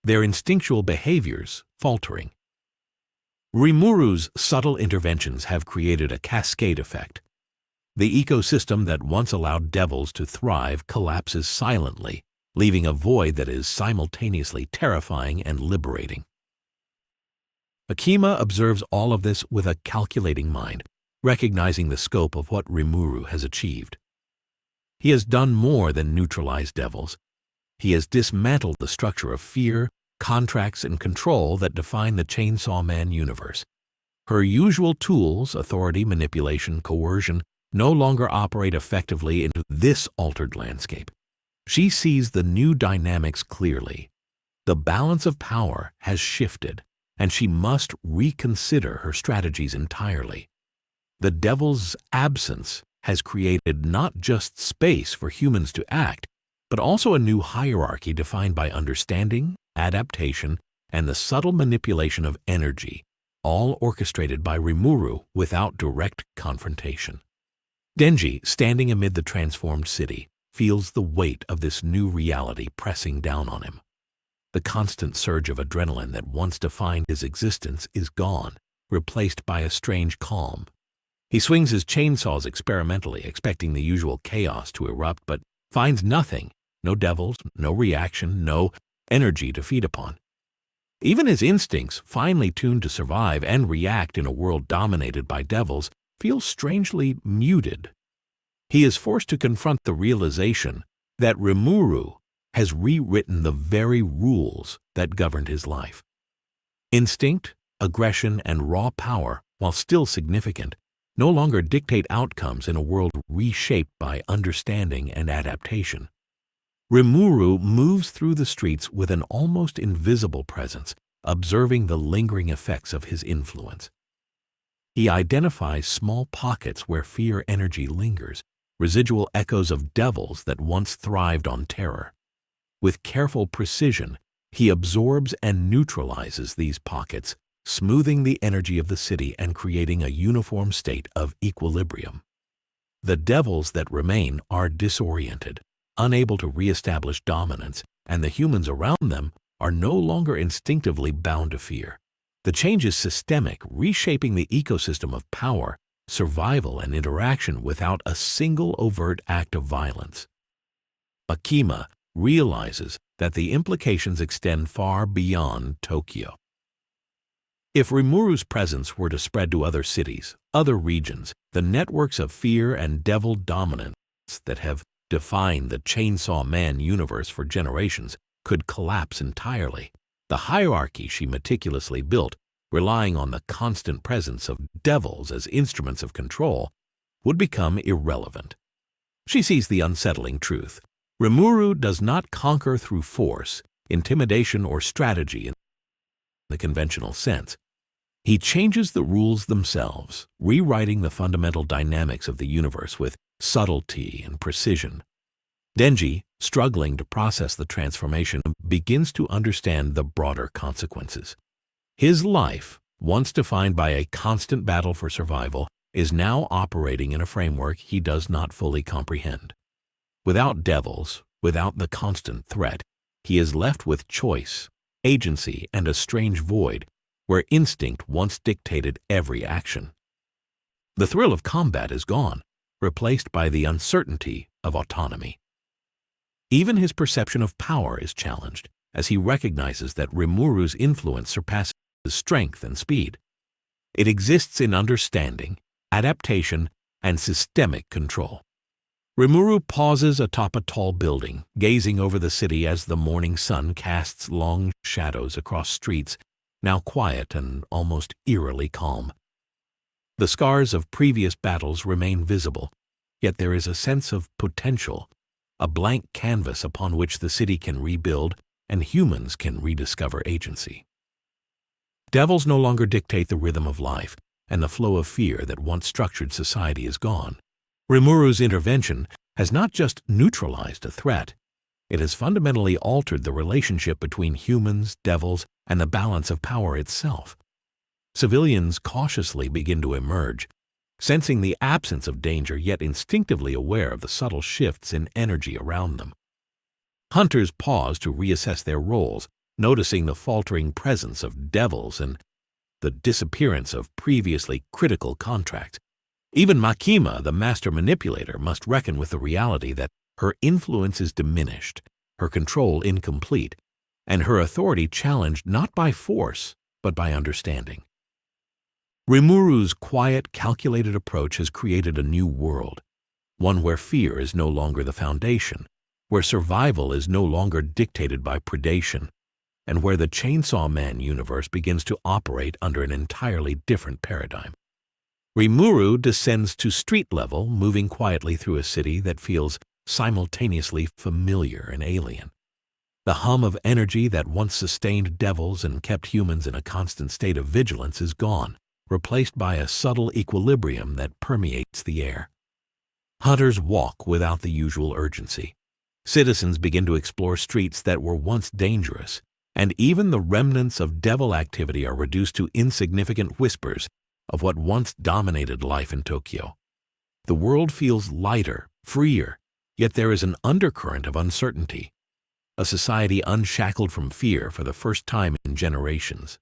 A: their instinctual behaviors faltering. Rimuru's subtle interventions have created a cascade effect. The ecosystem that once allowed devils to thrive collapses silently, leaving a void that is simultaneously terrifying and liberating. Makima observes all of this with a calculating mind, recognizing the scope of what Rimuru has achieved. He has done more than neutralize devils. He has dismantled the structure of fear, contracts, and control that define the Chainsaw Man universe. Her usual tools, authority, manipulation, coercion, no longer operate effectively in this altered landscape. She sees the new dynamics clearly. The balance of power has shifted, and she must reconsider her strategies entirely. The devil's absence has created not just space for humans to act, but also a new hierarchy defined by understanding, adaptation, and the subtle manipulation of energy, all orchestrated by Rimuru without direct confrontation. Denji, standing amid the transformed city, feels the weight of this new reality pressing down on him. The constant surge of adrenaline that once defined his existence is gone, replaced by a strange calm. He swings his chainsaws experimentally, expecting the usual chaos to erupt, but finds nothing, no devils, no reaction, no energy to feed upon. Even his instincts, finely tuned to survive and react in a world dominated by devils, feel strangely muted. He is forced to confront the realization that Rimuru has rewritten the very rules that governed his life. Instinct, aggression, and raw power, while still significant, no longer dictate outcomes in a world reshaped by understanding and adaptation. Rimuru moves through the streets with an almost invisible presence, observing the lingering effects of his influence. He identifies small pockets where fear energy lingers, residual echoes of devils that once thrived on terror. With careful precision, he absorbs and neutralizes these pockets, smoothing the energy of the city and creating a uniform state of equilibrium. The devils that remain are disoriented, unable to reestablish dominance, and the humans around them are no longer instinctively bound to fear. The change is systemic, reshaping the ecosystem of power, survival, and interaction without a single overt act of violence. Makima realizes that the implications extend far beyond Tokyo. If Rimuru's presence were to spread to other cities, other regions, the networks of fear and devil dominance that have defined the Chainsaw Man universe for generations could collapse entirely. The hierarchy she meticulously built, relying on the constant presence of devils as instruments of control, would become irrelevant. She sees the unsettling truth. Rimuru does not conquer through force, intimidation, or strategy in the conventional sense. He changes the rules themselves, rewriting the fundamental dynamics of the universe with subtlety and precision. Denji, struggling to process the transformation, begins to understand the broader consequences. His life, once defined by a constant battle for survival, is now operating in a framework he does not fully comprehend. Without devils, without the constant threat, he is left with choice, agency, and a strange void where instinct once dictated every action. The thrill of combat is gone, replaced by the uncertainty of autonomy. Even his perception of power is challenged, as he recognizes that Rimuru's influence surpasses strength and speed. It exists in understanding, adaptation, and systemic control. Rimuru pauses atop a tall building, gazing over the city as the morning sun casts long shadows across streets, now quiet and almost eerily calm. The scars of previous battles remain visible, yet there is a sense of potential, a blank canvas upon which the city can rebuild and humans can rediscover agency. Devils no longer dictate the rhythm of life, and the flow of fear that once structured society is gone. Rimuru's intervention has not just neutralized a threat, it has fundamentally altered the relationship between humans, devils, and the balance of power itself. Civilians cautiously begin to emerge, sensing the absence of danger yet instinctively aware of the subtle shifts in energy around them. Hunters pause to reassess their roles, noticing the faltering presence of devils and the disappearance of previously critical contracts. Even Makima, the master manipulator, must reckon with the reality that her influence is diminished, her control incomplete, and her authority challenged not by force, but by understanding. Rimuru's quiet, calculated approach has created a new world, one where fear is no longer the foundation, where survival is no longer dictated by predation, and where the Chainsaw Man universe begins to operate under an entirely different paradigm. Rimuru descends to street level, moving quietly through a city that feels simultaneously familiar and alien. The hum of energy that once sustained devils and kept humans in a constant state of vigilance is gone, replaced by a subtle equilibrium that permeates the air. Hunters walk without the usual urgency. Citizens begin to explore streets that were once dangerous, and even the remnants of devil activity are reduced to insignificant whispers of what once dominated life in Tokyo. The world feels lighter, freer, yet there is an undercurrent of uncertainty, a society unshackled from fear for the first time in generations.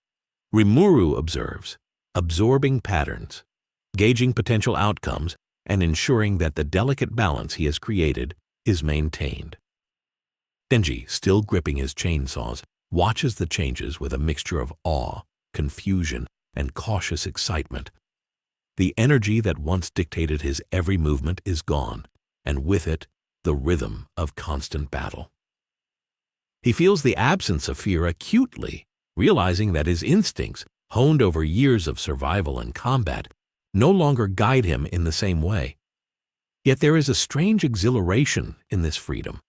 A: Rimuru observes, absorbing patterns, gauging potential outcomes, and ensuring that the delicate balance he has created is maintained. Denji, still gripping his chainsaws, watches the changes with a mixture of awe, confusion, and cautious excitement. The energy that once dictated his every movement is gone, and with it, the rhythm of constant battle. He feels the absence of fear acutely, realizing that his instincts, honed over years of survival and combat, no longer guide him in the same way. Yet there is a strange exhilaration in this freedom,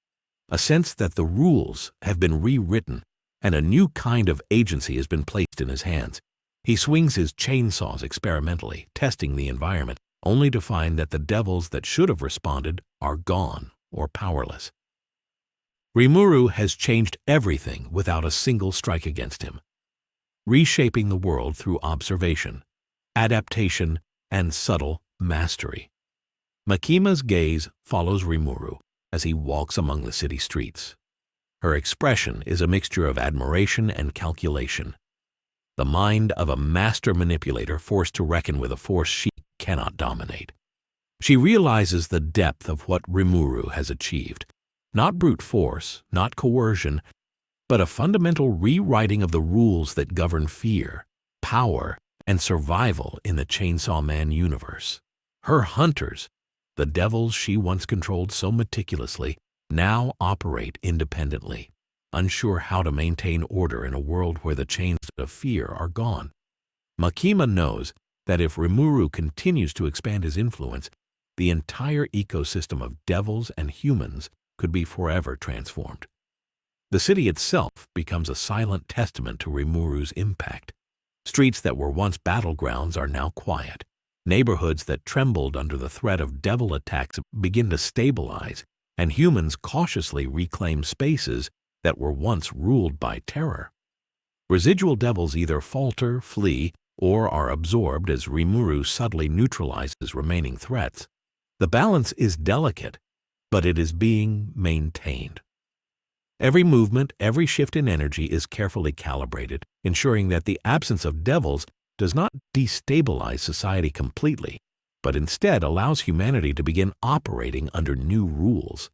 A: a sense that the rules have been rewritten and a new kind of agency has been placed in his hands. He swings his chainsaws experimentally, testing the environment, only to find that the devils that should have responded are gone or powerless. Rimuru has changed everything without a single strike against him, reshaping the world through observation, adaptation, and subtle mastery. Makima's gaze follows Rimuru as he walks among the city streets. Her expression is a mixture of admiration and calculation, the mind of a master manipulator forced to reckon with a force she cannot dominate. She realizes the depth of what Rimuru has achieved, not brute force, not coercion, but a fundamental rewriting of the rules that govern fear, power, and survival in the Chainsaw Man universe. Her hunters, the devils she once controlled so meticulously, now operate independently, unsure how to maintain order in a world where the chains of fear are gone. Makima knows that if Rimuru continues to expand his influence, the entire ecosystem of devils and humans could be forever transformed. The city itself becomes a silent testament to Rimuru's impact. Streets that were once battlegrounds are now quiet. Neighborhoods that trembled under the threat of devil attacks begin to stabilize, and humans cautiously reclaim spaces that were once ruled by terror. Residual devils either falter, flee, or are absorbed as Rimuru subtly neutralizes remaining threats. The balance is delicate, but it is being maintained. Every movement, every shift in energy is carefully calibrated, ensuring that the absence of devils does not destabilize society completely, but instead allows humanity to begin operating under new rules.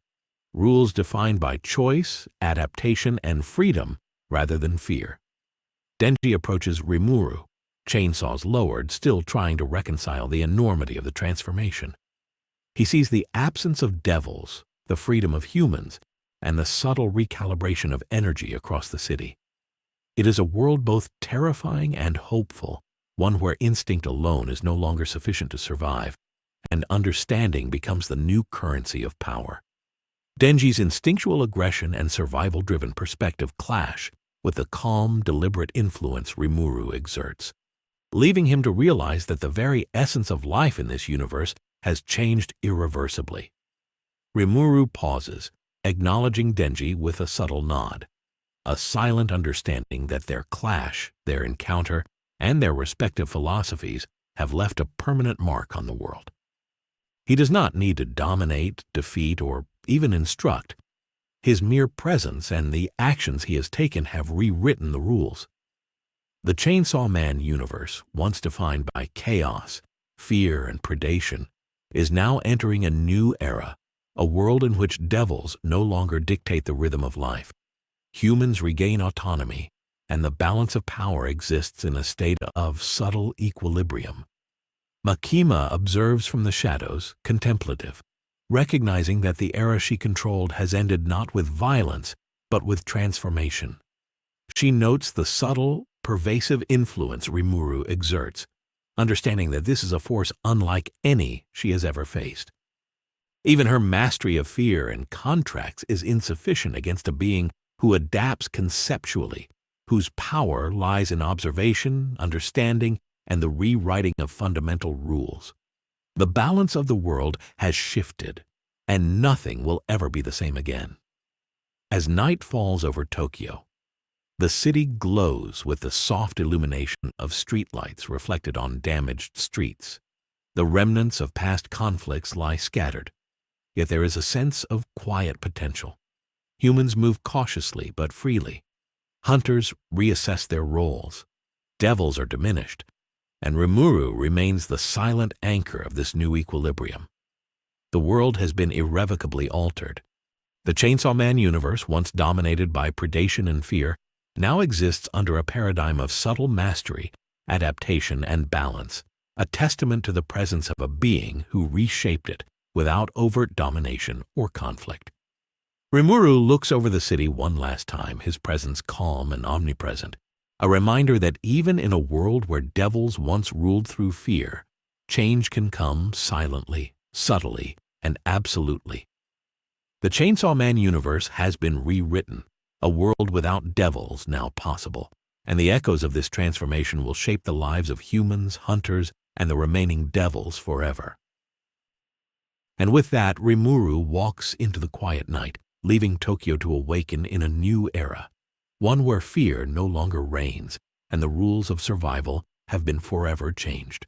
A: Rules defined by choice, adaptation, and freedom rather than fear. Denji approaches Rimuru, chainsaws lowered, still trying to reconcile the enormity of the transformation. He sees the absence of devils, the freedom of humans, and the subtle recalibration of energy across the city. It is a world both terrifying and hopeful, one where instinct alone is no longer sufficient to survive, and understanding becomes the new currency of power. Denji's instinctual aggression and survival-driven perspective clash with the calm, deliberate influence Rimuru exerts, leaving him to realize that the very essence of life in this universe has changed irreversibly. Rimuru pauses, acknowledging Denji with a subtle nod, a silent understanding that their clash, their encounter, and their respective philosophies have left a permanent mark on the world. He does not need to dominate, defeat, or even instruct. His mere presence and the actions he has taken have rewritten the rules. The Chainsaw Man universe, once defined by chaos, fear, and predation, is now entering a new era, a world in which devils no longer dictate the rhythm of life. Humans regain autonomy, and the balance of power exists in a state of subtle equilibrium. Makima observes from the shadows, contemplative, recognizing that the era she controlled has ended not with violence, but with transformation. She notes the subtle, pervasive influence Rimuru exerts, understanding that this is a force unlike any she has ever faced. Even her mastery of fear and contracts is insufficient against a being who adapts conceptually, whose power lies in observation, understanding, and the rewriting of fundamental rules. The balance of the world has shifted, and nothing will ever be the same again. As night falls over Tokyo, the city glows with the soft illumination of streetlights reflected on damaged streets. The remnants of past conflicts lie scattered, yet there is a sense of quiet potential. Humans move cautiously but freely. Hunters reassess their roles. Devils are diminished, and Rimuru remains the silent anchor of this new equilibrium. The world has been irrevocably altered. The Chainsaw Man universe, once dominated by predation and fear, now exists under a paradigm of subtle mastery, adaptation, and balance, a testament to the presence of a being who reshaped it without overt domination or conflict. Rimuru looks over the city one last time, his presence calm and omnipresent, a reminder that even in a world where devils once ruled through fear, change can come silently, subtly, and absolutely. The Chainsaw Man universe has been rewritten, a world without devils now possible, and the echoes of this transformation will shape the lives of humans, hunters, and the remaining devils forever. And with that, Rimuru walks into the quiet night, leaving Tokyo to awaken in a new era, one where fear no longer reigns and the rules of survival have been forever changed.